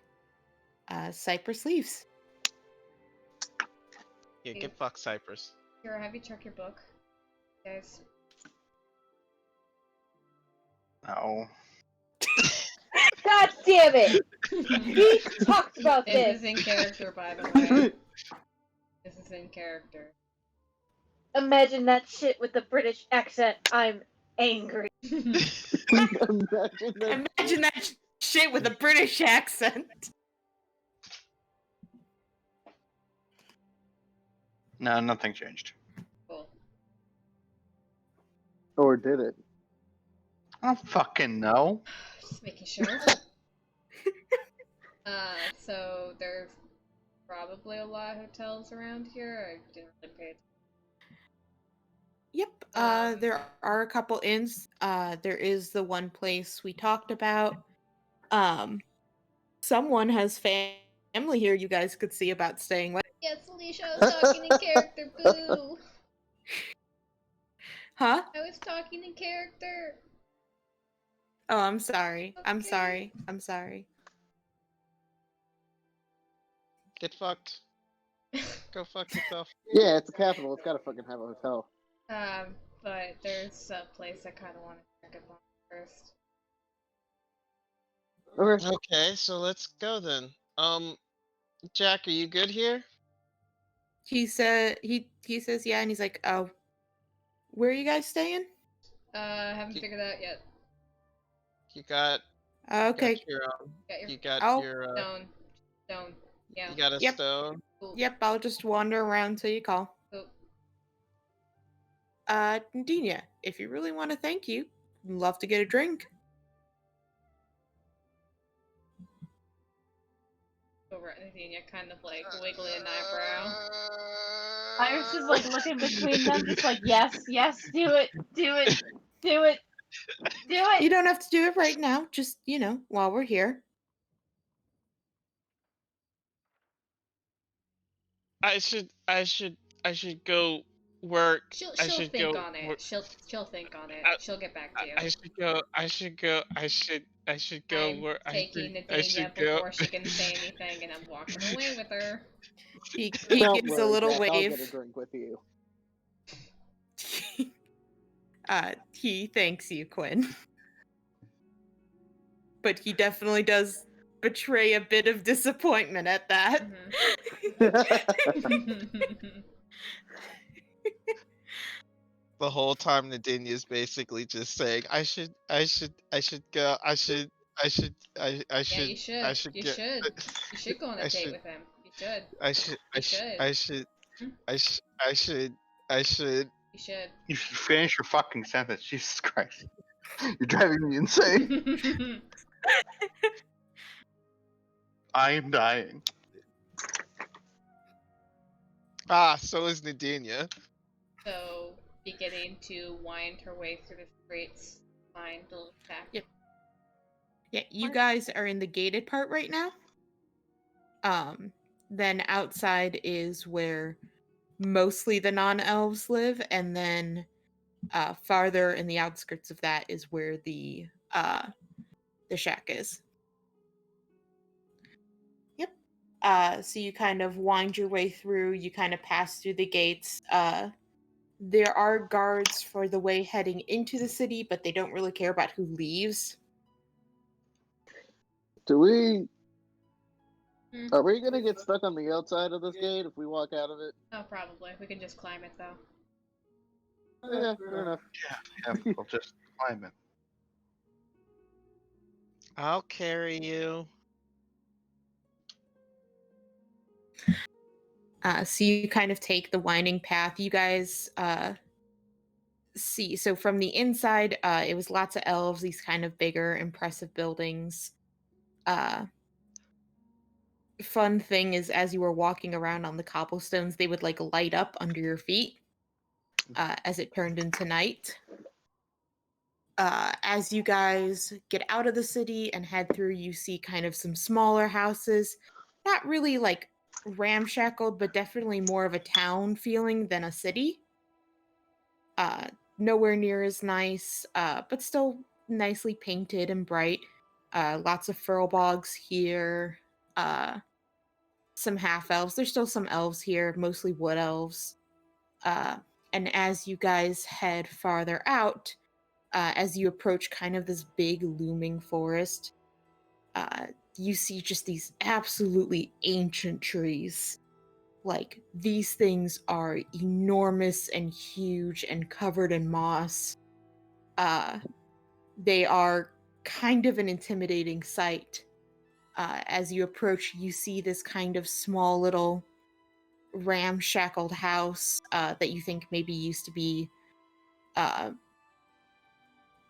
Cypress leaves. Yeah, get fucked, Cypress. Kira, have you checked your book, guys? No. God damn it! We talked about This this. is in character, by the way. This is in character. Imagine that shit with the British accent. I'm angry. Imagine that. Imagine that shit with a British accent. No, nothing changed. Cool. Or did it? I don't fucking know. Just making sure. So there's probably a lot of hotels around here. I didn't really pay attention. Yep. There are a couple inns. There is the one place we talked about. Someone has family here you guys could see about staying with. Yes, Alicia, I was talking in character, boo! Huh? I was talking in character! Oh, I'm sorry. I'm Okay. sorry. I'm sorry. Get fucked. Go fuck yourself. Yeah, it's a capital. It's gotta fucking have a hotel. But there's a place I kind of want to check up on first. Okay. Okay, so let's go then. Jack, are you good here? He says yeah, and he's like, oh, where are you guys staying? Haven't figured that out yet. You got Okay. your Got your you got Oh. your stone. Yeah. you got a Yep. stone. Cool. Yep, I'll just wander around till you call. Cool. Nadinia, if you really want to thank you, I'd love to get a drink. Over at Nadine, kind of like wiggling an eyebrow. Iris is like looking between them, just like, yes, yes, do it, do it, do it, do You it. don't have to do it right now, just, while we're here. I should go work. She'll I should think go on it. work. She'll think on it. I- She'll get back to you. I should go. I should go I'm work. taking I Nadine should go. before she can say anything, and I'm walking away with her. He Don't gives a worry, little Jack, I'll get a wave. drink with you. He thanks you, Quinn. But he definitely does betray a bit of disappointment at that. The whole time Nadine is basically just saying, I should go. I should. Yeah, you should. You get. should. You should go on a I date should- with him. You should. I should. You should. I should. Hmm? I should. You should. You should finish your fucking sentence. Jesus Christ. You're driving me insane. I am dying. Ah, so is Nadinia. So, beginning to wind her way through the streets, find the little shack. Yep. Yeah, you guys are in the gated part right now. Then outside is where mostly the non-elves live, and then farther in the outskirts of that is where the shack is. Yep. So you kind of wind your way through, you kind of pass through the gates. There are guards for the way heading into the city, but they don't really care about who leaves. Do we? Hmm. Are we gonna get stuck on the outside of this gate if we walk out of it? Oh, probably. We can just climb it though. Yeah, fair enough. Yeah, we'll just climb it. I'll carry you. So you kind of take the winding path. You guys see. So from the inside, it was lots of elves, these kind of bigger, impressive buildings. Fun thing is, as you were walking around on the cobblestones, they would like light up under your feet as it turned into night. As you guys get out of the city and head through, you see kind of some smaller houses. Not really like ramshackled, but definitely more of a town feeling than a city. Nowhere near as nice, but still nicely painted and bright. Lots of furlbogs here. Some half elves. There's still some elves here, mostly wood elves. And as you guys head farther out, as you approach kind of this big looming forest, you see just these absolutely ancient trees. Like, these things are enormous and huge and covered in moss. They are kind of an intimidating sight. As you approach, you see this kind of small little ramshackled house that you think maybe used to be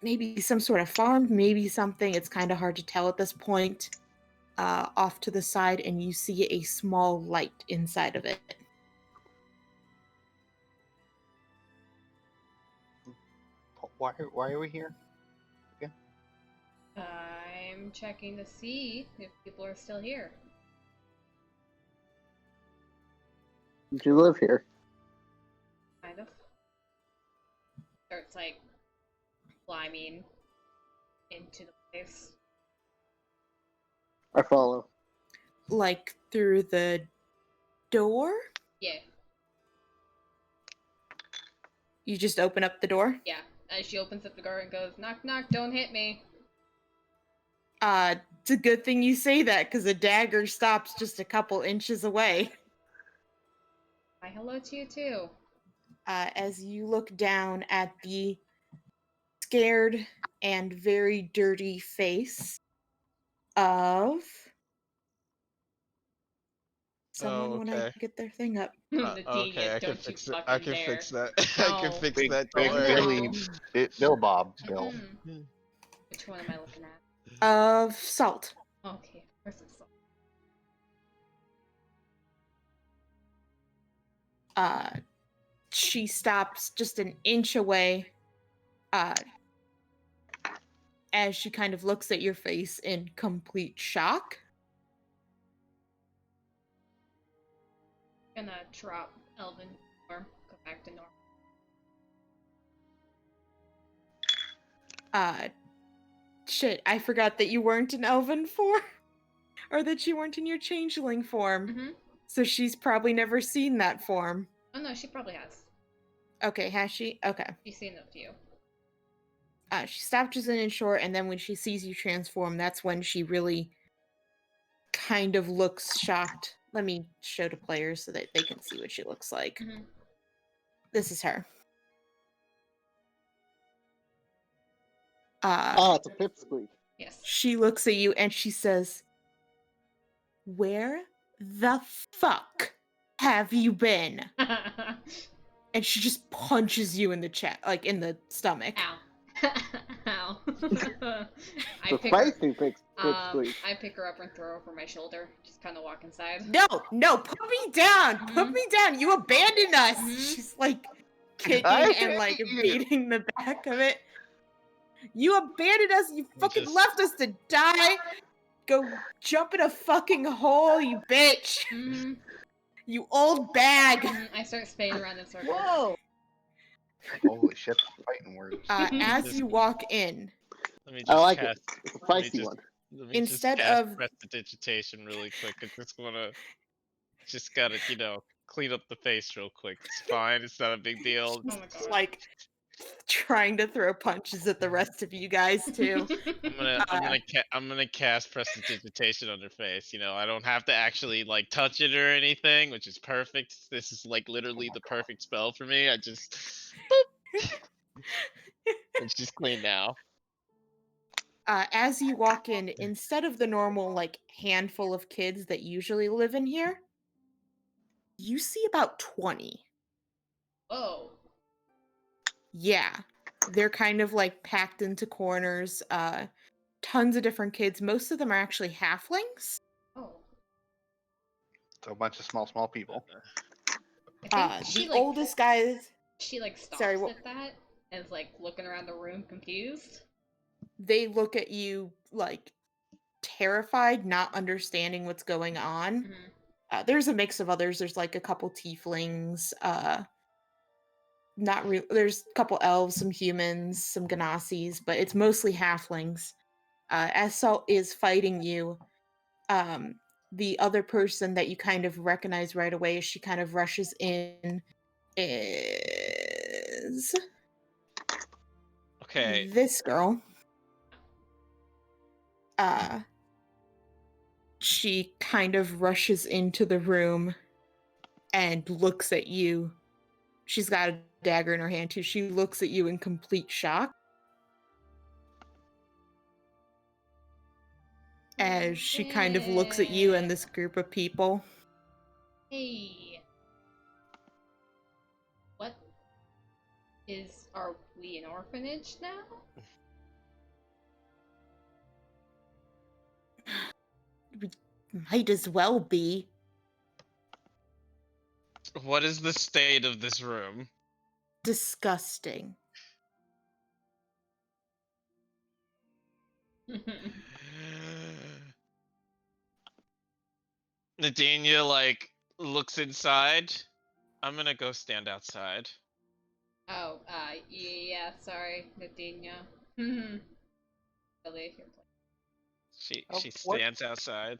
maybe some sort of farm, maybe something. It's kind of hard to tell at this point. Off to the side, and you see a small light inside of it. Why are we here? I'm checking to see if people are still here. Did you live here? Kind of. Starts like climbing into the place. I follow. Like through the door? Yeah, You just open up the door? yeah. As she opens up the door and goes, knock knock, don't hit me. It's a good thing you say that, because the dagger stops just a couple inches away. Why hello to you too. As you look down at the scared and very dirty face of someone when I okay. get their thing up. Nadine, I can don't you fix it. fucking I can dare. fix that. I can No. fix Big, that. big Don't worry. Billy, Bill Bob, Bill. Mhm. Which one am I looking at? Of salt. Okay, where's the salt? She stops just an inch away as she kind of looks at your face in complete shock. Gonna drop Elvin form, go back to normal. Shit, I forgot that you weren't in elven form. Or that you weren't in your changeling form. Mm-hmm. So she's probably never seen that form. Oh no, she probably has. Okay, has she? Okay. She's seen a few. She stopped just an inch short, and then when she sees you transform, that's when she really kind of looks shocked. Let me show to players so that they can see what she looks like. Mm-hmm. This is her. It's a pipsqueak. Yes. She looks at you and she says, "Where the fuck have you been?" And she just punches you in the chest, like in the stomach. Ow. Ow. I The pick her, feisty pipsqueak. I pick her up and throw her over my shoulder. Just kind of walk inside. No, put me down. Put Mhm. me down. You abandoned us. Mhm. She's like kicking I and like abandoned you. beating the back of it. You abandoned us. You fucking just- left us to die. Go jump in a fucking hole, you bitch. Mm-hmm. You old bag. I start spinning around in circles. Whoa! Holy shit, fighting words. As you walk in, Let me just I like cast, it. It's a let me feisty just- one. let me Instead just cast of- prestidigitation really quick. I just gotta, clean up the face real quick. It's fine. It's not a big deal. Oh my god. Like trying to throw punches at the rest of you guys too. I'm gonna cast prestidigitation on her face. You know, I don't have to actually like touch it or anything, which is perfect. This is like literally the perfect spell for me. I just boop, and she's clean now. As you walk in, instead of the normal like handful of kids that usually live in here, you see about 20. Whoa. Yeah. They're kind of like packed into corners. Tons of different kids. Most of them are actually halflings. Oh. So a bunch of small people. I think she The like oldest guy. she like stops Sorry, what? at that and is like looking around the room confused. They look at you like terrified, not understanding what's going on. Mhm. There's a mix of others. There's like a couple tieflings. Not real. There's a couple elves, some humans, some ganasis, but it's mostly halflings. As Salt is fighting you, the other person that you kind of recognize right away as she kind of rushes in is Okay. this girl. She kind of rushes into the room and looks at you. She's got a dagger in her hand too. She looks at you in complete shock as she kind of looks at you and this group of people. Hey. What is are we an orphanage now? We might as well be. What is the state of this room? Disgusting. Nadinia like looks inside. I'm gonna go stand outside. Oh, yeah, sorry, Nadinia. Really, your place. She Oh, she what? stands outside.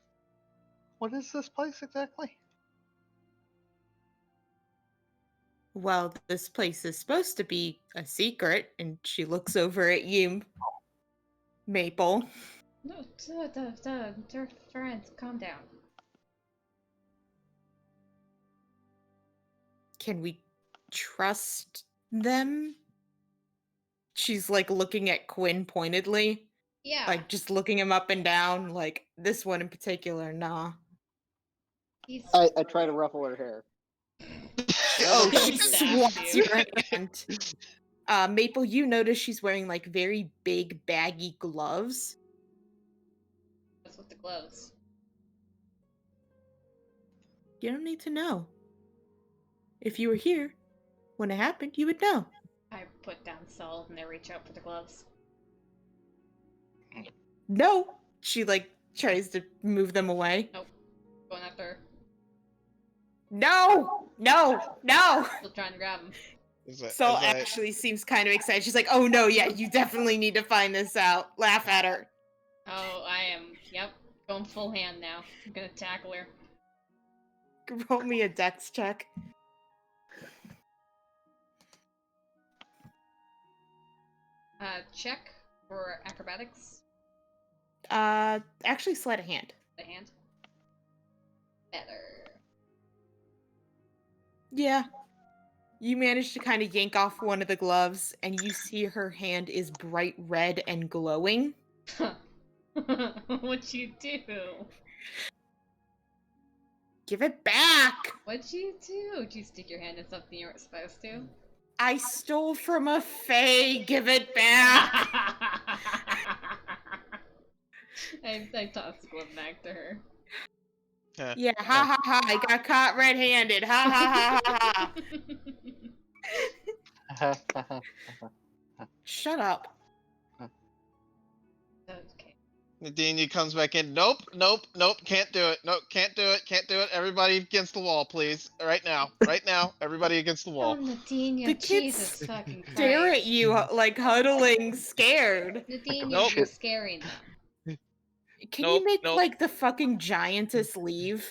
What is this place exactly? Well, this place is supposed to be a secret, and she looks over at you, Maple. No, they're friends. Calm down. Can we trust them? She's like looking at Quinn pointedly, Yeah. like just looking him up and down, like this one in particular, nah. He's I try to ruffle her hair. Oh, She'll she stab swats you. your hand. Maple, you notice she's wearing like very big, baggy gloves. What's with the gloves? You don't need to know. If you were here when it happened, you would know. I put down Salt and I reach out for the gloves. No, she like tries to move them away. Nope. Going after her. No, no, no. Still trying to grab him. Sol actually seems kind of excited. She's like, "Oh no, yeah, you definitely need to find this out." Laugh at her. Oh, I am. Yep. Going full hand now. I'm gonna tackle her. Roll me a dex check. Check for acrobatics. Actually, sleight of hand. The hand. Better. Yeah. You manage to kind of yank off one of the gloves, and you see her hand is bright red and glowing. What'd you do? Give it back! What'd you do? Did you stick your hand in something you weren't supposed to? I stole from a fae. Give it back! I tossed the glove back to her. Yeah, ha ha ha! I got caught red-handed. Ha ha ha ha ha! Shut up. Okay. Nadinia comes back in. Nope, can't do it. Nope, can't do it. Everybody against the wall, please. Right now, everybody against the Oh, wall. Nadinia, The kids Jesus fucking Christ. Stare at you like huddling, scared. Nadinia, Nope. you're scaring them. Can Nope, you make nope. like the fucking giantess leave?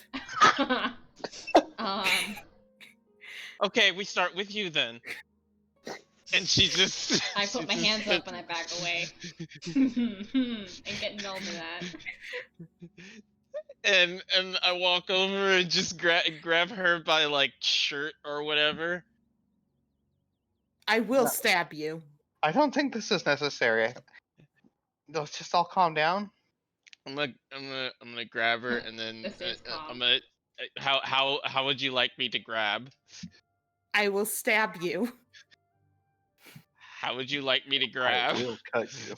Okay, we start with you then. And she just. I put my hands up and I back away. And get numb to that. And I walk over and just grab her by like shirt or whatever. I will No. stab you. I don't think this is necessary. Let's just all calm down. I'm gonna grab her and then This is I'm calm. gonna. How would you like me to grab? I will stab you. How would you like me to I grab? will cut you.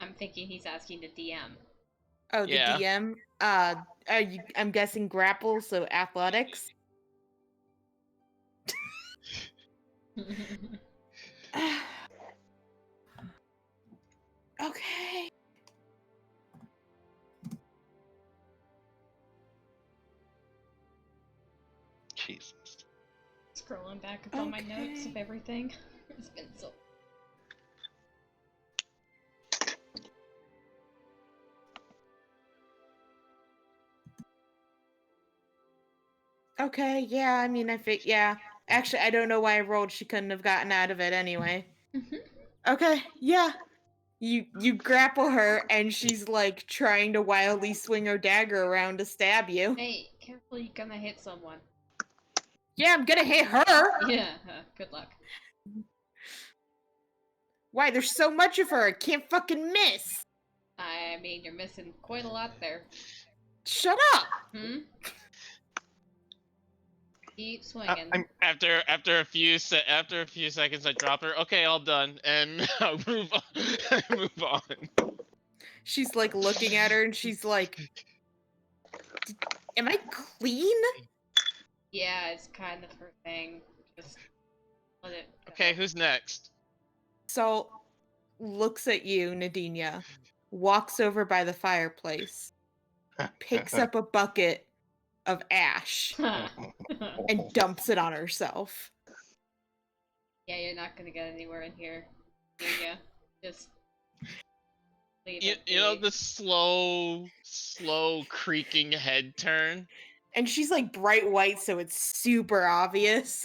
I'm thinking he's asking the DM. Oh, the Yeah. DM. I'm guessing grapple, so athletics. Okay. Jesus. Scrolling back up on my notes of Okay. everything. It's been so. Okay, yeah, I mean, yeah. Actually, I don't know why I rolled. She couldn't have gotten out of it anyway. Okay, yeah. You grapple her, and she's like trying to wildly swing her dagger around to stab you. Hey, careful, you're gonna hit someone. Yeah, I'm gonna hit her. Yeah, good luck. Why? There's so much of her. I can't fucking miss. I mean, you're missing quite a lot there. Shut up. Hmm? Keep swinging. After a few seconds, I drop her. Okay, all done, and I move on. I move on. She's like looking at her, and she's like, "Am I clean?" Yeah, it's kind of her thing. Just let it go. Okay, who's next? So, looks at you, Nadinia, walks over by the fireplace, picks up a bucket of ash, and dumps it on herself. Yeah, you're not gonna get anywhere in here. Yeah, just leave You, it you know be. the slow creaking head turn. And she's like bright white, so it's super obvious.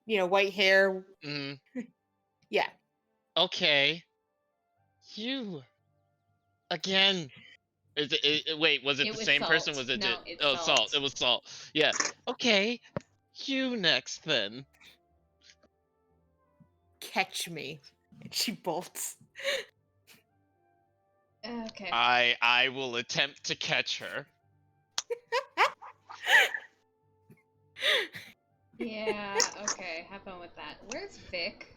You know, white hair. Mm, Yeah. okay. You again. Wait, was it It the was same person? Salt. Was it? No, it's oh, Salt. Salt. It was Salt. Yeah. Okay. You next then. Catch me. And she bolts. Okay. I will attempt to catch her. Yeah, okay, have fun with that. Where's Vic?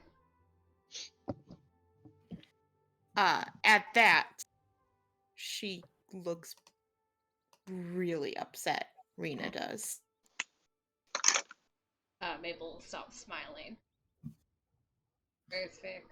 At that, she looks really upset. Rena does. Mabel stops smiling. Where's Vic?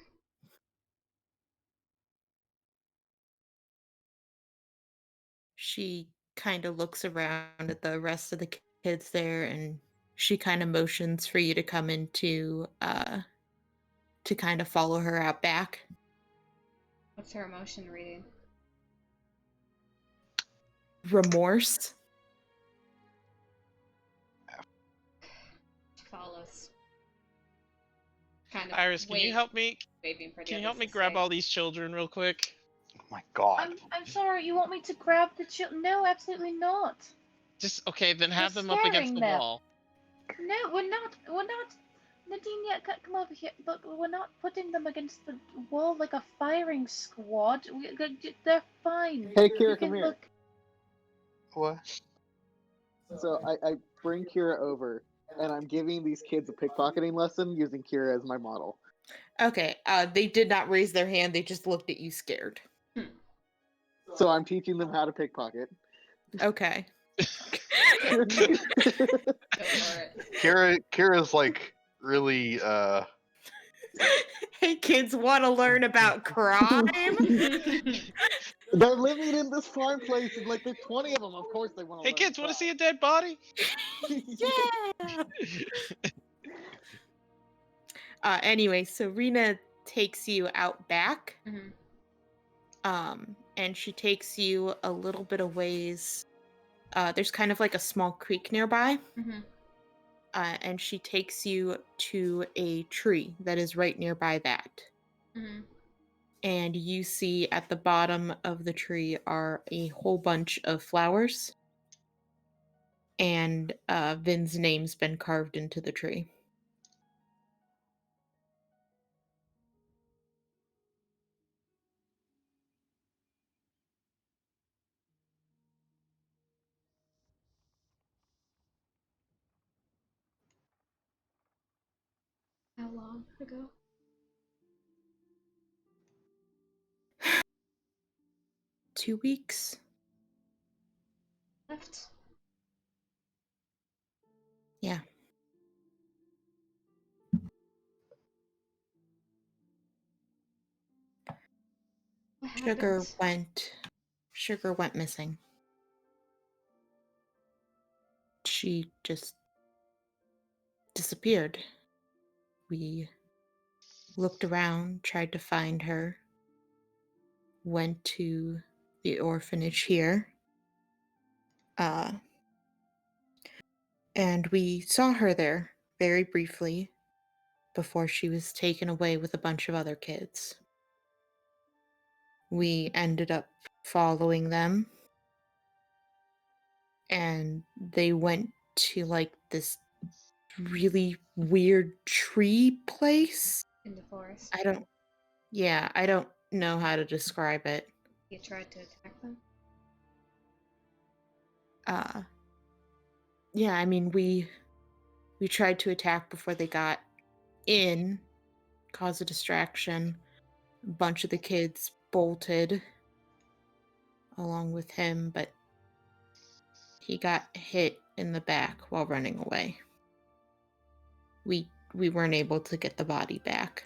She kind of looks around at the rest of the kids there, and she kind of motions for you to come into to kind of follow her out back. What's her emotion reading? Remorse. She follows. Kind of Iris, can you help me? waving for the Can you others help me to grab stay. all these children real quick? Oh my god. I'm sorry. You want me to grab the children? No, absolutely not. Just okay, then You're have them up against scaring the them. wall. No, we're not. We're not. Nadine, come over here. But we're not putting them against the wall like a firing squad. They're fine. Hey, You Kira, can come here. look. What? So I bring Kira over, and I'm giving these kids a pickpocketing lesson using Kira as my model. Okay, they did not raise their hand, they just looked at you scared. So I'm teaching them how to pickpocket. Okay. Go for it. Kira's like really Hey kids, want to learn about crime? They're living in this farm place, and like there's 20 of them. Of course, they want to. Hey kids, want to see a dead body? Yeah. Anyway, so Rena takes you out back. Mhm. And she takes you a little bit of ways. There's kind of like a small creek nearby. Mhm. and she takes you to a tree that is right nearby that. Mm-hmm. And you see at the bottom of the tree are a whole bunch of flowers, and Vin's name's been carved into the tree. How long ago? Two weeks? Left? Yeah. What Sugar happened? went missing. She just disappeared. We looked around, tried to find her, went to the orphanage here, and we saw her there very briefly before she was taken away with a bunch of other kids. We ended up following them, and they went to like this really weird tree place. In the forest. I don't know how to describe it. You tried to attack them? Yeah, I mean we tried to attack before they got in, cause a distraction. A bunch of the kids bolted along with him, but he got hit in the back while running away. We weren't able to get the body back.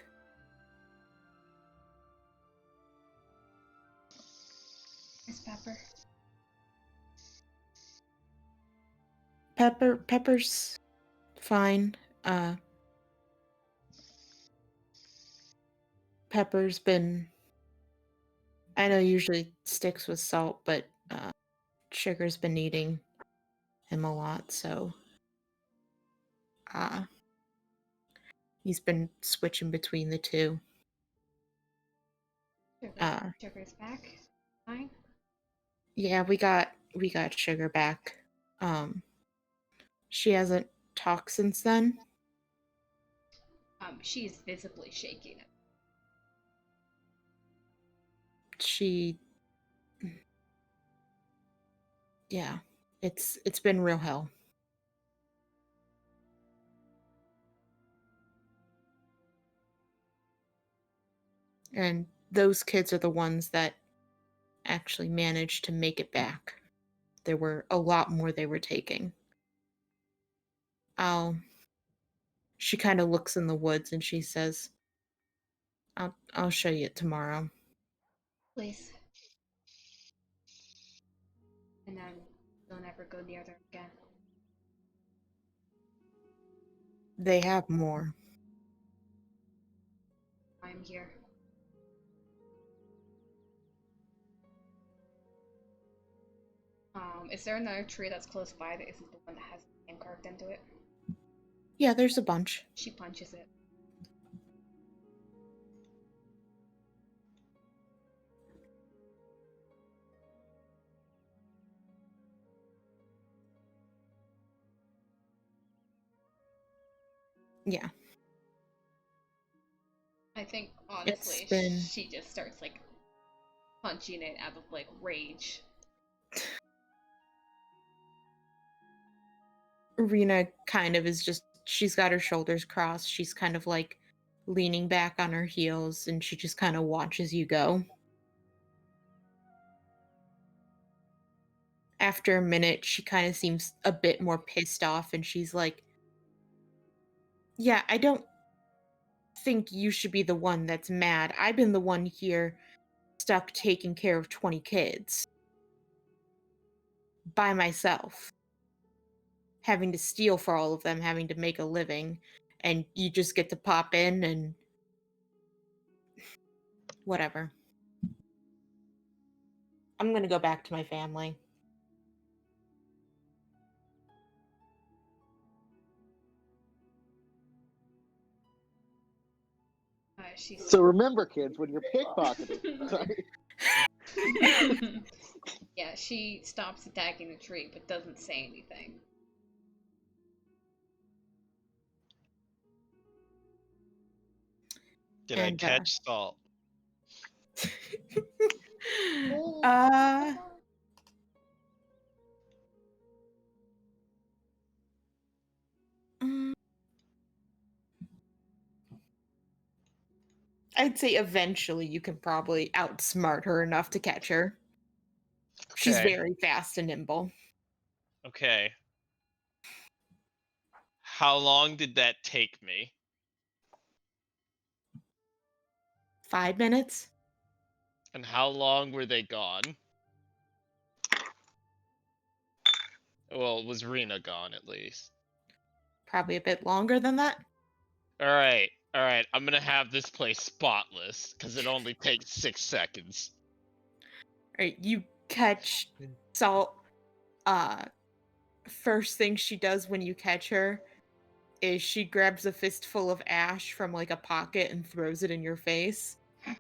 Where's Pepper? Pepper's fine. Pepper's been, I know usually sticks with salt, but Sugar's been eating him a lot, so he's been switching between the two. Sugar's back. Fine. Yeah, we got Sugar back. She hasn't talked since then. She's visibly shaking. Yeah, it's been real hell. And those kids are the ones that actually managed to make it back. There were a lot more they were taking. She kind of looks in the woods and she says, I'll show you it tomorrow. Please. And then don't ever go near them again. They have more. I'm here. Is there another tree that's close by that isn't the one that has a name carved into it? Yeah, there's a bunch. She punches it. Yeah. I think, honestly, she just starts, like, punching it out of, like, rage. Rena kind of is just, she's got her shoulders crossed. She's kind of like leaning back on her heels and she just kind of watches you go. After a minute, she kind of seems a bit more pissed off and she's like, yeah, I don't think you should be the one that's mad. I've been the one here stuck taking care of 20 kids by myself, having to steal for all of them, having to make a living, and you just get to pop in and whatever. I'm gonna go back to my family. she's. So remember, kids, when you're pickpocketing. Sorry. Yeah, she stops attacking the tree but doesn't say anything. Did And, I catch Salt? uh, mm, I'd say eventually you can probably outsmart her enough to catch her. She's Okay. very fast and nimble. Okay. How long did that take me? 5 minutes? And how long were they gone? Well, was Rena gone at least? Probably a bit longer than that. All right. I'm gonna have this place spotless because it only takes 6 seconds. Alright, you catch Salt. First thing she does when you catch her is she grabs a fistful of ash from like a pocket and throws it in your face. And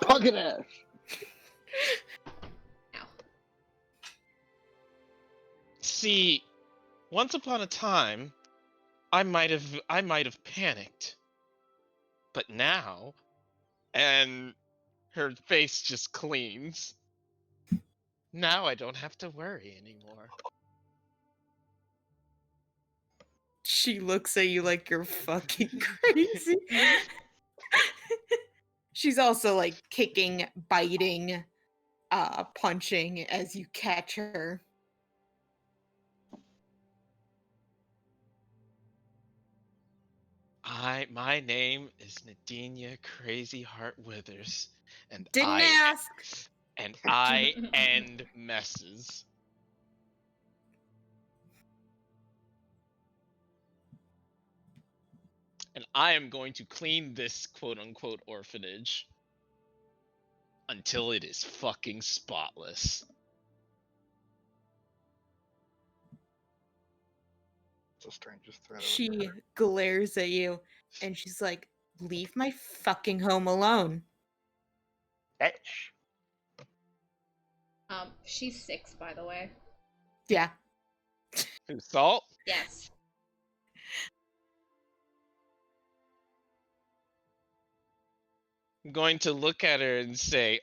Pocket ash. ow. See, once upon a time, I might have panicked, but now, and her face just cleans. Now I don't have to worry anymore. She looks at you like you're fucking crazy. She's also like kicking, biting, punching as you catch her. My name is Nadinia Crazy Heart Withers, and Didn't ask. I end messes. And I am going to clean this quote unquote orphanage until it is fucking spotless. It's the strangest threat I've ever She heard. glares at you and she's like, "Leave my fucking home alone." Etch. She's 6, by the way. Yeah. Who, Salt? Yes. I'm going to look at her and say,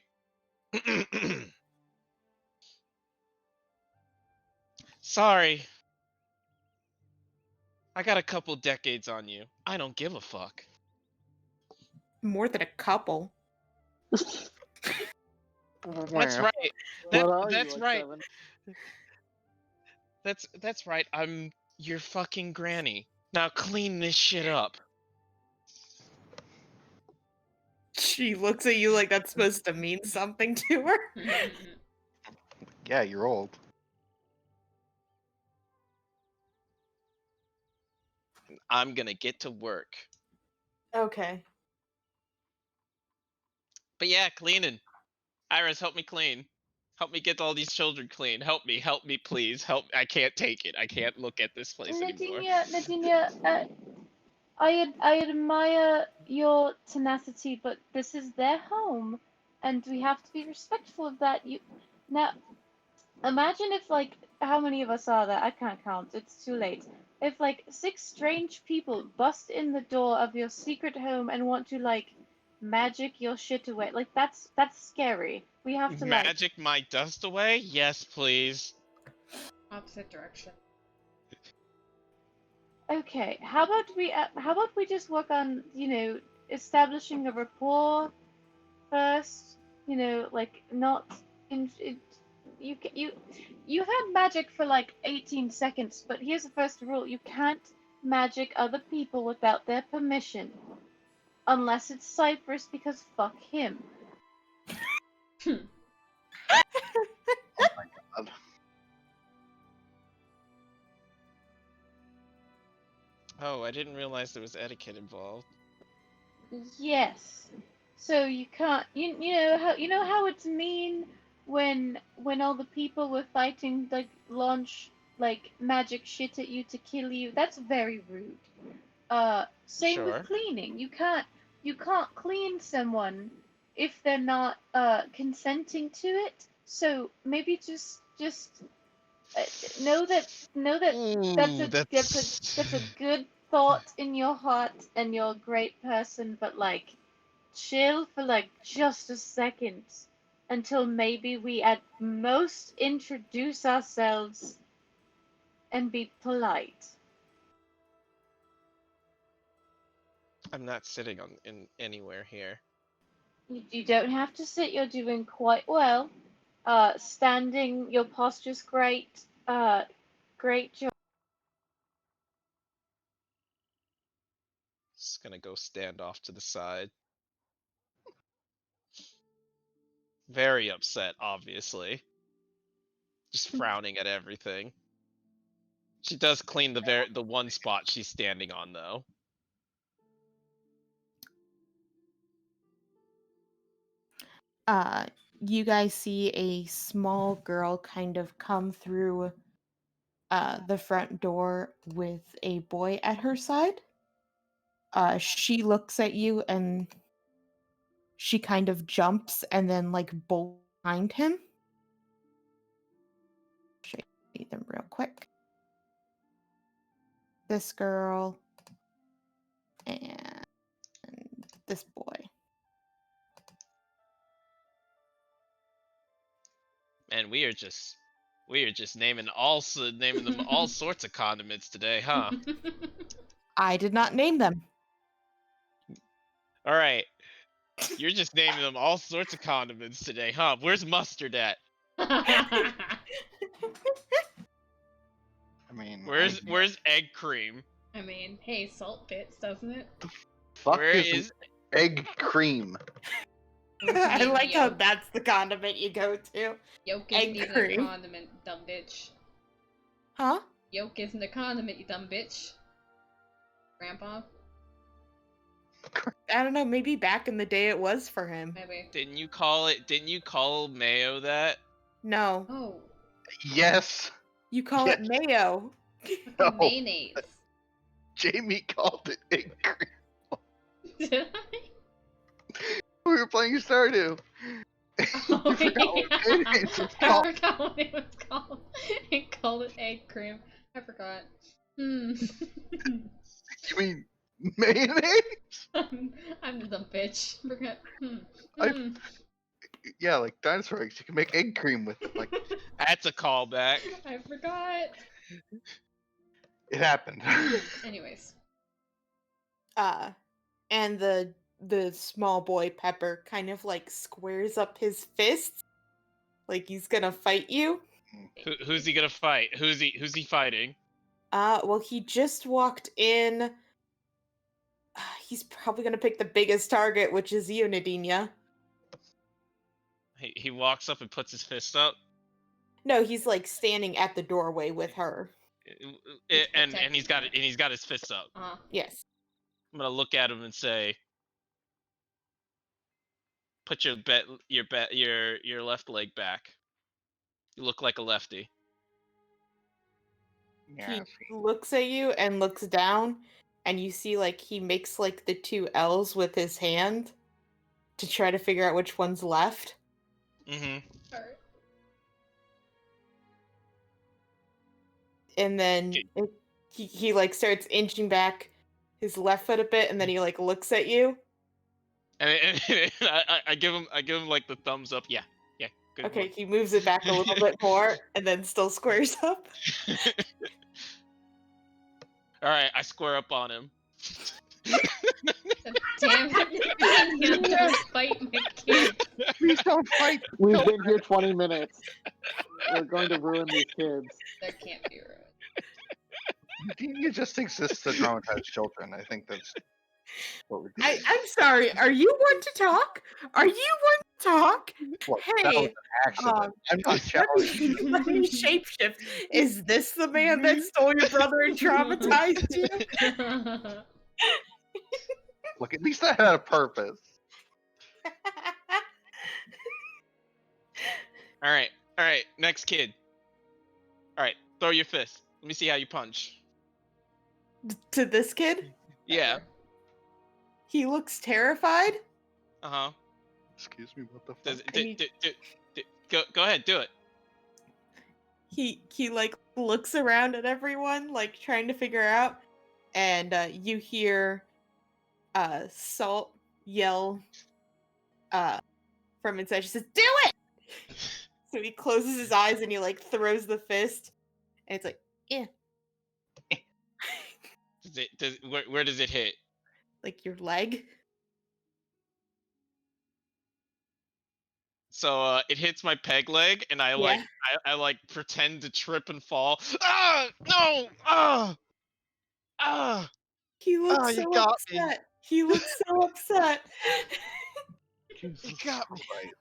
sorry. I got a couple decades on you. I don't give a fuck. More than a couple. That's right. What are you, That's like right. 7? That's right. I'm your fucking granny. Now clean this shit up. She looks at you like that's supposed to mean something to her. Yeah, you're old. I'm gonna get to work. Okay. But yeah, cleaning. Iris, help me clean. Help me get all these children clean. Help me, please. Help. I can't take it. I can't look at this place anymore. Nadinia, I admire your tenacity, but this is their home, and we have to be respectful of that. Now, imagine if like how many of us are there? I can't count. It's too late. If like 6 strange people bust in the door of your secret home and want to like magic your shit away, like that's scary. We have to like. Magic my dust away? Yes, please. Opposite direction. Okay, how about we just work on, establishing a rapport first, like not you've had magic for like 18 seconds, but here's the first rule. You can't magic other people without their permission. Unless it's Cypress, because fuck him. Oh my god. Oh, I didn't realize there was etiquette involved. Yes. So you can't you know how it's mean when all the people were fighting like launch like magic shit at you to kill you. That's very rude. Same Sure. with cleaning. You can't clean someone if they're not consenting to it. So maybe just know that that's Ooh, a that's good thought in your heart, and you're a great person, but like chill for like just a second until maybe we at most introduce ourselves and be polite. I'm not sitting on in anywhere here. You don't have to sit, you're doing quite well. Standing, your posture's great. Great job. Just gonna go stand off to the side. Very upset, obviously. Just frowning at everything. She does clean the one spot she's standing on though. Uh, you guys see a small girl kind of come through the front door with a boy at her side. She looks at you and she kind of jumps and then like bolts behind him. Show you them real quick. This girl and this boy. Man, we are just naming naming them all sorts of condiments today, huh? I did not name them. All right. You're just naming them all sorts of condiments today, huh? Where's mustard at? I mean, Where's egg cream? I mean, hey, salt fits, doesn't it? fuck Where is is egg cream? I Maybe like how yolk. that's the condiment you go to. Yolk egg isn't even cream. a condiment, dumb bitch. Huh? Yolk isn't a condiment, you dumb bitch. Grandpa? I don't know, maybe back in the day it was for him. Maybe. didn't you call mayo that? No. Oh, Yes. You call it mayo. fucking No. mayonnaise. Jamie called it egg cream. Did I? We were playing Stardew. Oh, You forgot what yeah. mayonnaise was I called. forgot what it was called. It called it egg cream. I forgot. Hmm. You mean mayonnaise? I'm the dumb bitch. Forgot. I- Hmm. Yeah, like dinosaur eggs. You can make egg cream with it. Like That's a callback. I forgot. it happened. Anyways. And the small boy Pepper kind of like squares up his fists like he's gonna fight you. Who's he gonna fight? Who's he fighting? Well, he just walked in. He's probably gonna pick the biggest target, which is you, Nadinia. He walks up and puts his fist up. No, he's like standing at the doorway with her. And he's got his fist up. Yes. I'm gonna look at him and say, "Put your left leg back. You look like a lefty." Yeah, He looks at you and looks down, and you see like he makes like the two L's with his hand to try to figure out which one's left. Mm-hmm. Alright. And then he like starts inching back his left foot a bit, and then he like looks at you. And I give him like the thumbs up. Yeah, good Okay, one. he moves it back a little bit more, and then still squares up. All right, I square up on him. Damn it. You don't fight my kid. please don't fight. We've been here 20 minutes. We're going to ruin these kids. That can't be ruined. You just exists to traumatize children. I think that's what we're doing. I'm sorry. Are you one to talk? Are you one to talk? Look, that was Hey, an accident. I'm not challenging you. let me shapeshift. Is this the man that stole your brother and traumatized you? Look, at least I had a purpose. All right, next kid. All right, throw your fist. Let me see how you punch. To this kid? Yeah. Pepper. He looks terrified. Uh huh. Excuse me, what the Does fuck? go ahead, do it. He like looks around at everyone, like trying to figure out, and you hear Salt yell from inside. She says, "Do it!" So he closes his eyes and he like throws the fist, and it's like, yeah, Where does it hit? like your leg. So it hits my peg leg, and I like Yeah. I like pretend to trip and fall. Ah no! Ah! He looks You so got me. upset. He looks so upset. Jesus You got me. Christ.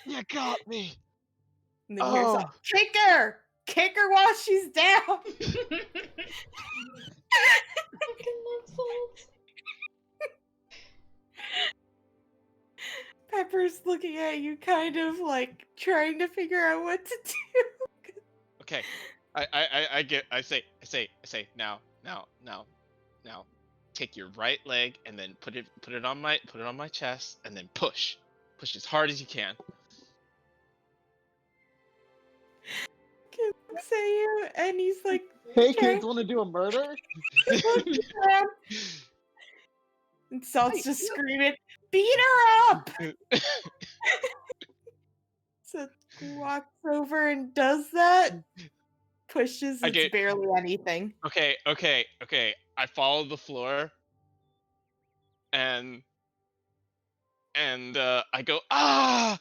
You got me. And then here's Oh. all, kick her! Kick her while she's down! Fucking love Salt. Pepper's looking at you, kind of like trying to figure out what to do. Okay. I say now. Take your right leg and then put it on my chest and then push as hard as you can. Kid looks at you, and he's like, Hey, okay. kids, want to do a murder? Looks around, and Salt's just screaming, beat her up! So walks over and does that. Pushes, I it's get- barely anything. Okay. I follow the floor and I go, I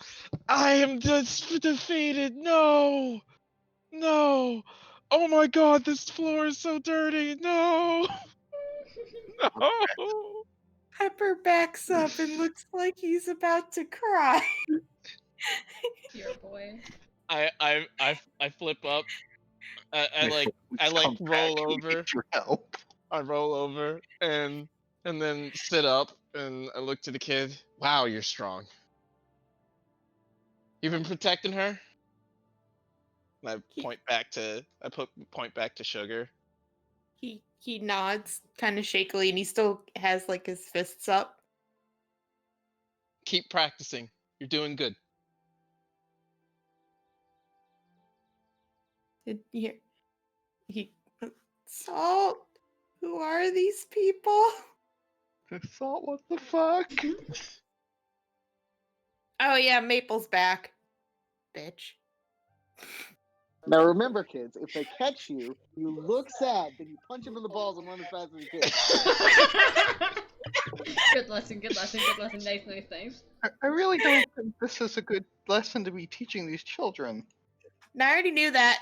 am defeated. No. Oh my god, this floor is so dirty. No. No. Pepper backs up and looks like he's about to cry. Dear boy. I flip up. I like Come roll back, we over. need your help. I roll over and then sit up and I look to the kid. Wow, you're strong. You've been protecting her? And I point back to Sugar. He nods kind of shakily, and he still has like his fists up. Keep practicing. You're doing good. And he Salt, who are these people? Salt, what the fuck? Oh yeah, Maple's back. Bitch. Now remember, kids, if they catch you, you look sad, then you punch them in the balls and run as fast as you can. Good lesson. Nice. I really don't think this is a good lesson to be teaching these children. And I already knew that.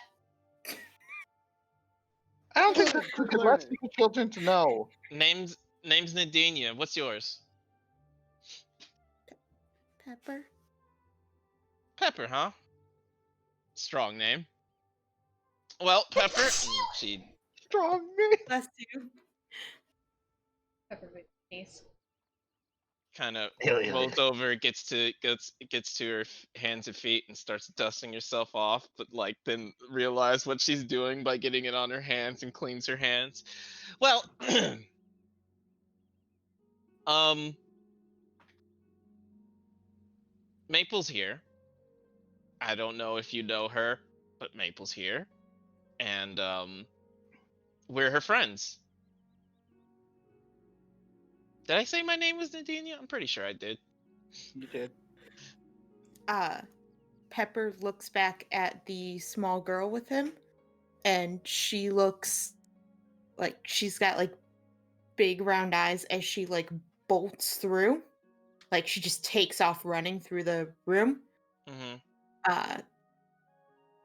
I don't think Children this is a should good learn lesson it. for children to know. Name's Nadinia. What's yours? Pepper. Pepper, huh? Strong name. Well, Pepper, she Strong me. Bless you. Pepper with face. kind of Hell yeah. rolls over, gets to her hands and feet, and starts dusting herself off. But like, then realize what she's doing by getting it on her hands and cleans her hands. Well, Maple's here. I don't know if you know her, but Maple's here, and we're her friends. Did I say my name was Nadinia? I'm pretty sure I did. You did. Pepper looks back at the small girl with him, and she looks like she's got like big round eyes as she like bolts through. Like she just takes off running through the room. Mm-hmm.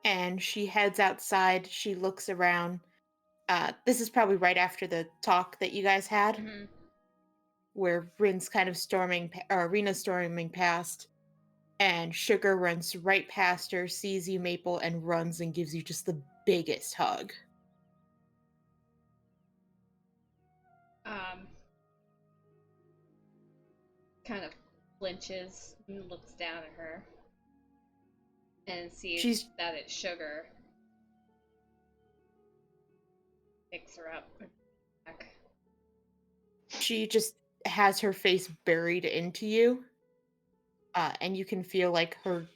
And she heads outside. She looks around. This is probably right after the talk that you guys had, Mm-hmm. where Rena's storming past, and Sugar runs right past her, sees you, Maple, and runs and gives you just the biggest hug. Kind of flinches and looks down at her and sees She's- that it's Sugar. Picks her up and back. she just has her face buried into you, and you can feel like her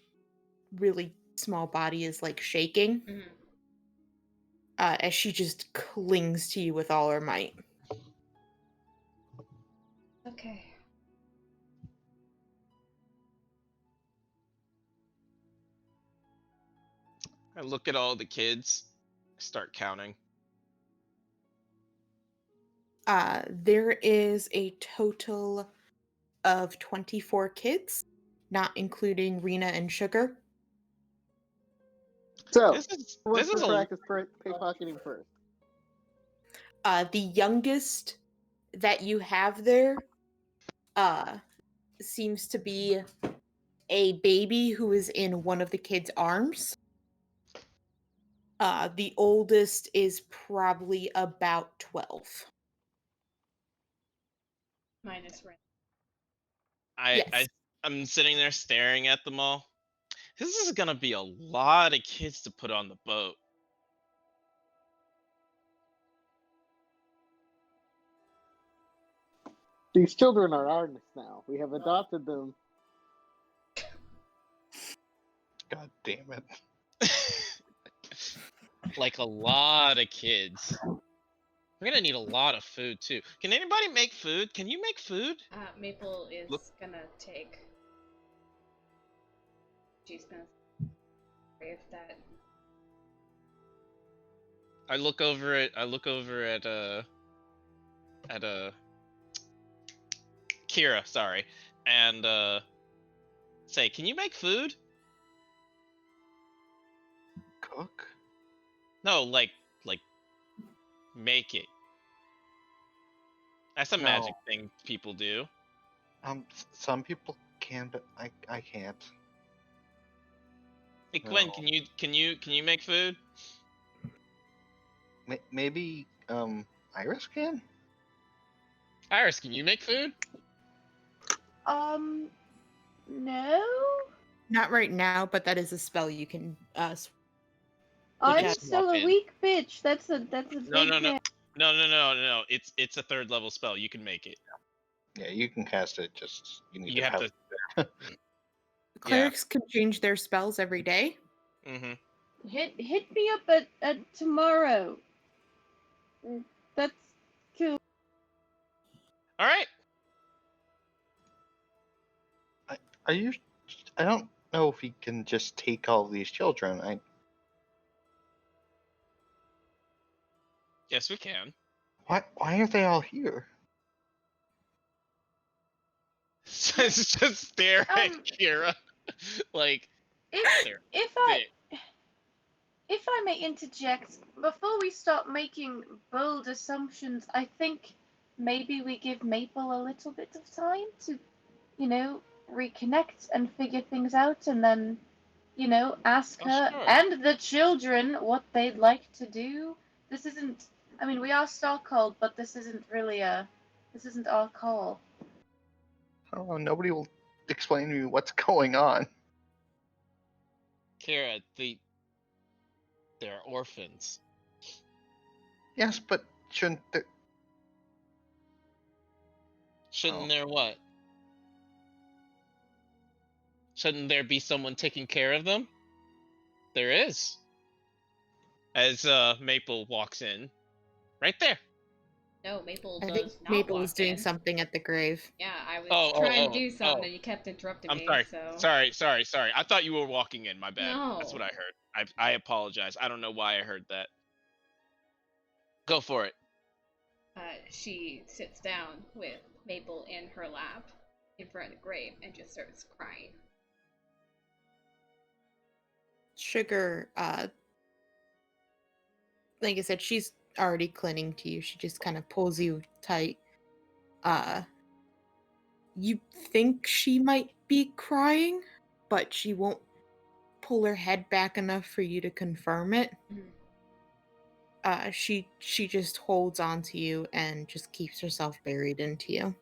really small body is like shaking Mhm. as she just clings to you with all her might. Okay. I look at all the kids, start counting. There is a total of 24 kids, not including Rena and Sugar. So, This is who wants this is to a practice pickpocketing first? The youngest that you have there uh, seems to be a baby who is in one of the kids' arms. The oldest is probably about 12. Minus rent. Yes. I'm sitting there staring at them all. This is gonna be a lot of kids to put on the boat. These children are ours now. We have adopted them. God damn it. Like a lot of kids. We're gonna need a lot of food too. Can anybody make food? Can you make food? Maple is Look. gonna take. She's gonna save that. I look over at Kira, sorry, and say, "Can you make food?" Cook? No, like make it. That's a No. magic thing people do. Some people can, but I can't. Hey Quinn, No. can you make food? Maybe Iris can. Iris, can you make food? No. Not right now, but that is a spell you can I'm out. still Swap a in. weak bitch. That's a No, big no, no, man. no. It's a third level spell. You can make it. Yeah, you can cast it. Just you need You to have have. to. Clerics can change their spells every day. Mm-hmm. Hit me up at tomorrow. That's cool. All right. Are you? I don't know if he can just take all these children. Yes, we can. Why are they all here? Just stare at Um, Kira, like if there. if I if I may interject, before we start making bold assumptions, I think maybe we give Maple a little bit of time to, reconnect and figure things out, and then, ask Oh, her sure. and the children what they'd like to do. This isn't. I mean, we are star called, but this isn't really This isn't our call. Oh, nobody will explain to me what's going on. Kira, they're orphans. Yes, but shouldn't there? Shouldn't Oh. there what? Shouldn't there be someone taking care of them? There is. As Maple walks in, right there. No, Maple I think does not Maple was walk doing in. something at the grave. Yeah, I was Oh, trying to do something oh. and you kept interrupting I'm me. sorry. So Sorry. I thought you were walking in. My bad. That's no. what I heard. I apologize. I don't know why I heard that. Go for it. She sits down with Maple in her lap in front of the grave and just starts crying. Sugar, like I said, she's already clinging to you. She just kind of pulls you tight. You think she might be crying, but she won't pull her head back enough for you to confirm it. Mhm. She just holds on to you and just keeps herself buried into you.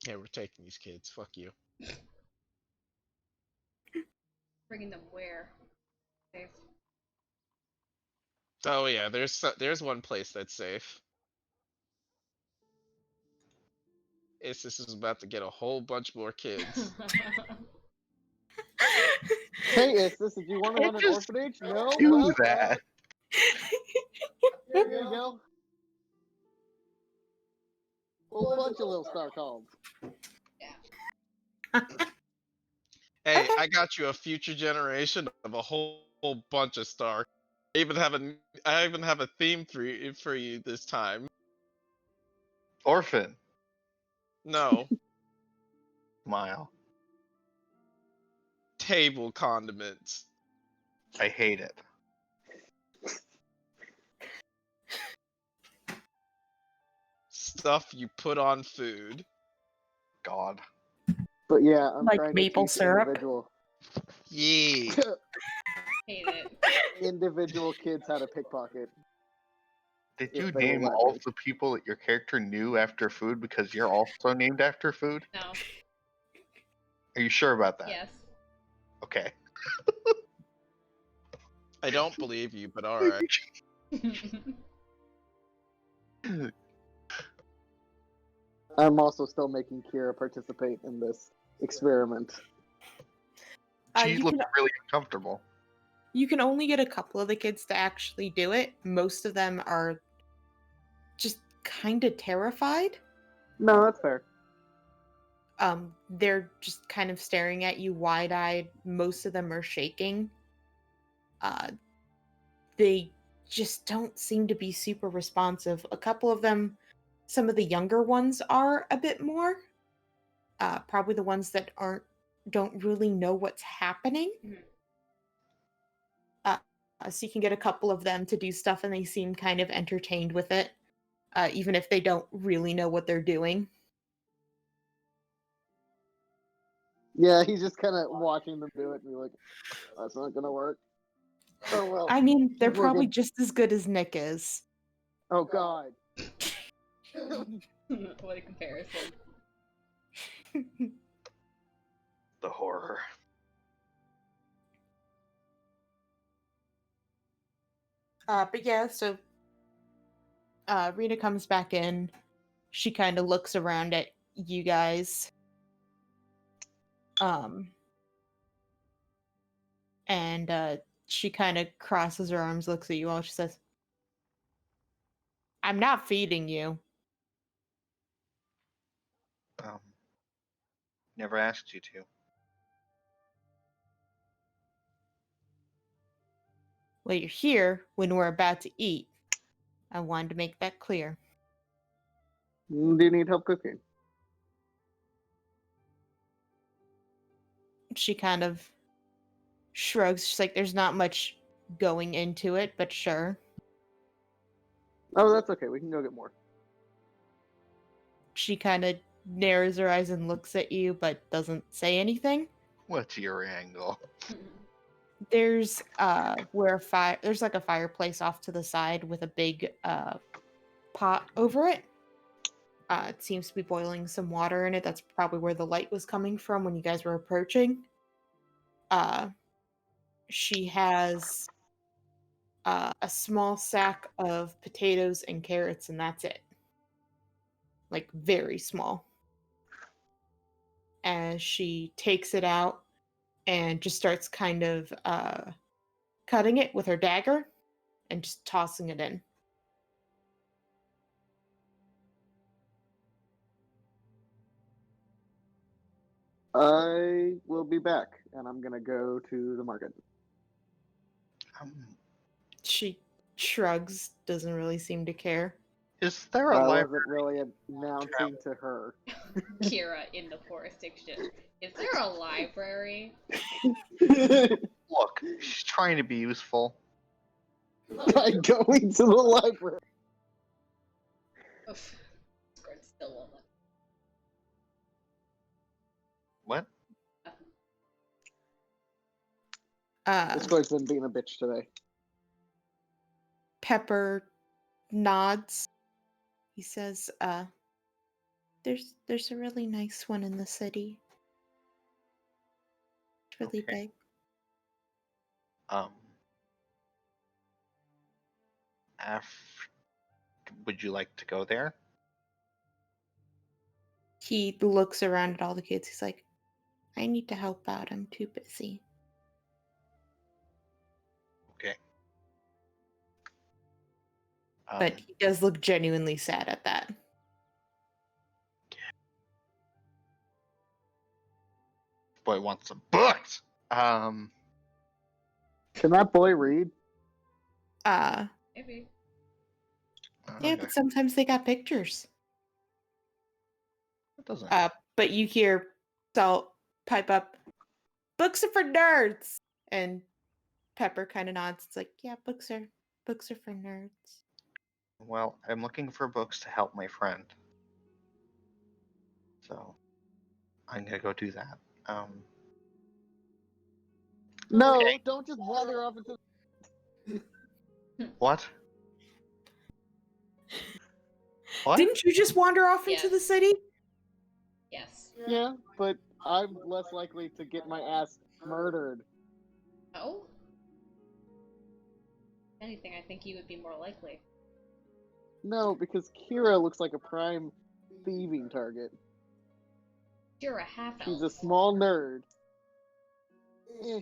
Okay, we're taking these kids. Fuck you. Bringing them where? Safe. Oh yeah, there's one place that's safe. This is about to get a whole bunch more kids. Hey, Istis, did you want to Can't run an just orphanage? No? do Well, that. here you go. Whole bunch of little star calls. Hey, Okay. I got you a future generation of a whole bunch of Star. I even have a theme for you this time. Orphan. No, Mile. table condiments. I hate it. Stuff you put on food. God. But yeah, I'm Like trying maple to teach syrup? Yeah. Hate it. individual kids how to pickpocket. Did If you they will name let all me. of the people that your character knew after food because you're also named after food? No. Are you sure about that? Yes. Okay. I don't believe you, but alright. I'm also still making Kira participate in this experiment. She you looks can really uncomfortable. you can only get a couple of the kids to actually do it. Most of them are just kind of terrified. No, that's fair. They're just kind of staring at you wide-eyed. Most of them are shaking. They just don't seem to be super responsive. A couple of them, some of the younger ones are a bit more. Probably the ones that don't really know what's happening. Mhm. So you can get a couple of them to do stuff and they seem kind of entertained with it, even if they don't really know what they're doing. Yeah, he's just kind of watching them do it and be like, that's not gonna work. Oh well. I mean, they're keep probably working. just as good as Nick is. Oh god. What a comparison. The horror. But yeah, so Rita comes back in. She kind of looks around at you guys. And she kind of crosses her arms, looks at you all. She says, "I'm not feeding you." Um, never asked you to. Well, you're here when we're about to eat. I wanted to make that clear. Do you need help cooking? She kind of shrugs. She's like, "There's not much going into it, but sure." Oh, that's okay. We can go get more. She kind of narrows her eyes and looks at you, but doesn't say anything. What's your angle? There's there's like a fireplace off to the side with a big pot over it. It seems to be boiling some water in it. That's probably where the light was coming from when you guys were approaching. She has a small sack of potatoes and carrots, and that's it. Like, very small. As she takes it out and just starts kind of cutting it with her dagger and just tossing it in. I will be back, and I'm gonna go to the market. Um, She shrugs, doesn't really seem to care. is there a I library? wasn't really announcing to her. Kira in the forest diction. Is there a library? Look, she's trying to be useful. By going to the library. Oof. Discord's still on that. What? Discord's been being a bitch today. Pepper nods. He says, there's a really nice one in the city. It's really Okay. big. Um, would you like to go there? He looks around at all the kids. He's like, I need to help out. I'm too busy. Okay. But he does look genuinely sad at that. Boy wants some books. Can that boy read? Maybe. Yeah, but sometimes they got pictures. It doesn't. But you hear Salt pipe up, books are for nerds, and Pepper kind of nods. It's like, yeah, books are for nerds. Well, I'm looking for books to help my friend. So I'm gonna go do that. No, Okay. don't just wander off into. What? What? Didn't you just wander off into the Yes. city? Yes. Yeah, but I'm less likely to get my ass murdered. Oh? If anything, I think you would be more likely. No, because Kira looks like a prime thieving target. You're a half elf. She's a small nerd. Eh.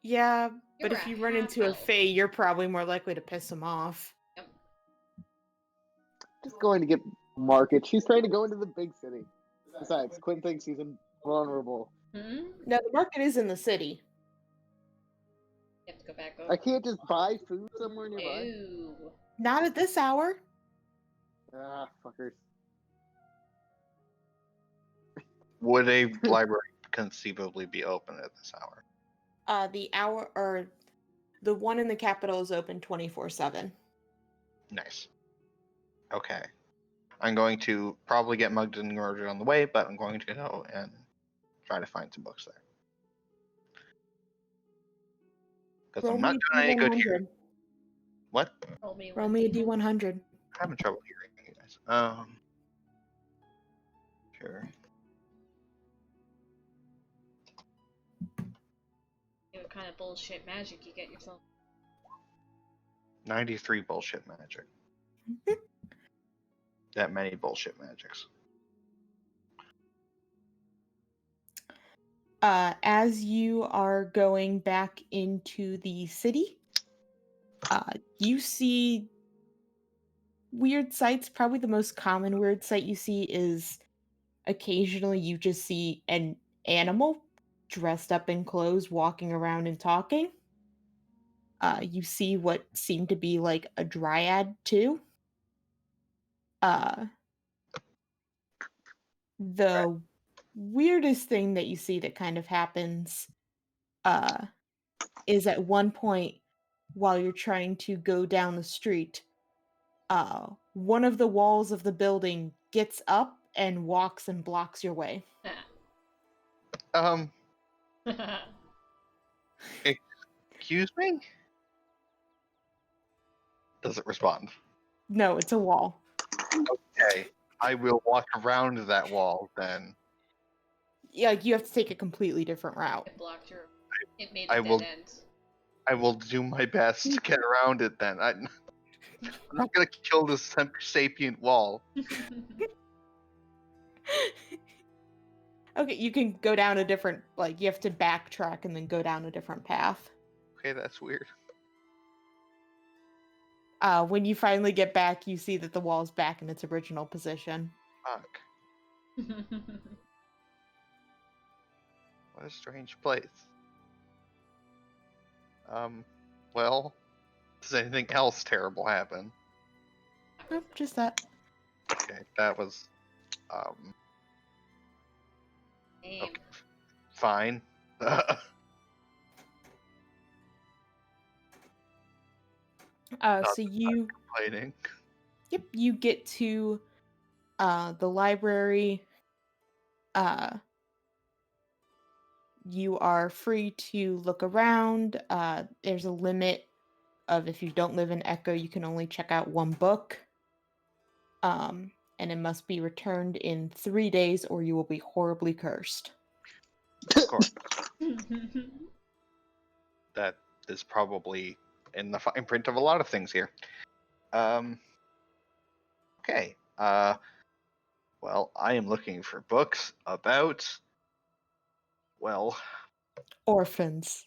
Yeah, but You're if a you run into a half-elf. Fae, you're probably more likely to piss them off. Yep. Just going to get market. She's trying to go into the big city. Besides, Quinn thinks he's invulnerable. Hmm? No, the market is in the city. You have to go back over. I can't just buy food somewhere nearby. Ew. Not at this hour. Ah, fuckers. Would a library conceivably be open at this hour? The one in the capital is open 24/7. Nice. Okay. I'm going to probably get mugged and murdered on the way, but I'm going to go and try to find some books there. Because I'm not doing any good here. What? Roll me a D100. I'm having trouble hearing you guys. Sure. What kind of bullshit magic you get yourself? 93 bullshit magic. That many bullshit magics. As you are going back into the city, you see weird sights. Probably the most common weird sight you see is occasionally you just see an animal dressed up in clothes walking around and talking. You see what seemed to be like a dryad too. The weirdest thing that you see that kind of happens is at one point while you're trying to go down the street, one of the walls of the building gets up and walks and blocks your way. Excuse me? Does it respond? No, it's a wall. Okay. I will walk around that wall then. Yeah, you have to take a completely different route. It blocked your. It made I a dead will- end. I will do my best to get around it then. I'm not gonna kill this sapient wall. Okay, you can go down a different, you have to backtrack and then go down a different path. Okay, that's weird. When you finally get back, you see that the wall's back in its original position. Fuck. What a strange place. Well, does anything else terrible happen? Nope, just that. Okay, that was, Name. okay, fine. So you Complaining. Yep, you get to the library. You are free to look around. There's a limit of if you don't live in Echo, you can only check out one book. and it must be returned in 3 days, or you will be horribly cursed. Of course, that is probably in the fine print of a lot of things here. Okay. Well, I am looking for books about, well, Orphans.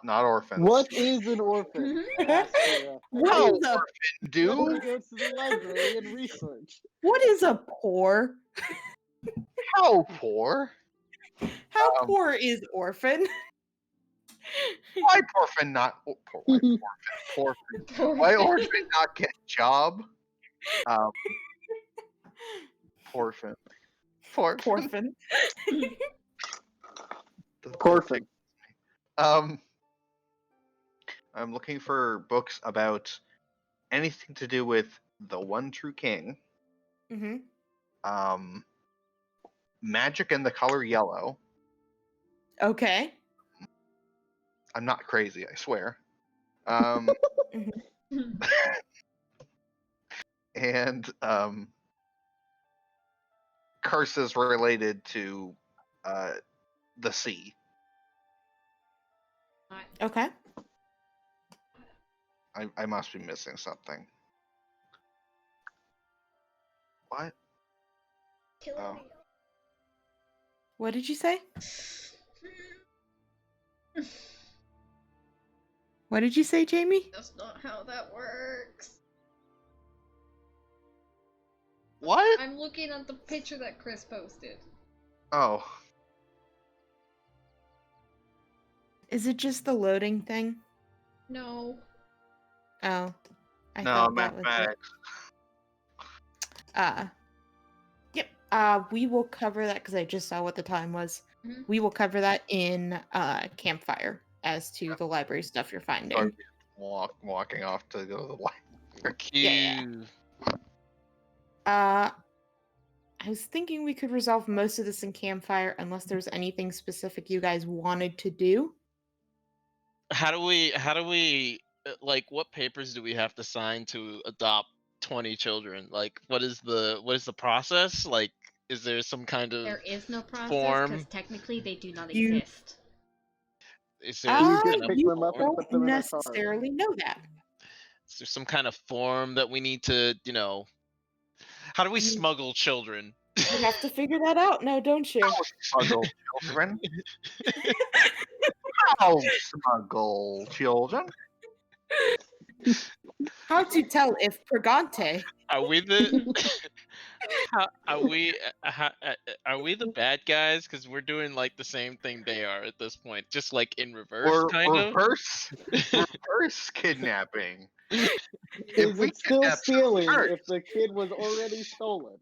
not orphans. What is an orphan? Asked Kira. What How is a do? Somebody goes to the library and research. what is a poor? How poor? How Um, poor is orphan? Why orphan not why why orphan not get job? Um, orphan. Porphin. Orphan. I'm looking for books about anything to do with the one true king, Mm-hmm. magic and the color yellow. Okay. I'm not crazy, I swear. And curses related to the sea. Okay. I must be missing something. What? Oh. What did you say? What did you say, Jamie? That's not how that works. What? I'm looking at the picture that Chris posted. Oh. Is it just the loading thing? No. Oh. I No, thought that was it. mathematics. Yep. We will cover that because I just saw what the time was. Mhm. We will cover that in campfire as to the library stuff you're finding. Sorry, walking off to go to the library. Yeah. I was thinking we could resolve most of this in campfire unless there's anything specific you guys wanted to do. How do we like, what papers do we have to sign to adopt 20 children? Like, what is the process? Like, is there some kind of There is no process form? because technically they do not You- exist. Is there You some just kind of pick You them up and don't put them in a car. necessarily know that. is there some kind of form that we need to, how do we You- smuggle children? You have to figure that out now, don't you? Smuggle children. How smuggle children? How to tell if Pregante? Are we the are we the bad guys? Because we're doing like the same thing they are at this point, just like in reverse, Or kind of. reverse kidnapping. Is we it still kidnap stealing children if the kid was already stolen?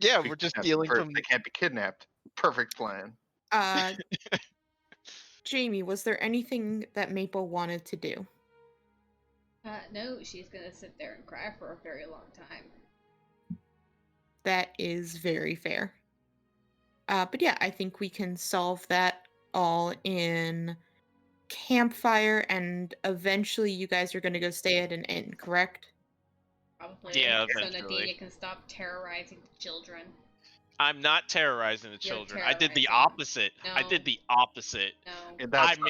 Yeah, We we're just kidnap stealing first, from. They can't be kidnapped. Perfect plan. Jamie, was there anything that Maple wanted to do? No, she's gonna sit there and cry for a very long time. That is very fair. But yeah, I think we can solve that all in campfire, and eventually you guys are going to go stay at an inn, correct? Probably. Yeah, So eventually. Nadinia can stop terrorizing the children. I'm not terrorizing the You're children. I did the terrorizing. opposite. I No. did the opposite. No. And I that's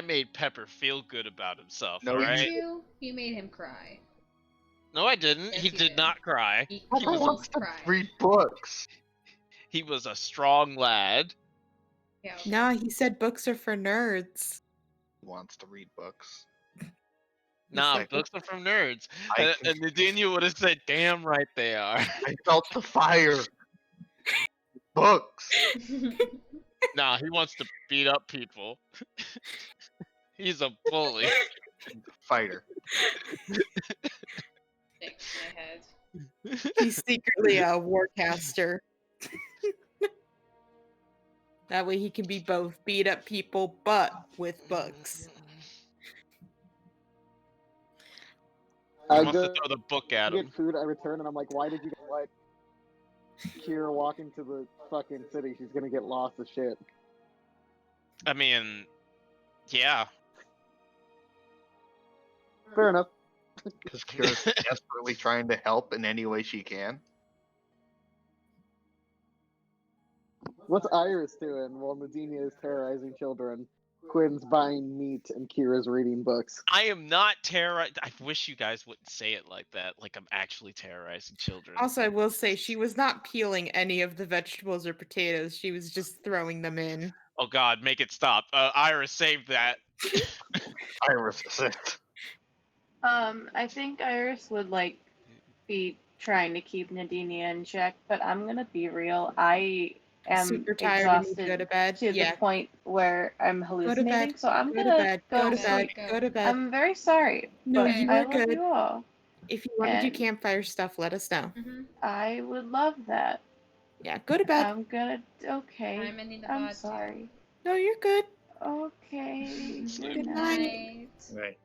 made Pepper feel good about himself. No, all you right. You made him cry. No, I didn't. Yes, He you did did. not cry. He Pepper was a- wants to cried. read books. He was a strong lad. Yeah, okay. No, he said books are for nerds. He wants to read books. Nah, said books are from nerds. I And, can- and Nadinia would have said, "Damn right they are." I felt the fire. Books. Nah, he wants to beat up people. He's a bully. Fighter. Shakes my head. He's secretly a warcaster. That way he can be both beat up people, but with books. He I wants to go throw the book at him. get food, I return, and I'm like, why did you let Kira walk into the fucking city? She's gonna get lost as shit. I mean, yeah. Fair enough. Because Kira's desperately trying to help in any way she can. What's Iris doing while Nadinia is terrorizing children? Quinn's buying meat and Kira's reading books. I am not terrorized. I wish you guys wouldn't say it like that. Like I'm actually terrorizing children. Also, I will say she was not peeling any of the vegetables or potatoes. She was just throwing them in. Oh God, make it stop. Iris, save that. Iris assist. I think Iris would be trying to keep Nadinia in check, but I'm gonna be real. I am Super tired and need to go exhausted to bed. to Yeah, the point where I'm go to hallucinating. bed. So I'm Go to gonna bed. go Go to to bed. sleep. Go to bed. I'm very sorry, No, but you I are love good. you all. If you want to do And campfire stuff, let us know. Mm-hmm. I would love that. Yeah, go to bed. I'm gonna. Okay. I'm in the I'm body. sorry. No, you're good. Okay. Sleep. Good Good night. night. Night. Right.